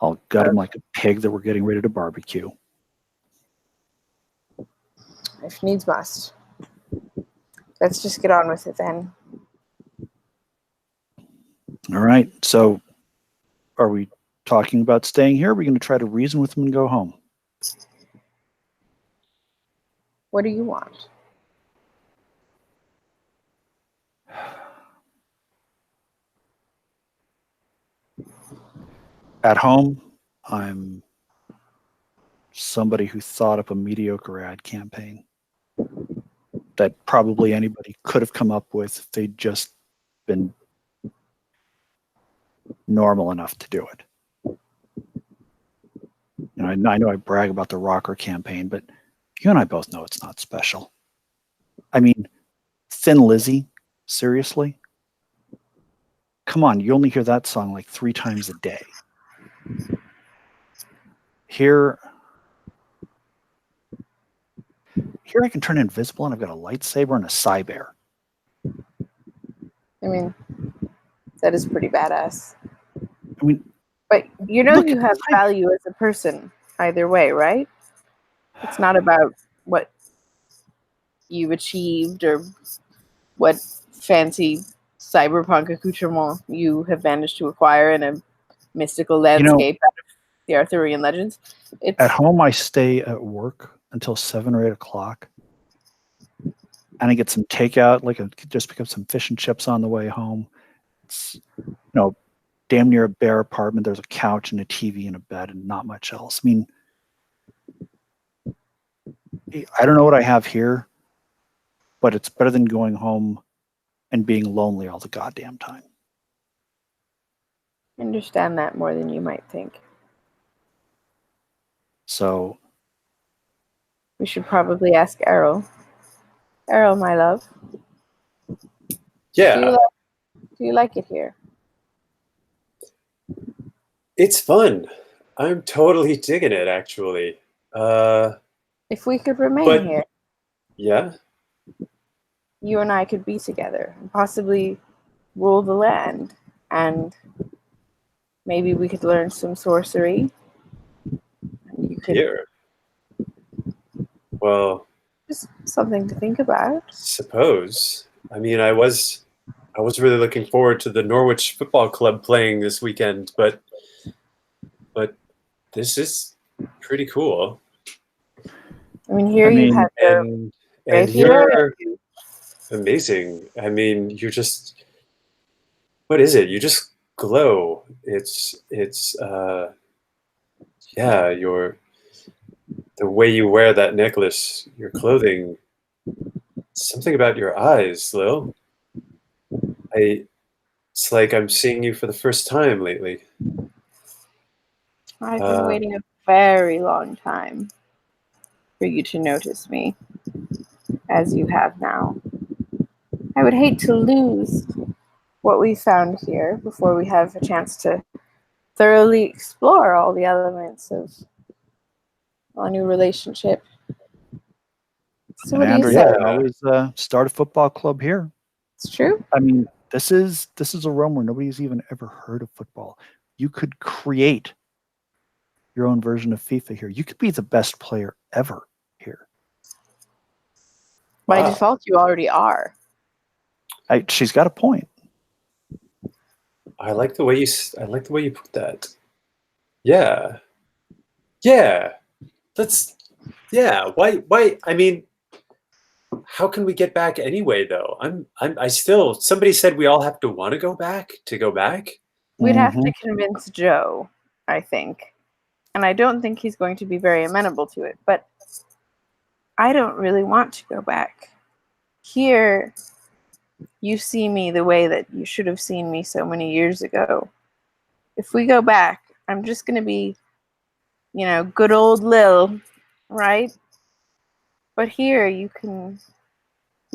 I'll gut him like a pig that we're getting ready to barbecue. if needs must. Let's just get on with it then. All right. So, are we talking about staying here? Or are we going to try to reason with him and go home? What do you want? At home, I'm somebody who thought up a mediocre ad campaign that probably anybody could have come up with if they'd just been normal enough to do it. You know, I know I brag about the rocker campaign, but you and I both know it's not special. I mean, Thin Lizzy, seriously? Come on, you only hear that song like 3 times a day. Here I can turn invisible and I've got a lightsaber and a Cyber. I mean, that is pretty badass. I mean, but you know look you at have the value as a person either way, right? It's not about what you've achieved or what fancy cyberpunk accoutrement you have managed to acquire in a mystical landscape out of the Arthurian legends. At home, I stay at work until 7 or 8 o'clock, and I get some takeout, just pick up some fish and chips on the way home. It's, damn near a bare apartment. There's a couch and a TV and a bed and not much else. I mean, I don't know what I have here, but it's better than going home and being lonely all the goddamn time. I understand that more than you might think. So we should probably ask Errol. Errol, my love. Yeah. Do you like it here? It's fun. I'm totally digging it, actually. If we could remain here. Yeah. You and I could be together and possibly rule the land. And maybe we could learn some sorcery. And you could... Here? Well... just something to think about. Suppose. I mean, I was really looking forward to the Norwich Football Club playing this weekend, but this is pretty cool. I mean, you have and you're amazing. I mean, you're just, what is it? You just glow. It's yeah, the way you wear that necklace, your clothing, something about your eyes, Lil. It's like I'm seeing you for the first time lately. I've been waiting a very long time for you to notice me, as you have now. I would hate to lose what we found here before we have a chance to thoroughly explore all the elements of our new relationship. So what do you say? I always start a football club here. It's true. I mean, this is a realm where nobody's even ever heard of football. You could create your own version of FIFA here. You could be the best player ever here. By default, you already are. She's got a point. I like the way you put that. Yeah. Yeah. Why I mean, how can we get back anyway though? I still, somebody said we all have to want to go back. We'd have to convince Joe, I think. And I don't think he's going to be very amenable to it, but I don't really want to go back. Here, you see me the way that you should have seen me so many years ago. If we go back, I'm just going to be, good old Lil, right? But here, we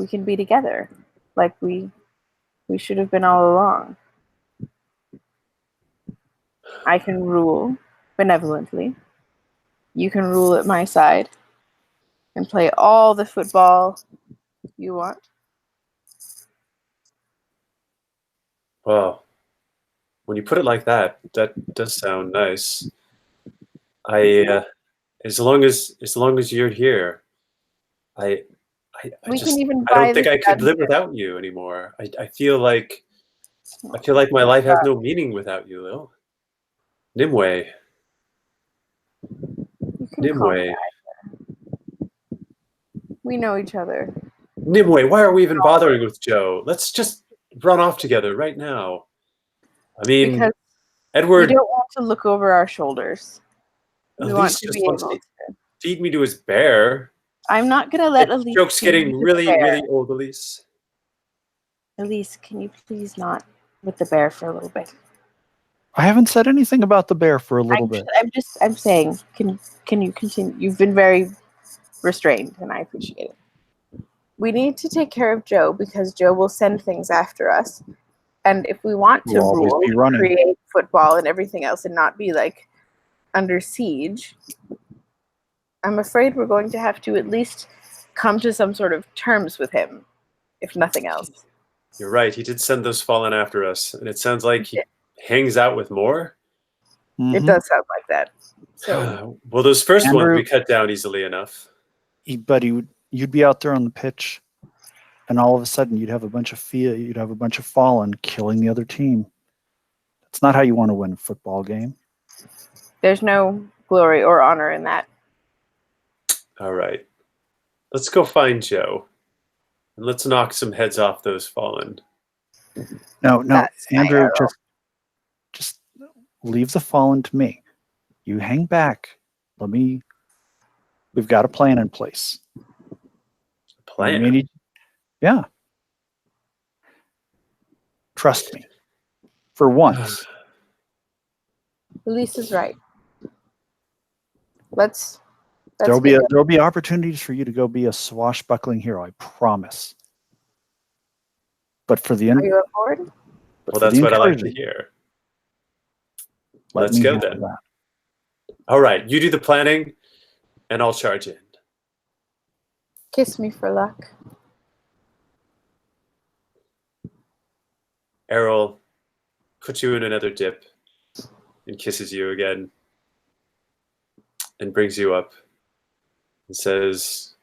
can be together, like we should have been all along. I can rule benevolently. You can rule at my side and play all the football you want. Well, when you put it like that, that does sound nice. As long as you're here, I We just can even I don't buy think this I could live dungeon. without you anymore. I feel like my life has no meaning without you, Lil. Nimue. You can call me Nimue. that. We know each other. Nimue, why are we even bothering with Joe? Let's just run off together right now. I mean, Because we Edward don't want to look over our shoulders. We want Elise to just be wants able to to. feed me to his bear. I'm not going to let That Elise. joke's feed you getting to the really, bear. really old, Elise. Elise, can you please not with the bear for a little bit? I haven't said anything about the bear for a little bit. I'm saying, can you continue? You've been very restrained, and I appreciate it. We need to take care of Joe because Joe will send things after us. And if we want to We'll always rule, be running. create football and everything else and not be like under siege, I'm afraid we're going to have to at least come to some sort of terms with him, if nothing else. You're right. He did send those fallen after us, and it sounds like he hangs out with more. It Mhm. does sound like that. So Well, those first ones Andrew- we cut down easily enough. But you'd be out there on the pitch, and all of a sudden you'd have a bunch of fallen killing the other team. That's not how you want to win a football game. there's no glory or honor in that. All right. Let's go find Joe, and let's knock some heads off those fallen. No, That's my Andrew, arrow. just leave the fallen to me. You hang back. We've got a plan in place. Plan. We may need- yeah. Trust me. For once. Elise is right. Let's There'll get be opportunities for you to go be a swashbuckling hero, I promise. But for the Are you on board? Well, that's what I like to hear. Let's go then. That. All right. You do the planning, and I'll charge in. Kiss me for luck. Errol puts you in another dip and kisses you again and brings you up and says,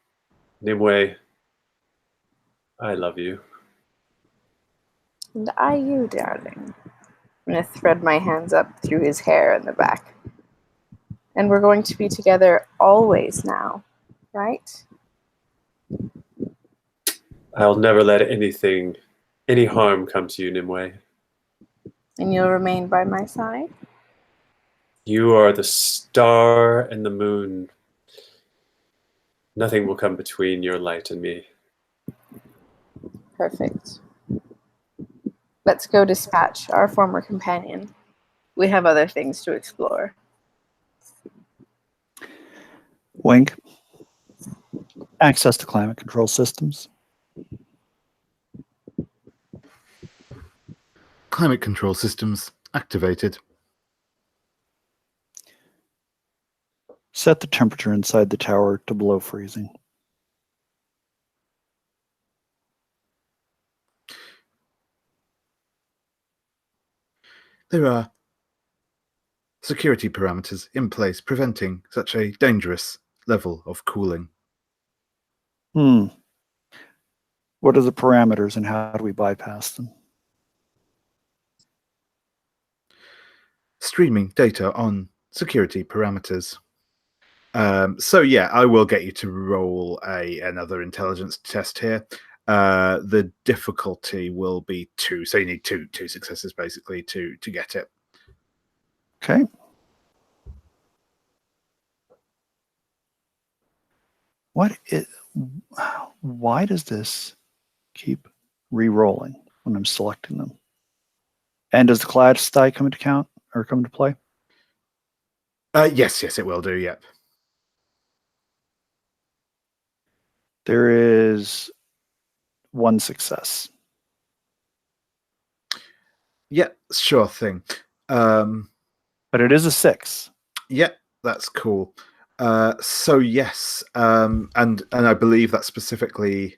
Nimue, I love you. And I you, darling. I'm going to thread my hands up through his hair in the back. And we're going to be together always now, right? I'll never let any harm come to you, Nimue. And you'll remain by my side? You are the star and the moon. Nothing will come between your light and me. Perfect. Let's go dispatch our former companion. We have other things to explore. Wink. Access to climate control systems. Climate control systems activated. Set the temperature inside the tower to below freezing. There are security parameters in place preventing such a dangerous level of cooling. What are the parameters and how do we bypass them? Streaming data on security parameters. So yeah, I will get you to roll another intelligence test here. The difficulty will be 2, so you need two successes basically to get it. Okay. Why does this keep re-rolling when I'm selecting them? And does the class die come into count or come into play? Yes, it will do. Yep. There is 1 success. Yeah, sure thing. But it is a 6. Yeah, that's cool. So yes, and I believe that specifically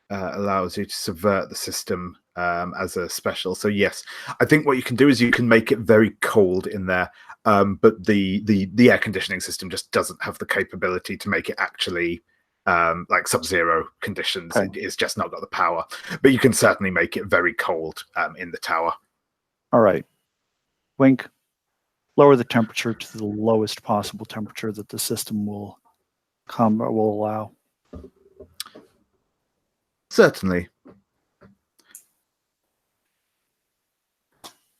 allows you to subvert the system as a special. So yes, I think what you can do is you can make it very cold in there, but the air conditioning system just doesn't have the capability to make it actually like sub-zero conditions. Okay. It's just not got the power, but you can certainly make it very cold in the tower. All right. Wink, lower the temperature to the lowest possible temperature that the system will allow. Certainly.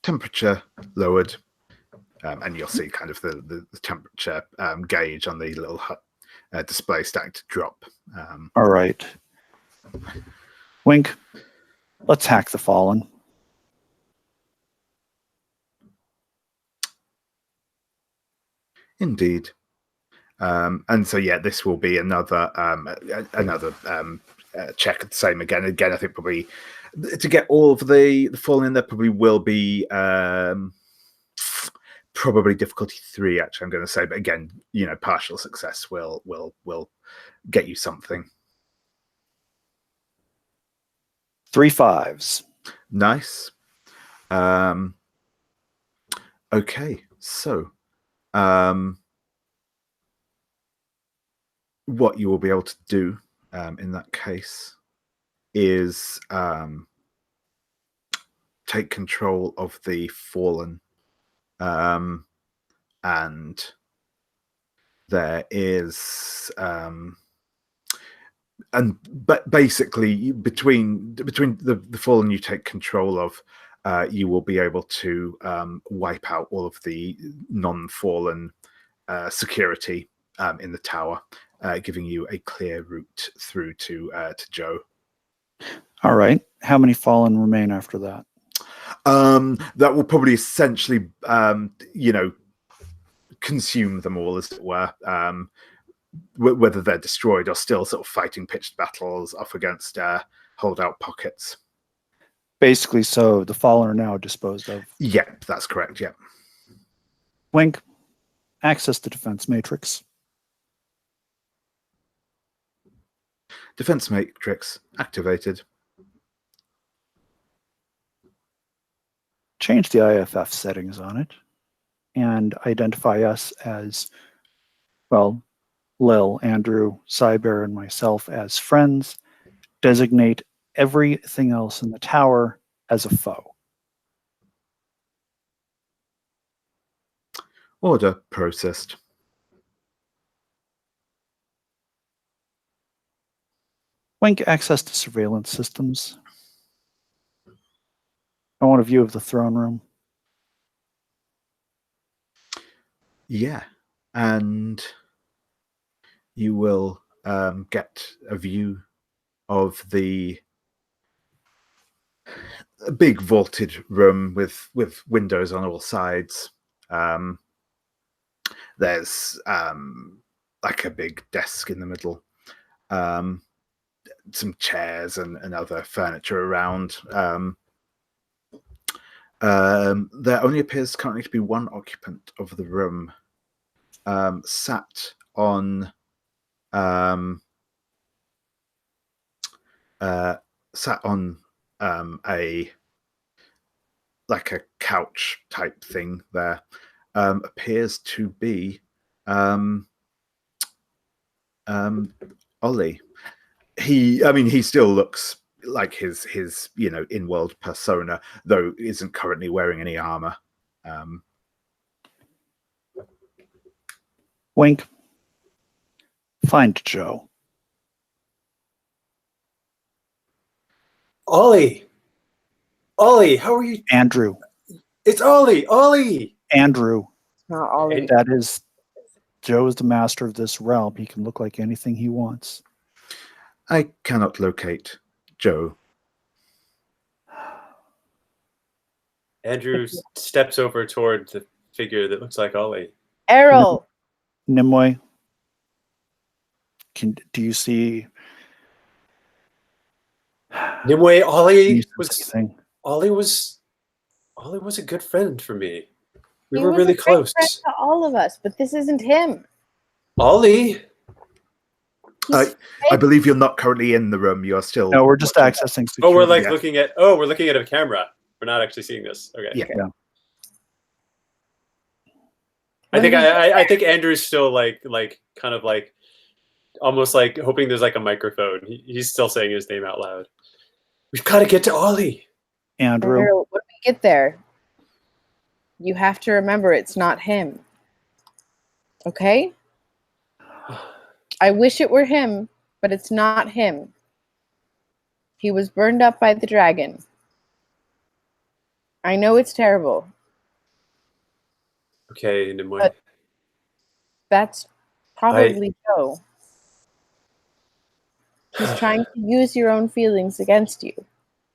Temperature lowered, and you'll see kind of the temperature gauge on the little display starting to drop. All right. Wink, let's hack the Fallen. Indeed. And so, yeah, this will be another check. The same again. Again, I think probably to get all of the Fallen in there probably will be probably difficulty 3. Actually, I'm going to say, but again, partial success will get you something. 3 5s. Nice. Okay, so what you will be able to do in that case is take control of the Fallen, and there is but basically between the Fallen you take control of, you will be able to wipe out all of the non-Fallen security in the tower, giving you a clear route through to Joe. All right. How many Fallen remain after that? That will probably essentially, consume them all, as it were. Whether they're destroyed or still sort of fighting pitched battles off against holdout pockets. Basically, so the Fallen are now disposed of. Yep, that's correct. Yep. Wink, access the defense matrix. Defense matrix activated. Change the IFF settings on it and identify us as, well, Lil, Andrew, Cyber, and myself as friends. Designate everything else in the tower as a foe. Order processed. Wink, access to surveillance systems. I want a view of the throne room. Yeah, and you will get a view of the big vaulted room with windows on all sides. There's like a big desk in the middle, some chairs and other furniture around. There only appears currently to be one occupant of the room, sat on a like a couch type thing there. Appears to be Ollie. He still looks like his in-world persona, though isn't currently wearing any armor. Wink. Find Joe. Ollie, how are you? Andrew. It's Ollie. Andrew. Not all of it. That is, Joe is the master of this realm. He can look like anything he wants. I cannot locate Joe. Andrew steps over toward the figure that looks like Ollie. Errol. Nimue. Do you see? Nimue, Ollie Anything? was a good friend for me. We He were was really a great close. friend to all of us, but this isn't him. Ollie, I believe you're not currently in the room. You are still. No, we're just accessing security. oh, we're like Yeah. looking at. Oh, we're looking at a camera. We're not actually seeing this. Okay. Yeah. Yeah. I think Andrew's still like kind of like almost like hoping there's like a microphone. He's still saying his name out loud. We've got to get to Ollie. Andrew, Errol, when we get there, you have to remember it's not him. Okay? I wish it were him, but it's not him. He was burned up by the dragon. I know it's terrible. Okay, Nimue. But that's probably Joe. He's trying to use your own feelings against you.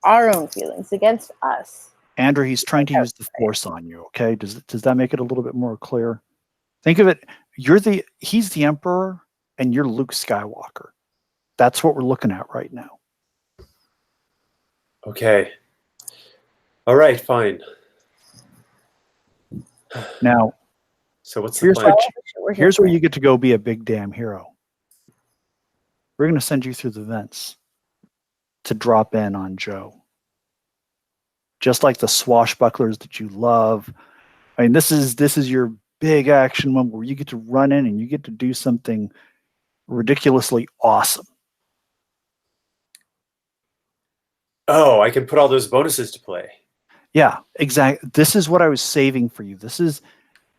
Our own feelings against us. Andrew, he's trying to use the Force on you. Okay, does that make it a little bit more clear? Think of it. He's the Emperor, and you're Luke Skywalker. That's what we're looking at right now. Okay. All right, fine. Now, So what's the plan? here's where you get to go be a big damn hero. We're going to send you through the vents to drop in on Joe. Just like the swashbucklers that you love. I mean, this is your big action moment where you get to run in and you get to do something ridiculously awesome. Oh, I can put all those bonuses to play. Yeah, exactly. This is what I was saving for you. This is,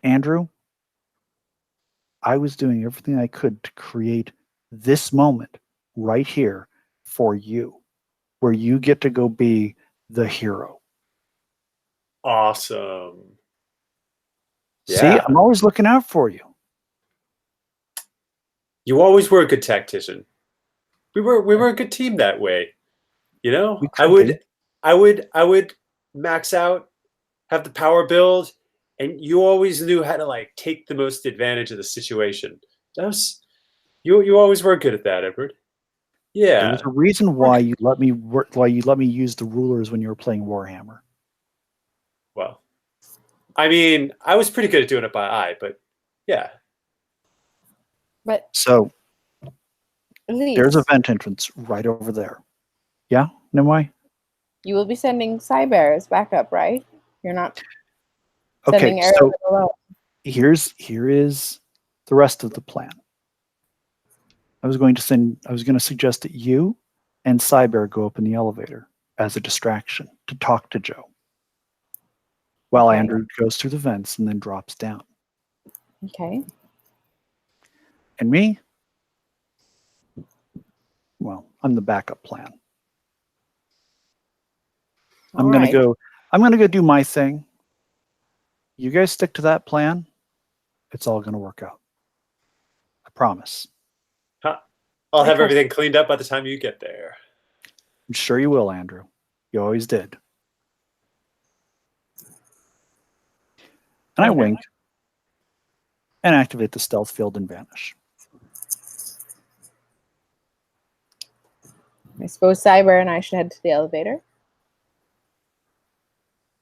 Andrew, I was doing everything I could to create this moment right here for you, where you get to go be the hero. Awesome. See, Yeah. I'm always looking out for you. You always were a good tactician. We were a good team that way. You know, We I could would max out, have the power build, and you always knew how to like take the most advantage of the situation. That was you always were good at that, Edward. There Yeah. was a reason why you let me use the rulers when you were playing Warhammer. Well, I mean, I was pretty good at doing it by eye, but yeah. But So Elise, there's a vent entrance right over there. Yeah, Nimue? you will be sending Cyber as backup, right? You're not Okay, sending Errol so alone. here is the rest of the plan. I was going to suggest that you and Cyber go up in the elevator as a distraction to talk to Joe, while Okay. Andrew goes through the vents and then drops down. Okay. And me, well, I'm the backup plan. I'm gonna go do my thing. You guys stick to that plan. It's all gonna work out. I promise. I'll have Okay. everything cleaned up by the time you get there. I'm sure you will, Andrew. You always did. And I Okay. wink and activate the stealth field and vanish. I suppose Cyber and I should head to the elevator.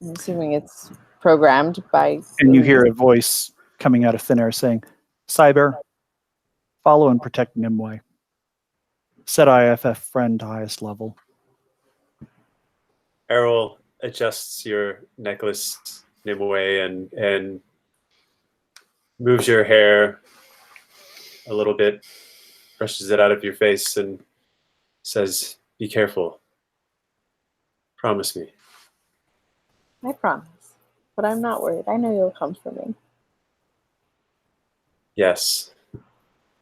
I'm assuming it's programmed by. And you hear a voice coming out of thin air saying, Cyber, follow and protect Nimue. Set IFF friend to highest level. Errol adjusts your necklace, Nimue, and moves your hair a little bit, brushes it out of your face, and says, "Be careful. Promise me." I promise. But I'm not worried. I know you'll come for me. Yes.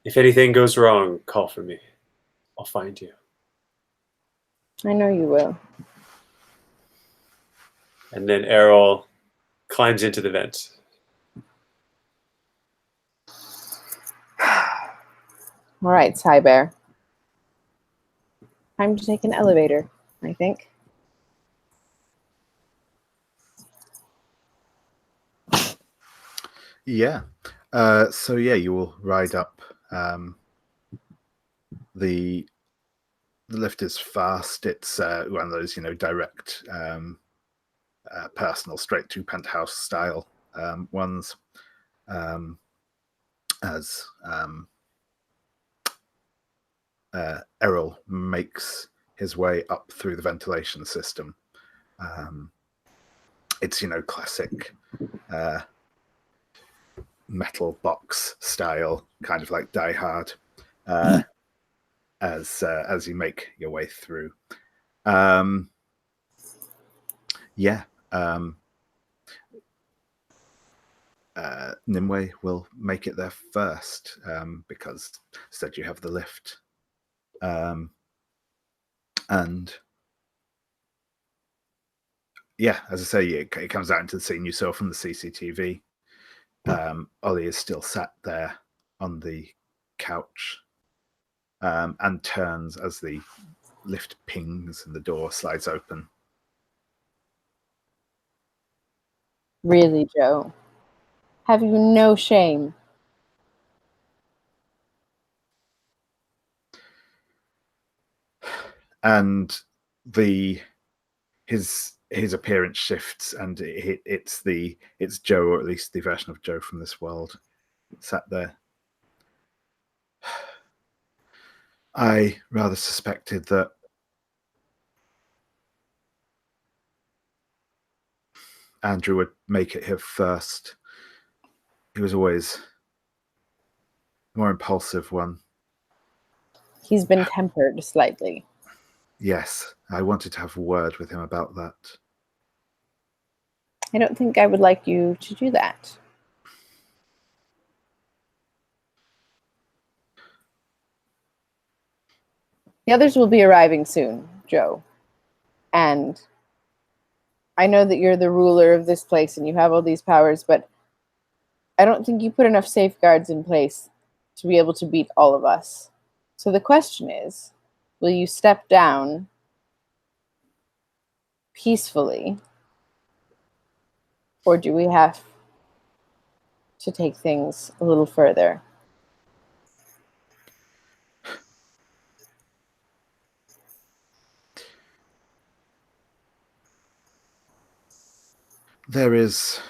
If anything goes wrong, call for me. I'll find you. I know you will. And then Errol climbs into the vent. All right, Cyber. Time to take an elevator, I think. Yeah. So yeah, you will ride up. The lift is fast. It's one of those, direct, personal, straight to penthouse style ones. As Errol makes his way up through the ventilation system. It's classic metal box style, kind of like Die Hard. as you make your way through. Nimue will make it there first because instead you have the lift. And yeah, as I say, it comes out into the scene you saw from the CCTV. Ollie is still sat there on the couch and turns as the lift pings and the door slides open. Really, Joe? Have you no shame? And his appearance shifts, and it's Joe, or at least the version of Joe from this world, sat there. I rather suspected that Andrew would make it here first. He was always the more impulsive one. He's been tempered slightly. Yes, I wanted to have a word with him about that. I don't think I would like you to do that. The others will be arriving soon, Joe. And I know that you're the ruler of this place and you have all these powers, but I don't think you put enough safeguards in place to be able to beat all of us. So the question is, will you step down peacefully, or do we have to take things a little further? There is...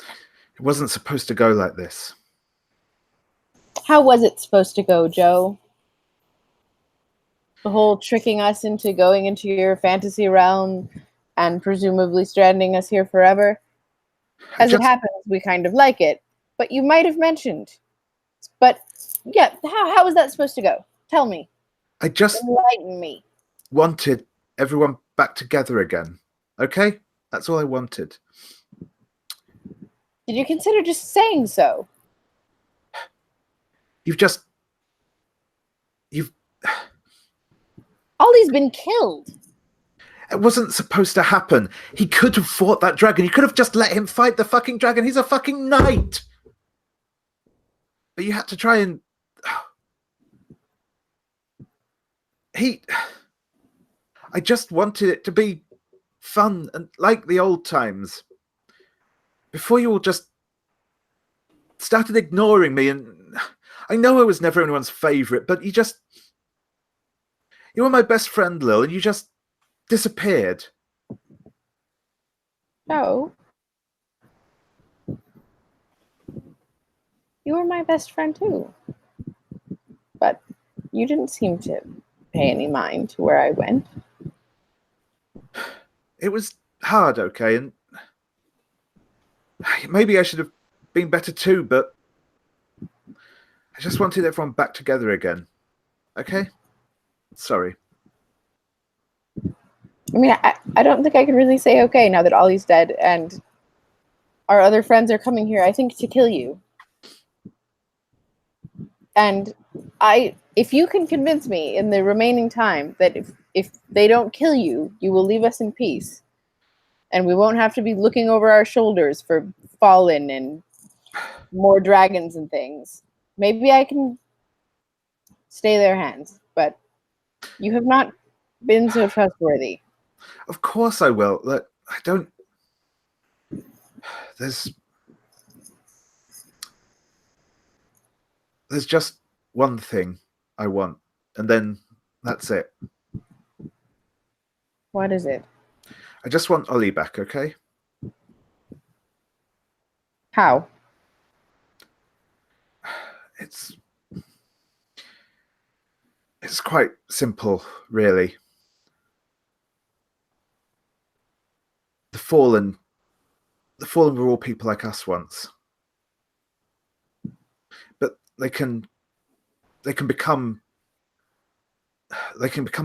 It wasn't supposed to go like this. How was it supposed to go, Joe? The whole tricking us into going into your fantasy realm and presumably stranding us here forever? As it happens, we kind of like it, but you might have mentioned. But yeah, how was that supposed to go? Tell me. I just enlighten me. Wanted everyone back together again. Okay? That's all I wanted. Did you consider just saying so? Ollie's been killed. It wasn't supposed to happen. He could have fought that dragon. You could have just let him fight the fucking dragon. He's a fucking knight. But you had to try and... I just wanted it to be fun and like the old times. Before you all just started ignoring me, and I know I was never anyone's favourite, but you were my best friend, Lil, and you just disappeared. No. You were my best friend too. But you didn't seem to pay any mind to where I went. It was hard, okay, and maybe I should have been better too, but I just wanted everyone back together again. Okay? Sorry. I mean, I don't think I can really say okay now that Ollie's dead and our other friends are coming here, I think, to kill you. And if you can convince me in the remaining time that if they don't kill you, you will leave us in peace. And we won't have to be looking over our shoulders for Fallen and more dragons and things. Maybe I can stay their hands, but you have not been so trustworthy. Of course I will. Look, I don't... There's just one thing I want, and then that's it. What is it? I just want Ollie back, okay? How? It's quite simple, really. The Fallen The Fallen were all people like us once. But they can become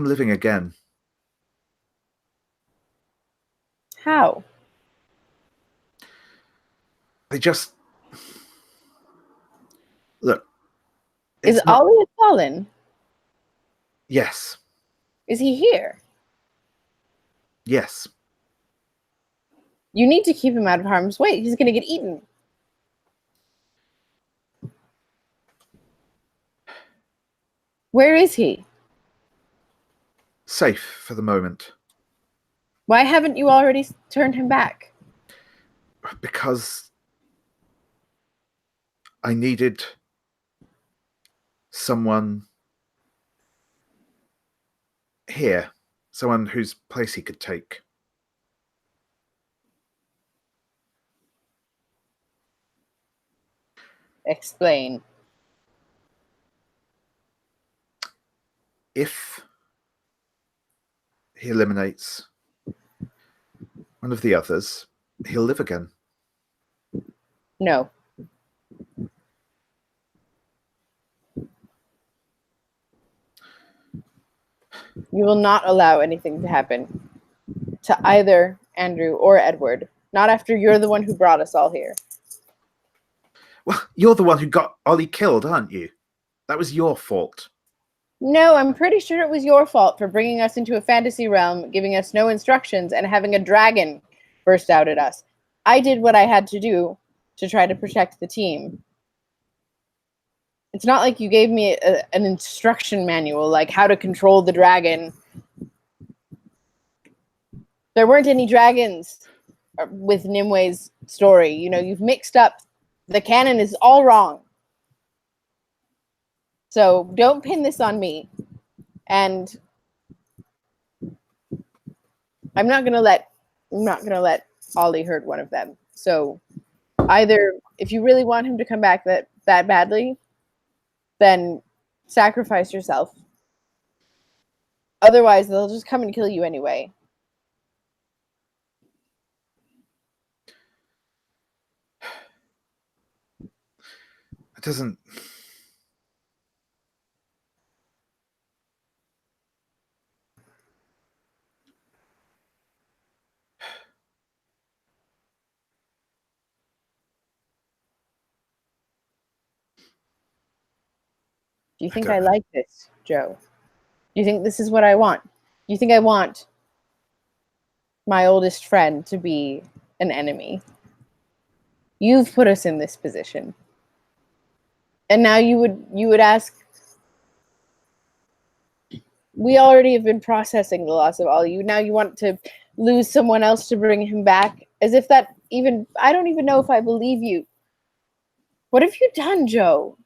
living again. How? They just look. Is Ollie a fallen? Yes. Is he here? Yes. You need to keep him out of harm's way. He's going to get eaten. Where is he? Safe for the moment. Why haven't you already turned him back? Because I needed someone here, someone whose place he could take. Explain. If he eliminates one of the others, he'll live again. No. You will not allow anything to happen to either Andrew or Edward. Not after you're the one who brought us all here. Well, you're the one who got Ollie killed, aren't you? That was your fault. No, I'm pretty sure it was your fault for bringing us into a fantasy realm, giving us no instructions, and having a dragon burst out at us. I did what I had to do to try to protect the team. It's not like you gave me an instruction manual, like how to control the dragon. There weren't any dragons with Nimue's story. You know, you've mixed up. The canon is all wrong. So don't pin this on me. And I'm not gonna let Ollie hurt one of them. So either if you really want him to come back that badly, then sacrifice yourself. Otherwise, they'll just come and kill you anyway. It doesn't. Do you think I like this, Joe? Do you think this is what I want? Do you think I want my oldest friend to be an enemy? You've put us in this position. And now you would ask, we already have been processing the loss of Ollie. Now you want to lose someone else to bring him back? As if that even, I don't even know if I believe you. What have you done, Joe?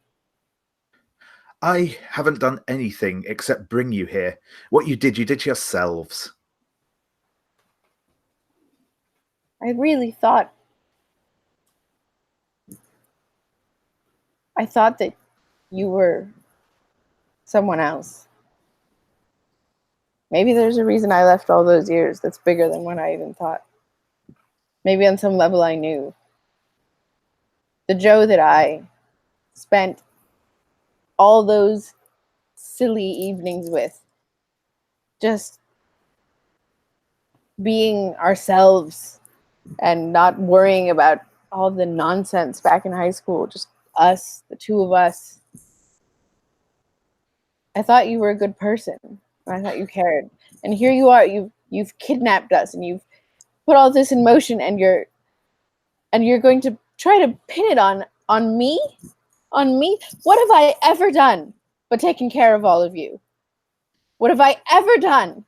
I haven't done anything except bring you here. What you did yourselves. I really thought that you were someone else. Maybe there's a reason I left all those years that's bigger than what I even thought. Maybe on some level I knew. The Joe that I spent all those silly evenings with, just being ourselves and not worrying about all the nonsense back in high school, just us, the two of us. I thought you were a good person. I thought you cared. And here you are, you've kidnapped us and you've put all this in motion, and you're going to try to pin it on me? On me? What have I ever done but taken care of all of you? What have I ever done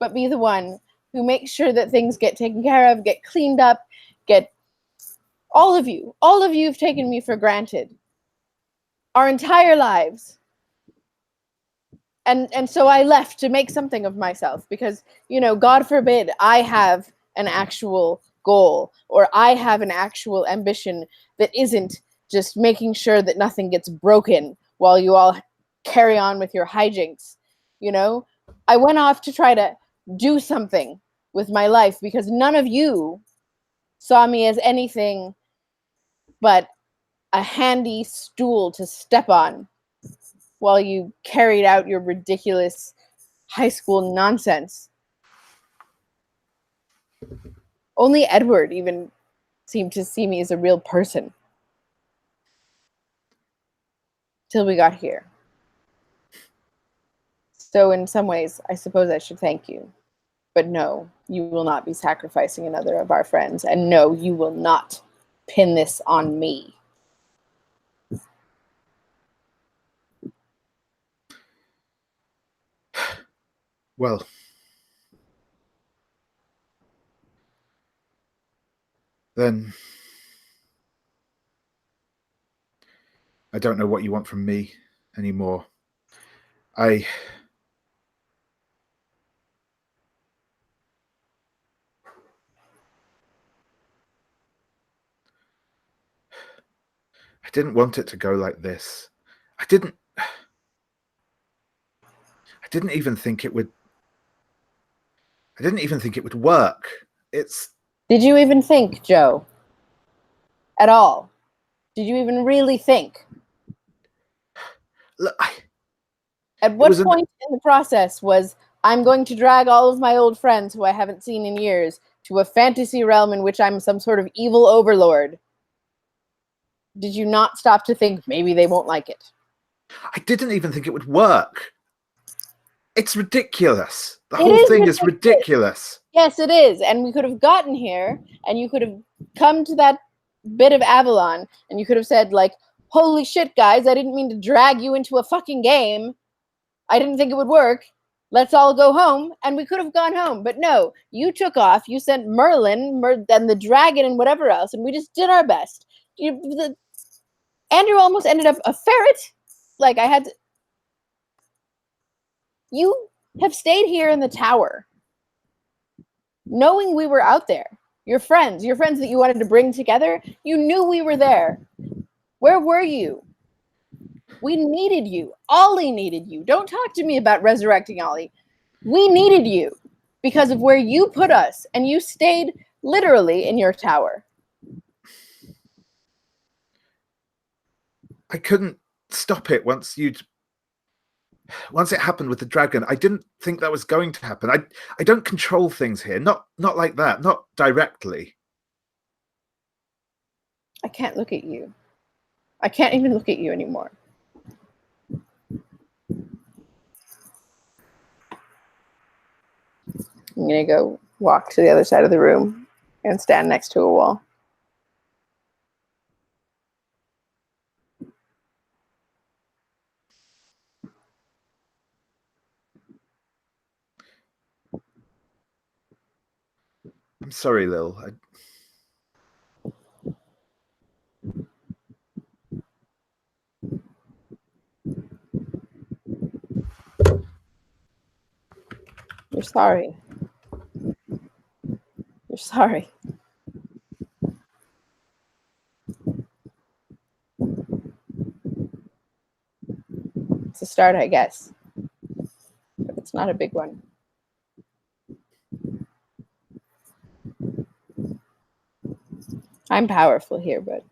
but be the one who makes sure that things get taken care of, get cleaned up, get all of you have taken me for granted our entire lives. And so I left to make something of myself because, you know, God forbid I have an actual goal or I have an actual ambition that isn't just making sure that nothing gets broken while you all carry on with your hijinks. You know, I went off to try to do something with my life because none of you saw me as anything but a handy stool to step on while you carried out your ridiculous high school nonsense. Only Edward even seemed to see me as a real person. Till we got here. So in some ways, I suppose I should thank you. But no, you will not be sacrificing another of our friends. And no, you will not pin this on me. Well, then I don't know what you want from me anymore. I didn't want it to go like this. I didn't even think it would work. Did you even think, Joe? At all? Did you even really think? Look, At what point in the process was I'm going to drag all of my old friends who I haven't seen in years to a fantasy realm in which I'm some sort of evil overlord? Did you not stop to think maybe they won't like it? I didn't even think it would work. It's ridiculous. The whole thing is ridiculous. Yes, it is. And we could have gotten here and you could have come to that bit of Avalon and you could have said, like, holy shit, guys, I didn't mean to drag you into a fucking game. I didn't think it would work. Let's all go home. And we could have gone home. But no, you took off. You sent Merlin and the dragon and whatever else. And we just did our best. Andrew almost ended up a ferret. Like, I had to. You have stayed here in the tower, knowing we were out there. Your friends that you wanted to bring together, you knew we were there. Where were you? We needed you. Ollie needed you. Don't talk to me about resurrecting Ollie. We needed you because of where you put us, and you stayed literally in your tower. I couldn't stop it once it happened with the dragon. I didn't think that was going to happen. I don't control things here. Not like that. Not directly. I can't look at you. I can't even look at you anymore. I'm going to go walk to the other side of the room and stand next to a wall. I'm sorry, Lil. You're sorry. You're sorry. It's a start, I guess. But it's not a big one. I'm powerful here, but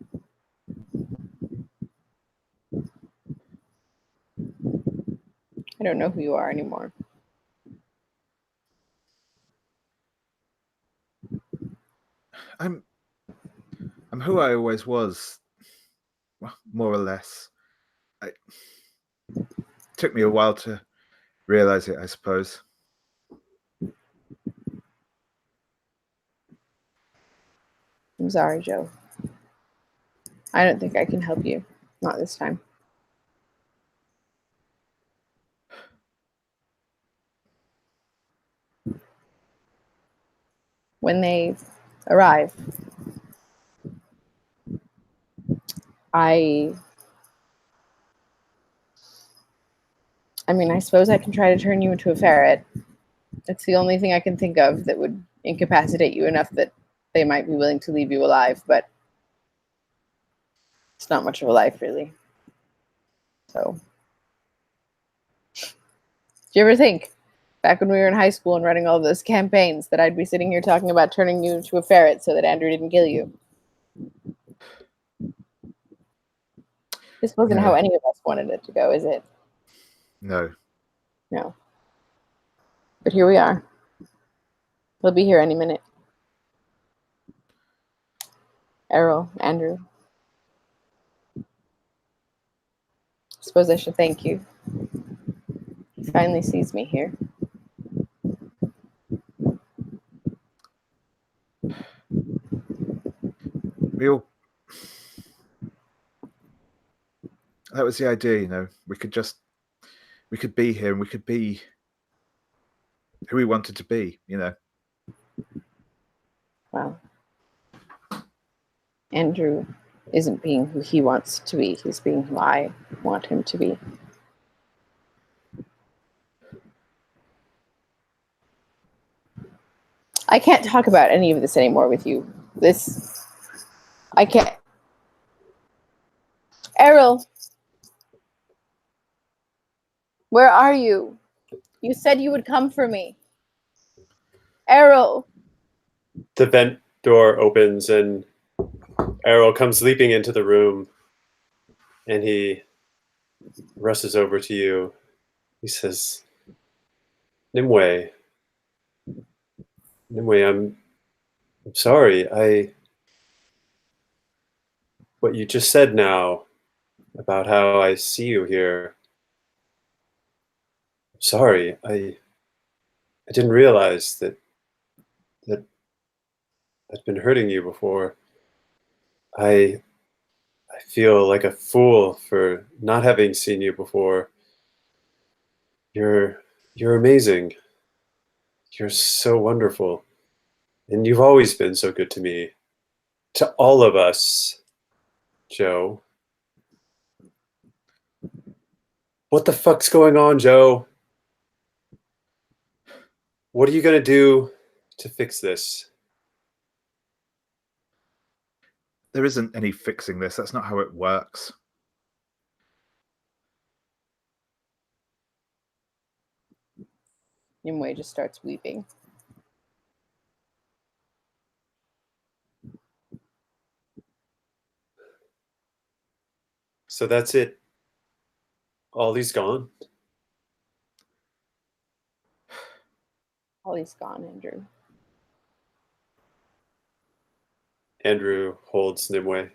I don't know who you are anymore. I'm who I always was, well, more or less. It took me a while to realize it, I suppose. I'm sorry, Joe. I don't think I can help you. Not this time. When they arrive, I mean, I suppose I can try to turn you into a ferret. It's the only thing I can think of that would incapacitate you enough that they might be willing to leave you alive, but it's not much of a life, really. So, do you ever think back when we were in high school and running all those campaigns, that I'd be sitting here talking about turning you into a ferret so that Andrew didn't kill you. This wasn't how any of us wanted it to go, is it? No. No. But here we are. He'll be here any minute. Errol, Andrew. Suppose I should thank you. He finally sees me here. That was the idea, we could be here and we could be who we wanted to be, Well, Andrew isn't being who he wants to be. He's being who I want him to be. I can't talk about any of this anymore with you. I can't. Errol, where are you? You said you would come for me. Errol. The vent door opens and Errol comes leaping into the room and he rushes over to you. He says, Nimue, I'm sorry. What you just said now about how I see you here. I'm sorry. I didn't realize that I'd been hurting you before. I feel like a fool for not having seen you before. You're amazing. You're so wonderful. And you've always been so good to me. To all of us, Joe. What the fuck's going on, Joe? What are you gonna do to fix this? There isn't any fixing this. That's not how it works. Nimue just starts weeping. So that's it. Ollie's gone. Ollie's gone, Andrew. Andrew holds Nimue.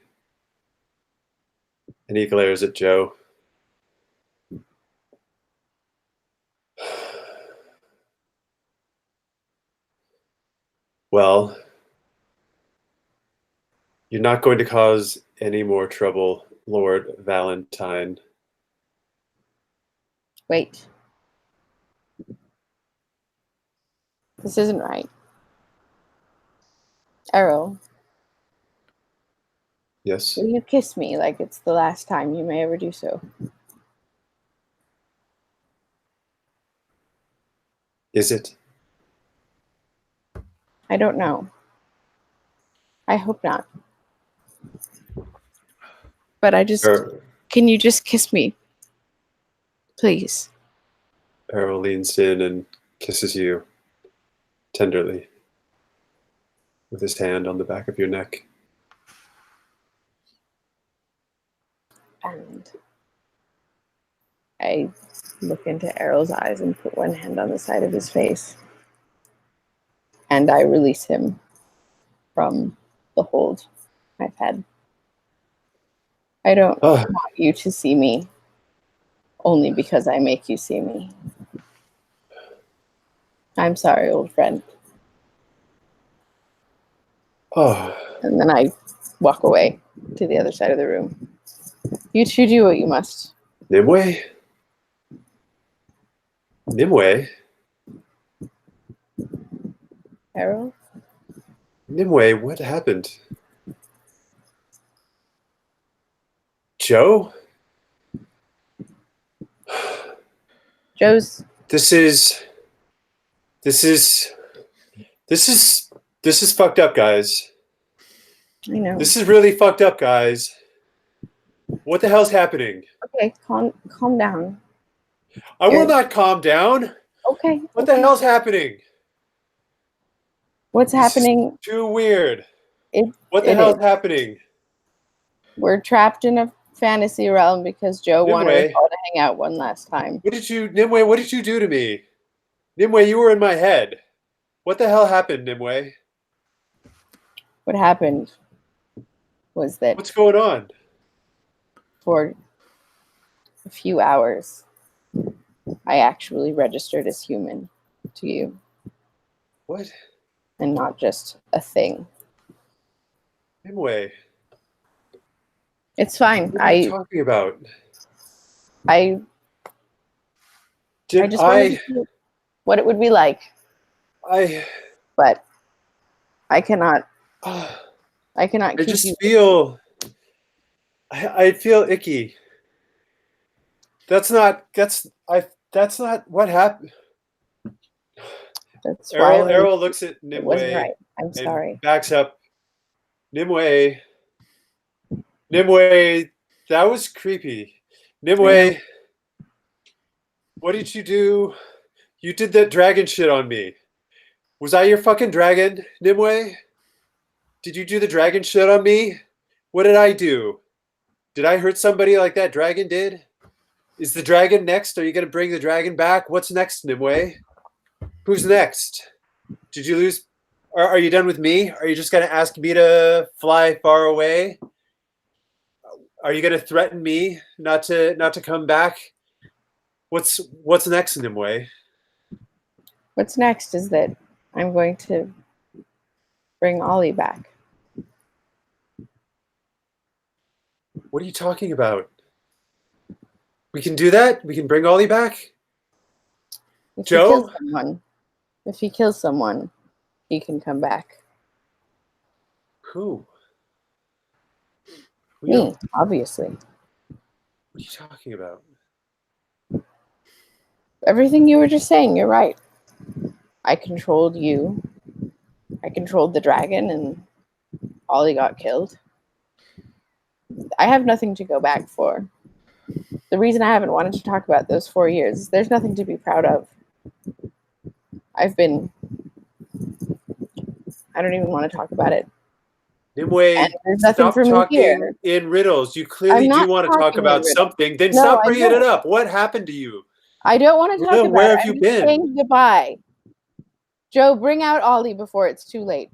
And he glares at Joe. Well, you're not going to cause any more trouble, Lord Valentine. Wait. This isn't right. Errol. Yes? Will you kiss me like it's the last time you may ever do so? Is it? I don't know. I hope not. But can you just kiss me? Please. Errol leans in and kisses you tenderly with his hand on the back of your neck. And I look into Errol's eyes and put one hand on the side of his face. And I release him from the hold I've had. I don't want you to see me only because I make you see me. I'm sorry, old friend. And then I walk away to the other side of the room. You two do what you must. Nimue? Nimue? Errol? Nimue, what happened? Joe? Joe's... This is fucked up, guys. I know. This is really fucked up, guys. What the hell's happening? Okay, calm down. I will not calm down. Okay. What the hell's happening? What's This is happening? too weird. It, What the it hell's is. happening? We're trapped in a fantasy realm because Joe wanted us Nimue, all to hang out one last time. Nimue, what did you do to me? Nimue, you were in my head. What the hell happened, Nimue? What happened was that What's going on? for a few hours, I actually registered as human to you What? and not just a thing. Nimue, It's fine. what are you talking about? I Did just wanted to see what it would be like, but I cannot I keep just you. feel I feel icky. That's not what happened. That's why Errol looks at it wasn't Nimue right. I'm and sorry. backs up. Nimue, that was creepy. Nimue, what did you do? You did that dragon shit on me. Was I your fucking dragon, Nimue? Did you do the dragon shit on me? What did I do? Did I hurt somebody like that dragon did? Is the dragon next? Are you going to bring the dragon back? What's next, Nimue? Who's next? Did you lose? Are you done with me? Are you just going to ask me to fly far away? Are you going to threaten me not to come back? What's next, Nimue? What's next is that I'm going to bring Ollie back. What are you talking about? We can do that? We can bring Ollie back? Joe? If he kills someone, he can come back. Who? Me, obviously. What are you talking about? Everything you were just saying, you're right. I controlled you. I controlled the dragon, and Ollie got killed. I have nothing to go back for. The reason I haven't wanted to talk about those 4 years is there's nothing to be proud of. I don't even want to talk about it. Nimue, there's nothing stop for me talking here. in riddles. You clearly do want to talk about something. Then stop bringing it up. What happened to you? I don't want to talk about it. Where have you been? Saying goodbye. Joe, bring out Ollie before it's too late.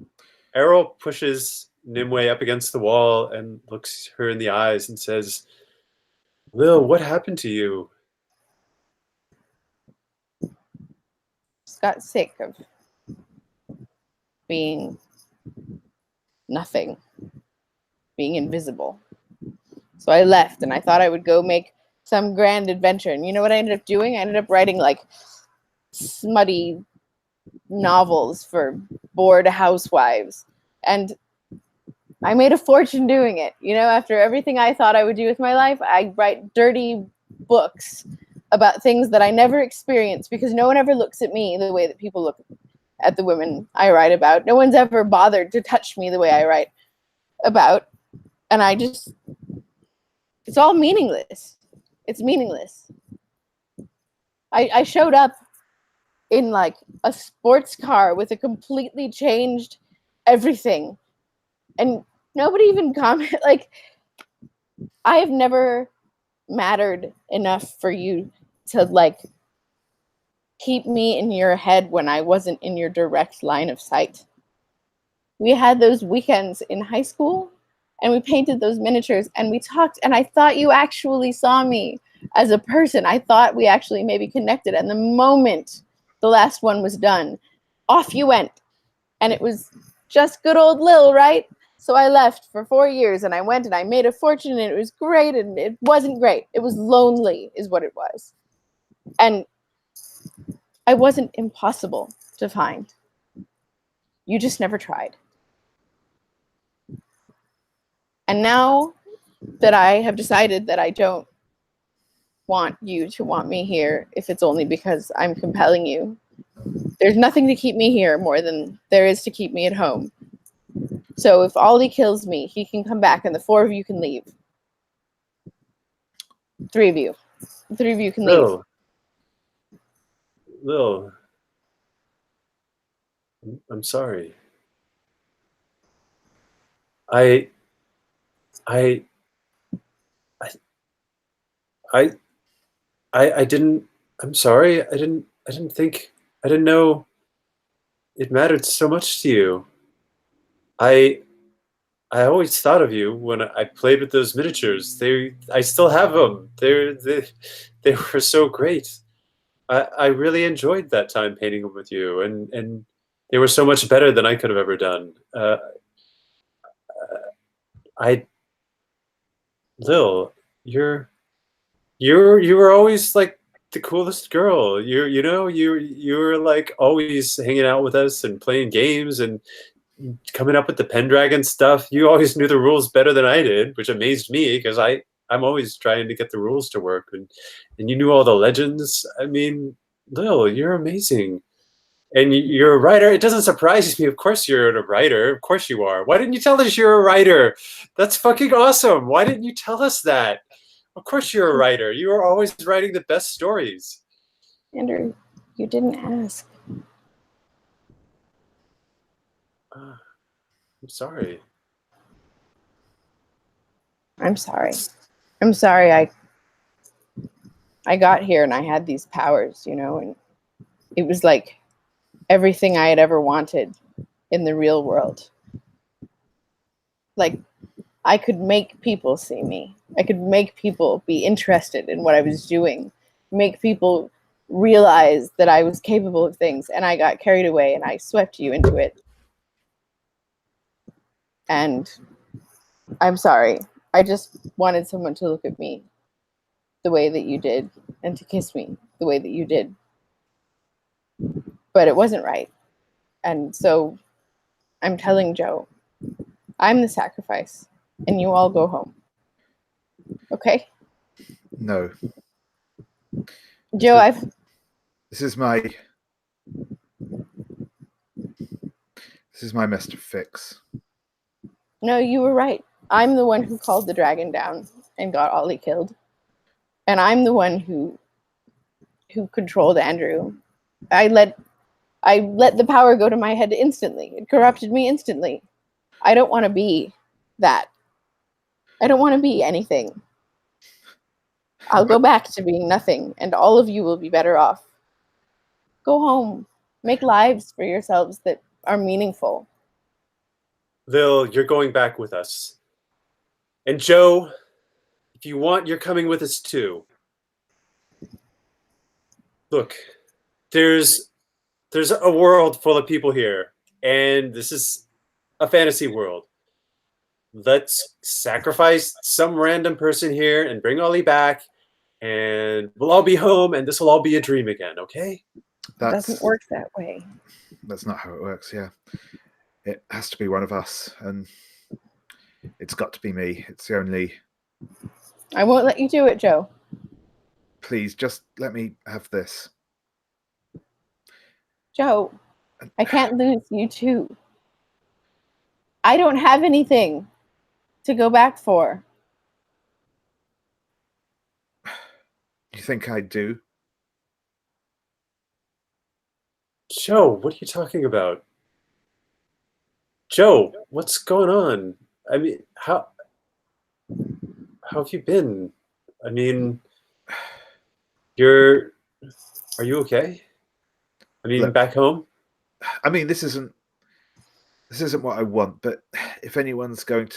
Errol pushes Nimue up against the wall and looks her in the eyes and says, Lil, what happened to you? Just got sick of being nothing, being invisible. So I left, and I thought I would go make some grand adventure. And you know what I ended up doing? I ended up writing like smutty novels for bored housewives. And I made a fortune doing it. You know, after everything I thought I would do with my life, I write dirty books about things that I never experienced because no one ever looks at me the way that people look at the women I write about. No one's ever bothered to touch me the way I write about. And it's all meaningless. It's meaningless. I showed up in like a sports car with a completely changed everything. And nobody even commented. Like, I have never mattered enough for you to like keep me in your head when I wasn't in your direct line of sight. We had those weekends in high school and we painted those miniatures and we talked, and I thought you actually saw me as a person. I thought we actually maybe connected. And the moment the last one was done, off you went. And it was just good old Lil, right? So I left for 4 years and I went and I made a fortune and it was great, and it wasn't great. It was lonely is what it was. And I wasn't impossible to find. You just never tried. And now that I have decided that I don't want you to want me here, if it's only because I'm compelling you, there's nothing to keep me here more than there is to keep me at home. So if Ollie kills me, he can come back and the 4 of you can leave. 3 of you. The 3 of you can leave. Lil, I'm sorry. I, I, I, I, I didn't. I'm sorry. I didn't think. I didn't know it mattered so much to you. I I always thought of you when I played with those miniatures. I still have them. They were so great. I really enjoyed that time painting them with you, and they were so much better than I could have ever done. I Lil, you were always like the coolest girl. You were like always hanging out with us and playing games and coming up with the Pendragon stuff. You always knew the rules better than I did, which amazed me because I'm always trying to get the rules to work, and you knew all the legends. I mean, Lil, you're amazing. And you're a writer. It doesn't surprise me. Of course you're a writer. Of course you are. Why didn't you tell us you're a writer? That's fucking awesome. Why didn't you tell us that? Of course you're a writer. You are always writing the best stories. Andrew, you didn't ask. I'm sorry. I'm sorry. I'm sorry I got here and I had these powers, and it was like everything I had ever wanted in the real world. Like, I could make people see me. I could make people be interested in what I was doing, make people realize that I was capable of things, and I got carried away and I swept you into it. And I'm sorry. I just wanted someone to look at me the way that you did and to kiss me the way that you did. But it wasn't right. And so I'm telling Joe, I'm the sacrifice and you all go home. Okay? No. Joe, This is my mess to fix. No, you were right. I'm the one who called the dragon down and got Ollie killed. And I'm the one who controlled Andrew. I let the power go to my head instantly. It corrupted me instantly. I don't want to be that. I don't want to be anything. I'll go back to being nothing, and all of you will be better off. Go home. Make lives for yourselves that are meaningful. Lil, you're going back with us. And Joe, if you want, you're coming with us too. Look, there's a world full of people here, and this is a fantasy world. Let's sacrifice some random person here and bring Ollie back, and we'll all be home, and this will all be a dream again, okay? It doesn't work that way. That's not how it works, yeah. It has to be one of us, and it's got to be me. It's the only... I won't let you do it, Joe. Please, just let me have this. Joe, I can't lose you too. I don't have anything to go back for. You think I do? Joe, what are you talking about? Joe, what's going on? I mean, how have you been? I mean, are you okay? I mean, Look, back home? I mean, this isn't what I want, but if anyone's not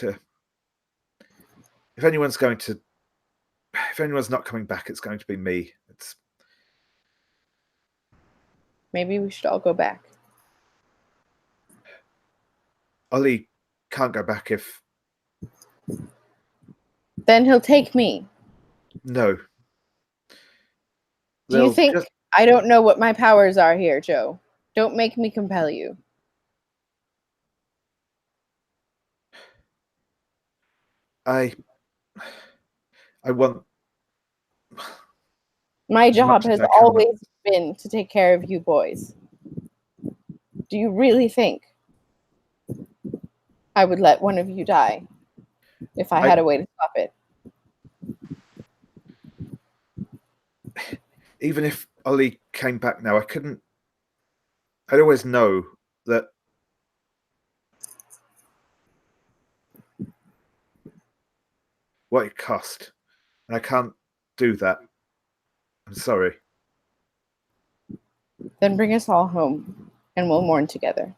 coming back, it's going to be me. Maybe we should all go back. Ollie can't go back if... Then he'll take me. No. Do you think I don't know what my powers are here, Joe? Don't make me compel you. I want... My job has always been to take care of you boys. Do you really think I would let one of you die if I had a way to stop it? Even if Ollie came back now, I'd always know that what it cost. And I can't do that. I'm sorry. Then bring us all home, and we'll mourn together.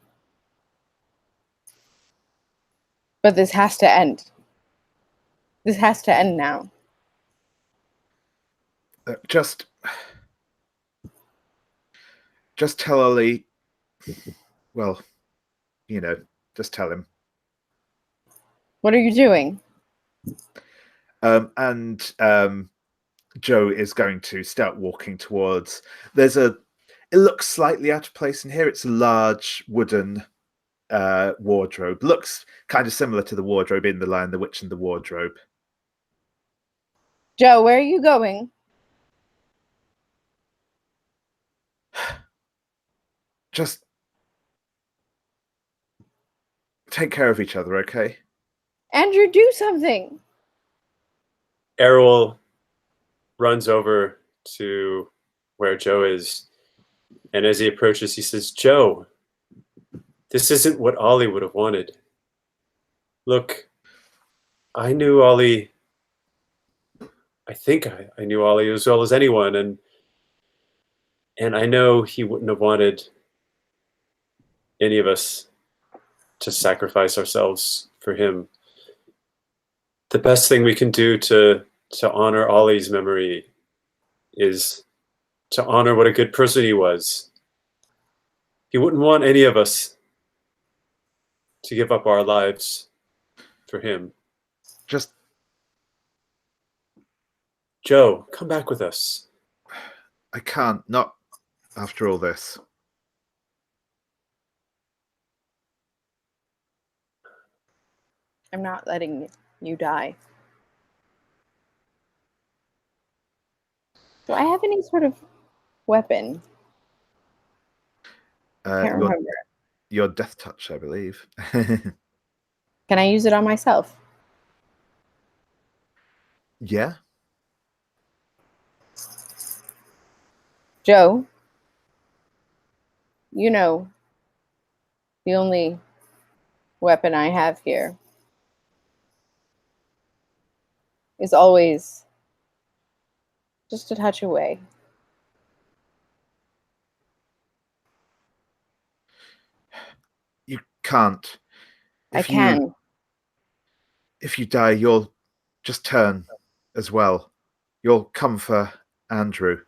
But this has to end. This has to end now. Just tell Ollie. Well, just tell him. What are you doing? And Joe is going to start walking towards. It looks slightly out of place in here. It's a large wooden wardrobe. Looks kind of similar to the wardrobe in The Lion, the Witch, and the Wardrobe. Joe, where are you going? Just take care of each other, okay? Andrew, do something. Errol runs over to where Joe is, and as he approaches, he says, "Joe, this isn't what Ollie would have wanted. Look, I knew Ollie. I think I knew Ollie as well as anyone, and I know he wouldn't have wanted any of us to sacrifice ourselves for him. The best thing we can do to honor Ollie's memory is to honor what a good person he was. He wouldn't want any of us to give up our lives for him. Just Joe, come back with us." I can't, not after all this. I'm not letting you die. Do I have any sort of weapon? Can't remember. Your death touch, I believe. Can I use it on myself? Yeah. Joe, you know, the only weapon I have here is always just a touch away. You can't. I can. If you die, you'll just turn as well. You'll come for Andrew.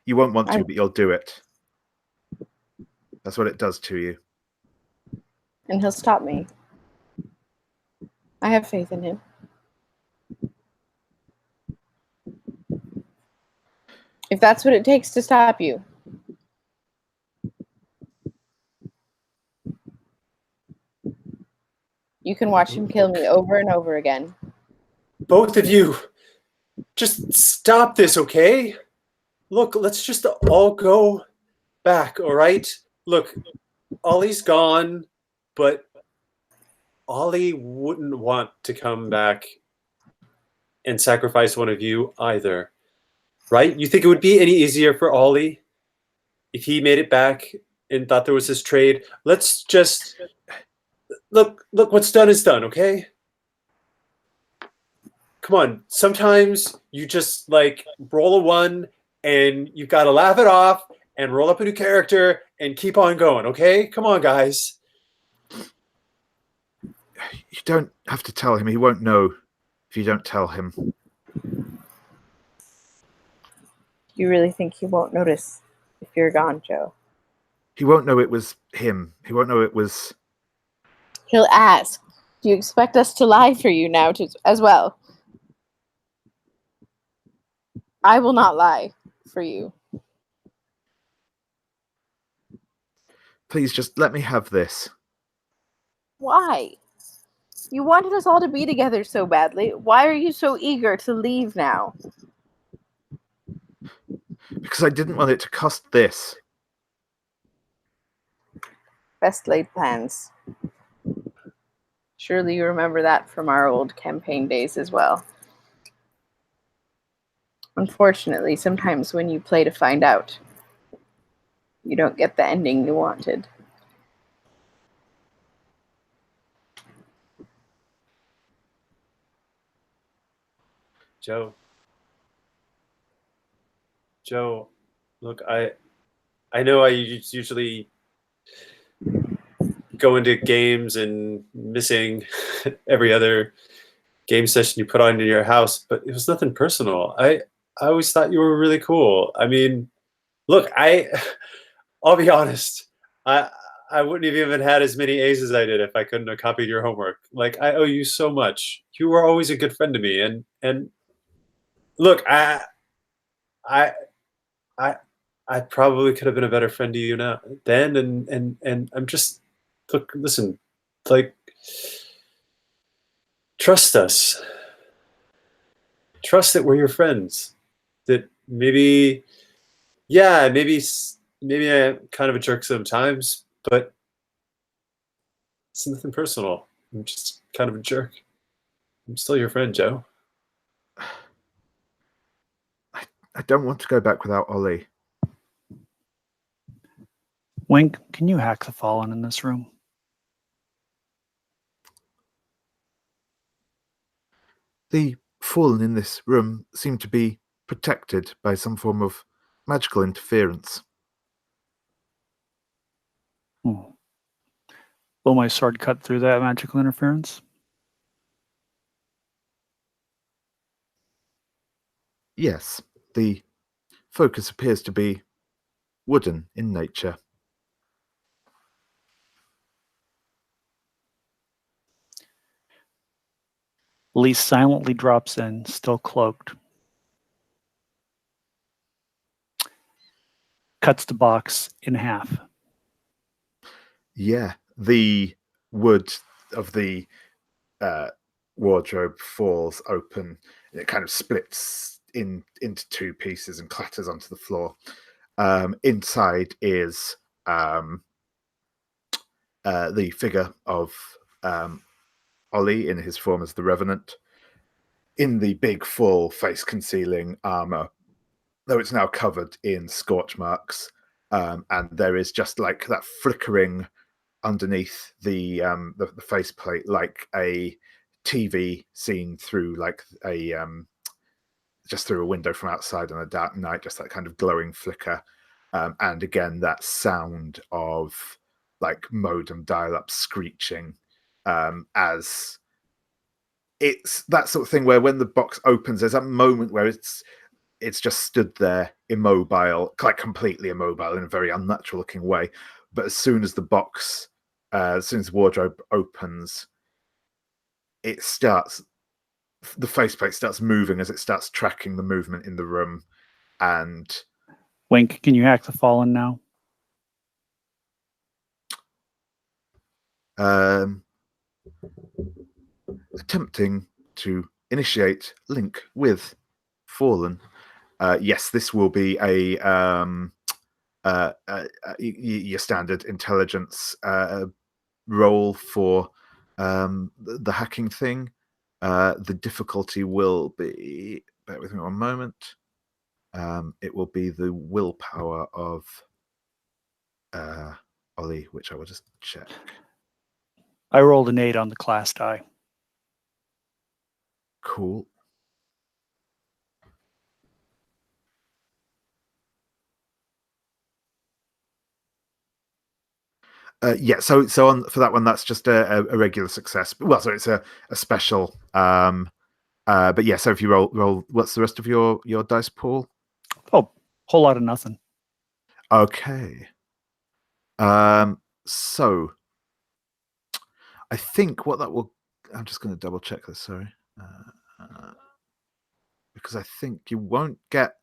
You won't want to, but you'll do it. That's what it does to you. And he'll stop me. I have faith in him. If that's what it takes to stop you. You can watch him kill me over and over again. Both of you, just stop this, okay? Look, let's just all go back, all right? Look, Ollie's gone, but Ollie wouldn't want to come back and sacrifice one of you either, right? You think it would be any easier for Ollie if he made it back and thought there was this trade? Let's just look, what's done is done, okay? Come on, sometimes you just like roll a one and you gotta laugh it off and roll up a new character and keep on going, okay? Come on, guys. You don't have to tell him. He won't know if you don't tell him. You really think he won't notice if you're gone, Joe? He won't know it was him. He won't know it was... He'll ask, do you expect us to lie for you now as well? I will not lie for you. Please, just let me have this. Why? You wanted us all to be together so badly. Why are you so eager to leave now? Because I didn't want it to cost this. Best laid plans. Surely you remember that from our old campaign days as well. Unfortunately, sometimes when you play to find out, you don't get the ending you wanted. Joe, look, I know I usually go into games and missing every other game session you put on in your house, but it was nothing personal. I always thought you were really cool. I mean, look, I'll be honest. I wouldn't have even had as many A's as I did if I couldn't have copied your homework. Like, I owe you so much. You were always a good friend to me, and look, I I probably could have been a better friend to you now then, and I'm just, look, listen, like, trust us. Trust that we're your friends. That maybe, yeah, maybe I'm kind of a jerk sometimes, but it's nothing personal. I'm just kind of a jerk. I'm still your friend, Joe. I don't want to go back without Ollie. Wink, can you hack the fallen in this room? The fallen in this room seem to be protected by some form of magical interference. Will my sword cut through that magical interference? Yes, the focus appears to be wooden in nature. Elise silently drops in, still cloaked. Cuts the box in half. Yeah, the wood of the wardrobe falls open. It kind of splits into two pieces and clatters onto the floor. Inside is the figure of Ollie in his form as the Revenant, in the big full face concealing armor, though it's now covered in scorch marks, and there is just like that flickering underneath the faceplate, like a TV seen through like a just through a window from outside on a dark night, just that kind of glowing flicker, and again that sound of like modem dial-up screeching, as it's that sort of thing where when the box opens, there's that moment where it's just stood there immobile, like completely immobile in a very unnatural looking way. But as soon as the box, as soon as the wardrobe opens, it starts, the faceplate starts moving as it starts tracking the movement in the room. And Wink, can you hack the fallen now? Attempting to initiate link with fallen. Yes, this will be a your standard intelligence roll for the hacking thing. The difficulty will be, bear with me one moment. It will be the willpower of Ollie, which I will just check. I rolled an 8 on the class die. Cool. Yeah, so on for that one, that's just a regular success. Well, so it's a special. But yeah, so if you roll, what's the rest of your dice pool? Oh, whole lot of nothing. Okay. So I think what that will, I'm just going to double check this. Sorry, because I think you won't get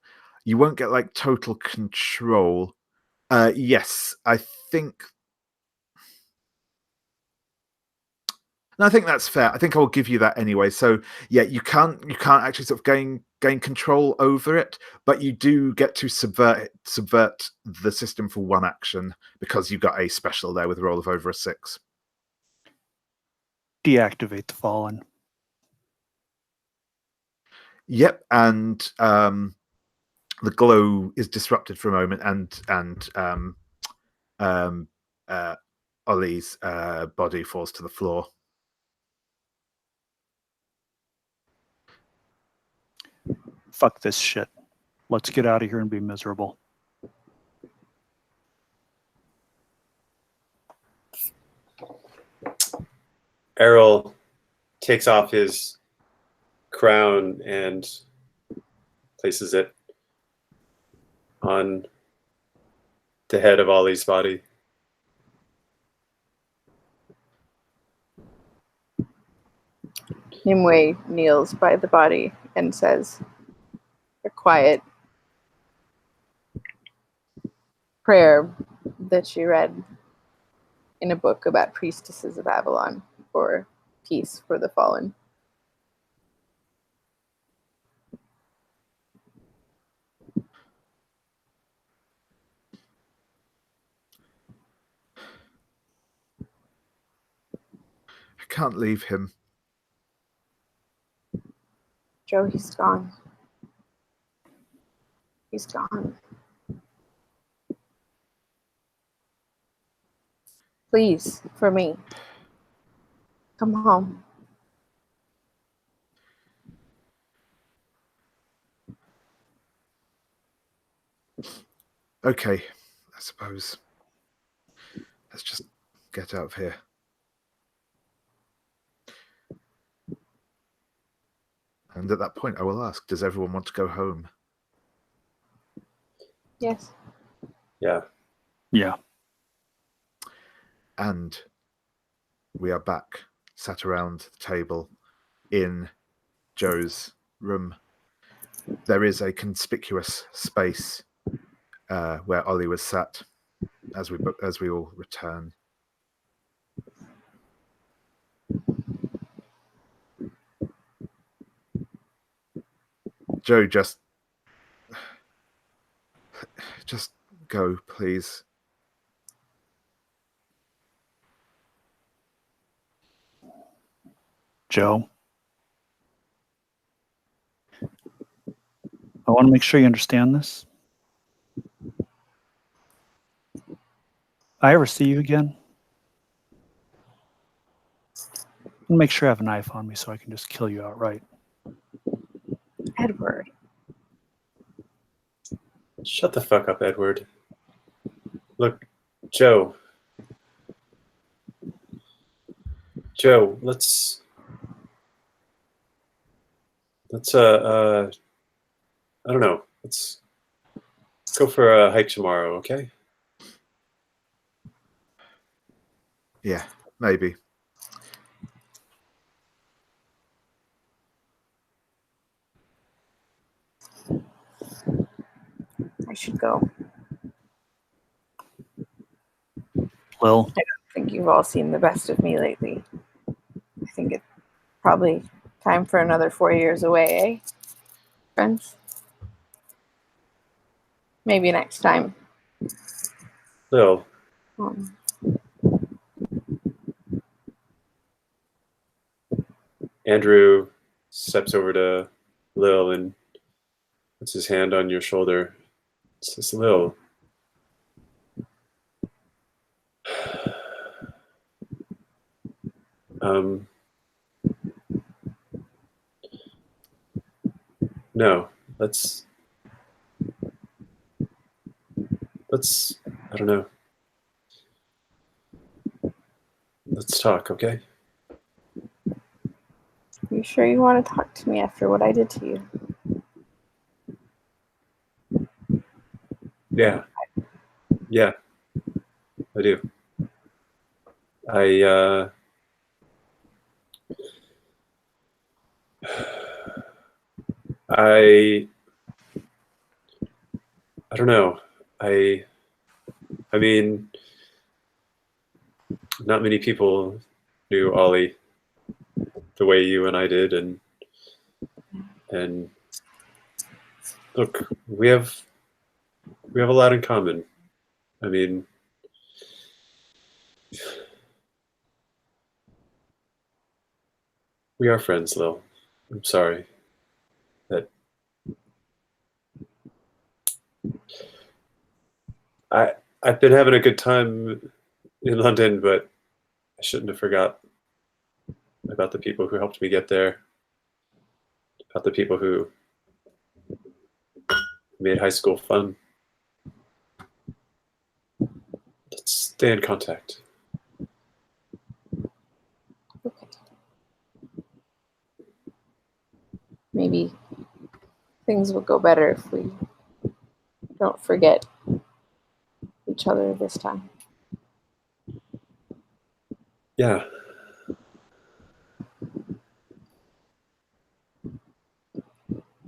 like total control. Yes, I think. No, I think that's fair. I think I will give you that anyway. So yeah, you can't actually sort of gain control over it, but you do get to subvert the system for one action because you've got a special there with a roll of over a 6. Deactivate the fallen. Yep, and the glow is disrupted for a moment, and Ollie's body falls to the floor. Fuck this shit. Let's get out of here and be miserable. Errol takes off his crown and places it on the head of Ollie's body. Nimue kneels by the body and says a quiet prayer that she read in a book about priestesses of Avalon for peace for the fallen. I can't leave him. Joe, he's gone. He's gone. Please, for me. Come home. Okay, I suppose. Let's just get out of here. And at that point, I will ask, does everyone want to go home? Yes. Yeah. Yeah. And we are back, sat around the table in Joe's room. There is a conspicuous space where Ollie was sat as we all return. Joe, just go, please. Joe, I want to make sure you understand this. If I ever see you again, I'll make sure I have a knife on me so I can just kill you outright. Edward. Shut the fuck up, Edward. Look, Joe. Joe, let's I don't know. Let's go for a hike tomorrow, okay? Yeah, maybe. I should go. Lil, I don't think you've all seen the best of me lately. I think it's probably time for another 4 years away, eh? Friends? Maybe next time. Lil, Um, Andrew steps over to Lil and puts his hand on your shoulder. Says, Lil, no, let's I don't know. Let's talk, okay? you sure you want to talk to me after what I did to you? Yeah, I do. I don't know. I mean, not many people knew Ollie the way you and I did, and look, we have a lot in common. I mean, we are friends, Lil. I'm sorry that I've been having a good time in London, but I shouldn't have forgot about the people who helped me get there, about the people who made high school fun. Let's stay in contact. Okay. Maybe things will go better if we don't forget each other this time. Yeah.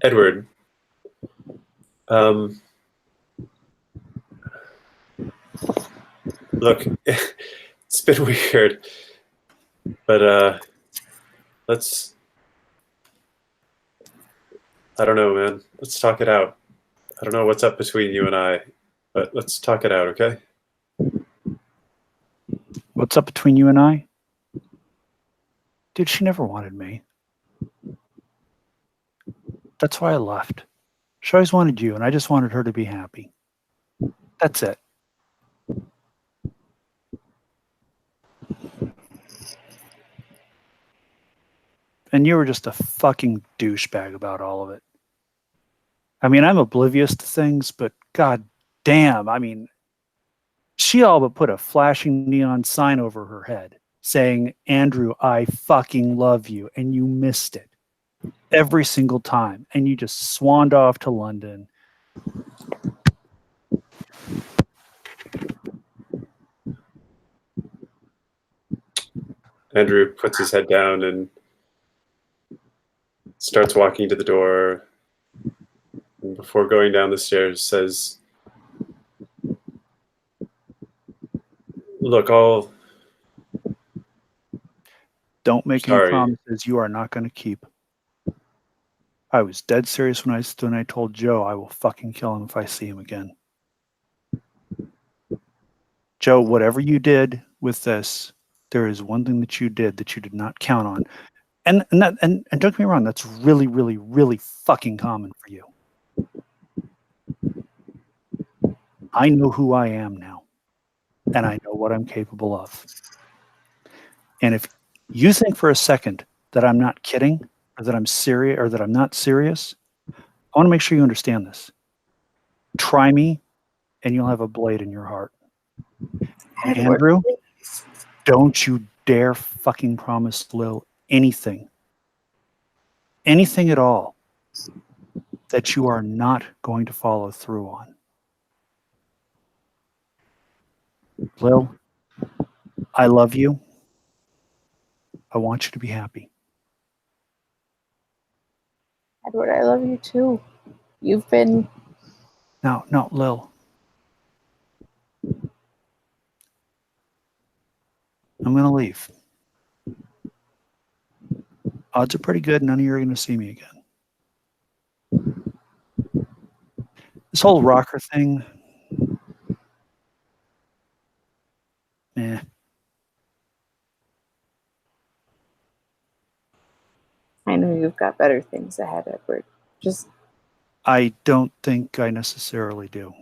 Edward. Look, it's been weird, but let's. I don't know, man. Let's talk it out. I don't know what's up between you and I, but let's talk it out, okay? What's up between you and I? Dude, she never wanted me. That's why I left. She always wanted you, and I just wanted her to be happy. That's it. And you were just a fucking douchebag about all of it. I mean, I'm oblivious to things, but god damn, I mean, she all but put a flashing neon sign over her head saying, Andrew, I fucking love you, and you missed it every single time, and you just swanned off to London. Andrew puts his head down and starts walking to the door. And before going down the stairs, says, "Look, Don't make Sorry. any promises you are not going to keep. I was dead serious when I told Joe I will fucking kill him if I see him again. Joe, whatever you did with this, there is one thing that you did not count on. And don't get me wrong, that's really, really, really fucking common for you. I know who I am now, and I know what I'm capable of. And if you think for a second that I'm not kidding, or that I'm serious, or that I'm not serious, I want to make sure you understand this. Try me, and you'll have a blade in your heart. Andrew, don't you dare fucking promise Lil anything at all that you are not going to follow through on. Lil, I love you. I want you to be happy. Edward, I love you too. You've been... No, Lil. I'm going to leave. Odds are pretty good none of you are going to see me again. This whole rocker thing, I know you've got better things ahead, Edward. Just... I don't think I necessarily do.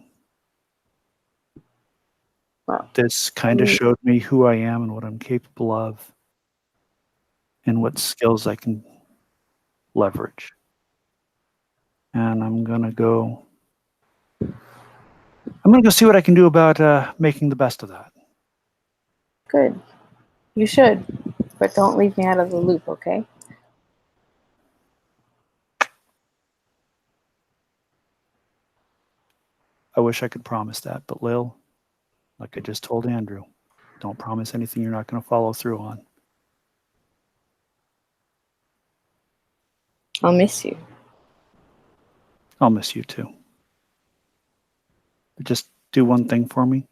Well, this kind of showed me who I am and what I'm capable of and what skills I can leverage. And I'm going to go see what I can do about making the best of that. Good. You should. But don't leave me out of the loop, okay? I wish I could promise that, but Lil, like I just told Andrew, don't promise anything you're not going to follow through on. I'll miss you. I'll miss you too. But just do one thing for me.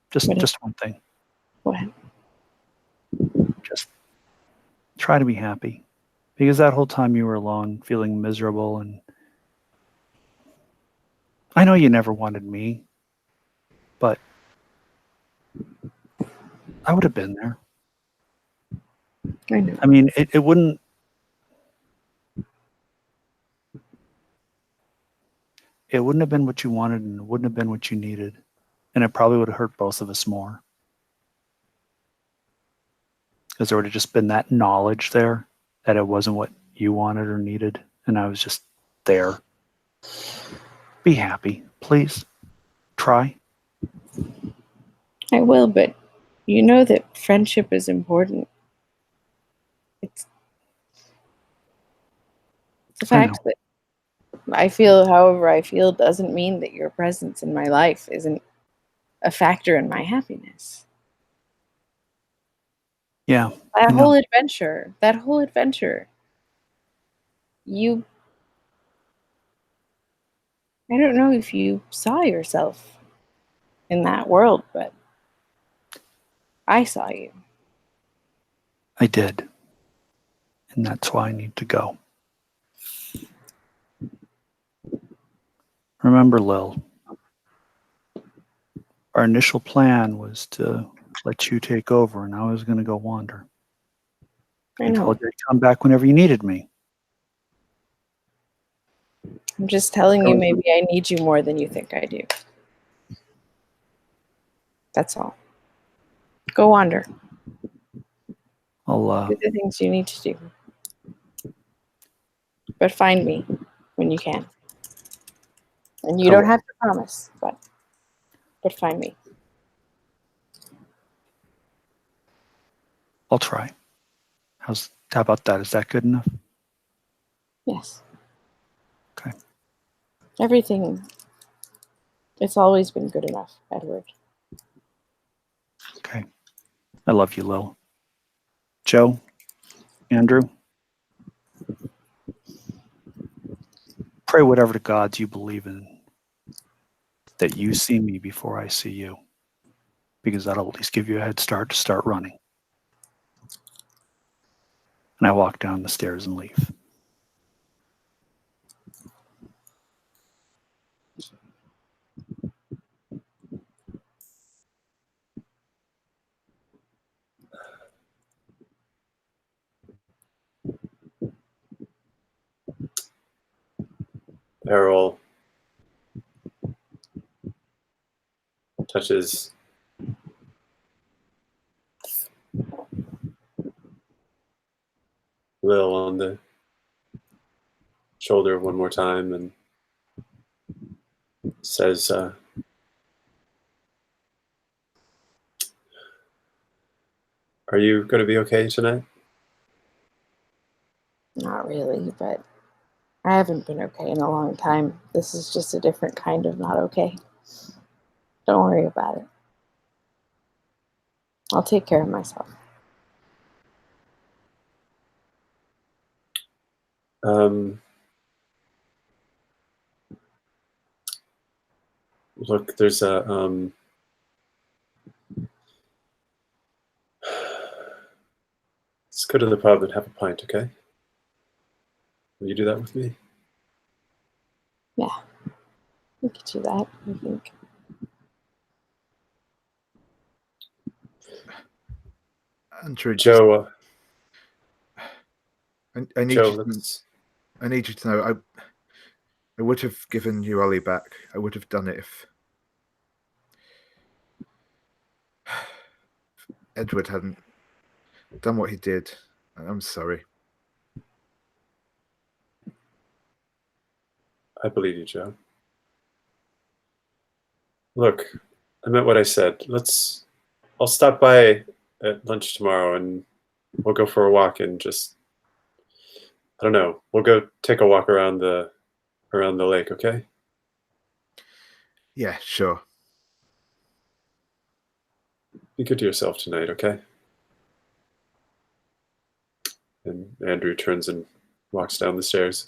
Just one thing. What? Just try to be happy. Because that whole time you were alone, feeling miserable, and I know you never wanted me, but I would have been there. I know. I mean, it wouldn't. it wouldn't have been what you wanted, and it wouldn't have been what you needed. And it probably would have hurt both of us more. Because there would have just been that knowledge there that it wasn't what you wanted or needed. And I was just there. Be happy, please. Try. I will, but you know that friendship is important. It's the fact that I feel however I feel doesn't mean that your presence in my life isn't a factor in my happiness. Yeah. That whole adventure, you, I don't know if you saw yourself in that world, but I saw you. I did. And that's why I need to go. Remember, Lil, our initial plan was to let you take over, and I was going to go wander. I I know. told you to come back whenever you needed me. I'm just telling you, maybe I need you more than you think I do. That's all. Go wander. I'll Do the things you need to do. But find me when you can. And you don't have to promise, but find me. I'll try. How about that? Is that good enough? Yes. Okay. Everything. It's always been good enough, Edward. Okay. I love you, Lil. Joe, Andrew, pray whatever the gods you believe in that you see me before I see you, because that'll at least give you a head start to start running. And I walk down the stairs and leave. Errol touches Lil on the shoulder one more time and says, are you going to be okay tonight? Not really, but I haven't been okay in a long time. This is just a different kind of not okay. Don't worry about it. I'll take care of myself. Look, there's a let's go to the pub and have a pint, okay? Will you do that with me? Yeah, we could do that, I think. Andrew, Joe, I need Joe, I need you to know I would have given you Ollie back. I would have done it if Edward hadn't done what he did. I'm sorry. I believe you, Joe. Look, I meant what I said. I'll stop by at lunch tomorrow and we'll go for a walk and just, I don't know, we'll go take a walk around the lake, okay? Yeah, sure. Be good to yourself tonight, okay? And Andrew turns and walks down the stairs.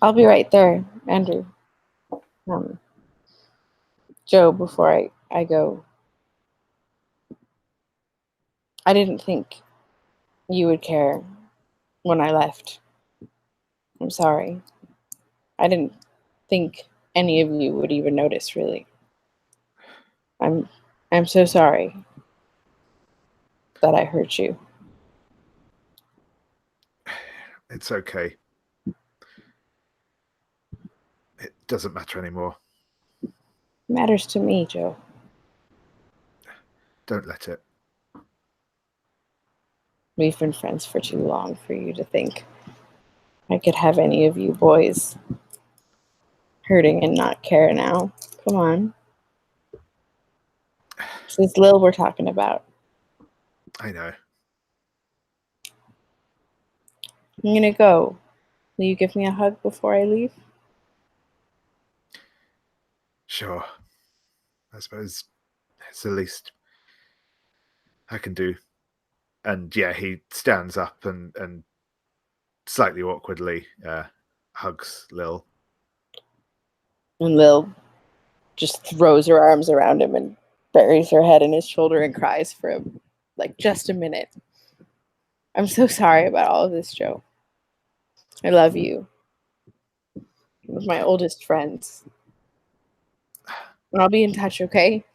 I'll be right there, Andrew. Joe, before I go, I didn't think you would care when I left. I'm sorry. I didn't think any of you would even notice, really. I'm so sorry that I hurt you. It's okay. doesn't matter anymore. Matters to me, Joe. Don't let it. We've been friends for too long for you to think I could have any of you boys hurting and not care now. Come on. This is Lil we're talking about. I know. I'm gonna go. Will you give me a hug before I leave? Sure. I suppose it's the least I can do. And yeah, he stands up and slightly awkwardly hugs Lil. And Lil just throws her arms around him and buries her head in his shoulder and cries for like just a minute. I'm so sorry about all of this, Joe. I love you. You're my oldest friends. And I'll be in touch, okay?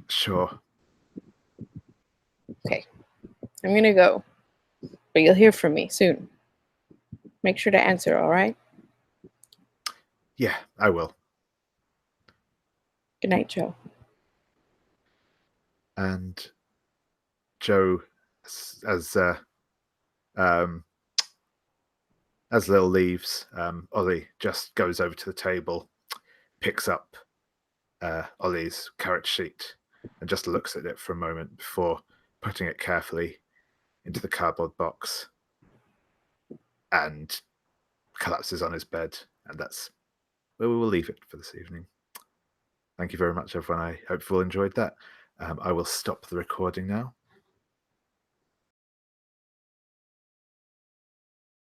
Sure. Okay. I'm gonna go. But you'll hear from me soon. Make sure to answer, all right? Yeah, I will. Good night, Joe. And Joe, as Lil leaves, Ollie just goes over to the table, picks up Ollie's character sheet, and just looks at it for a moment before putting it carefully into the cardboard box and collapses on his bed. And that's where we will leave it for this evening. Thank you very much, everyone. I hope you all enjoyed that. I will stop the recording now.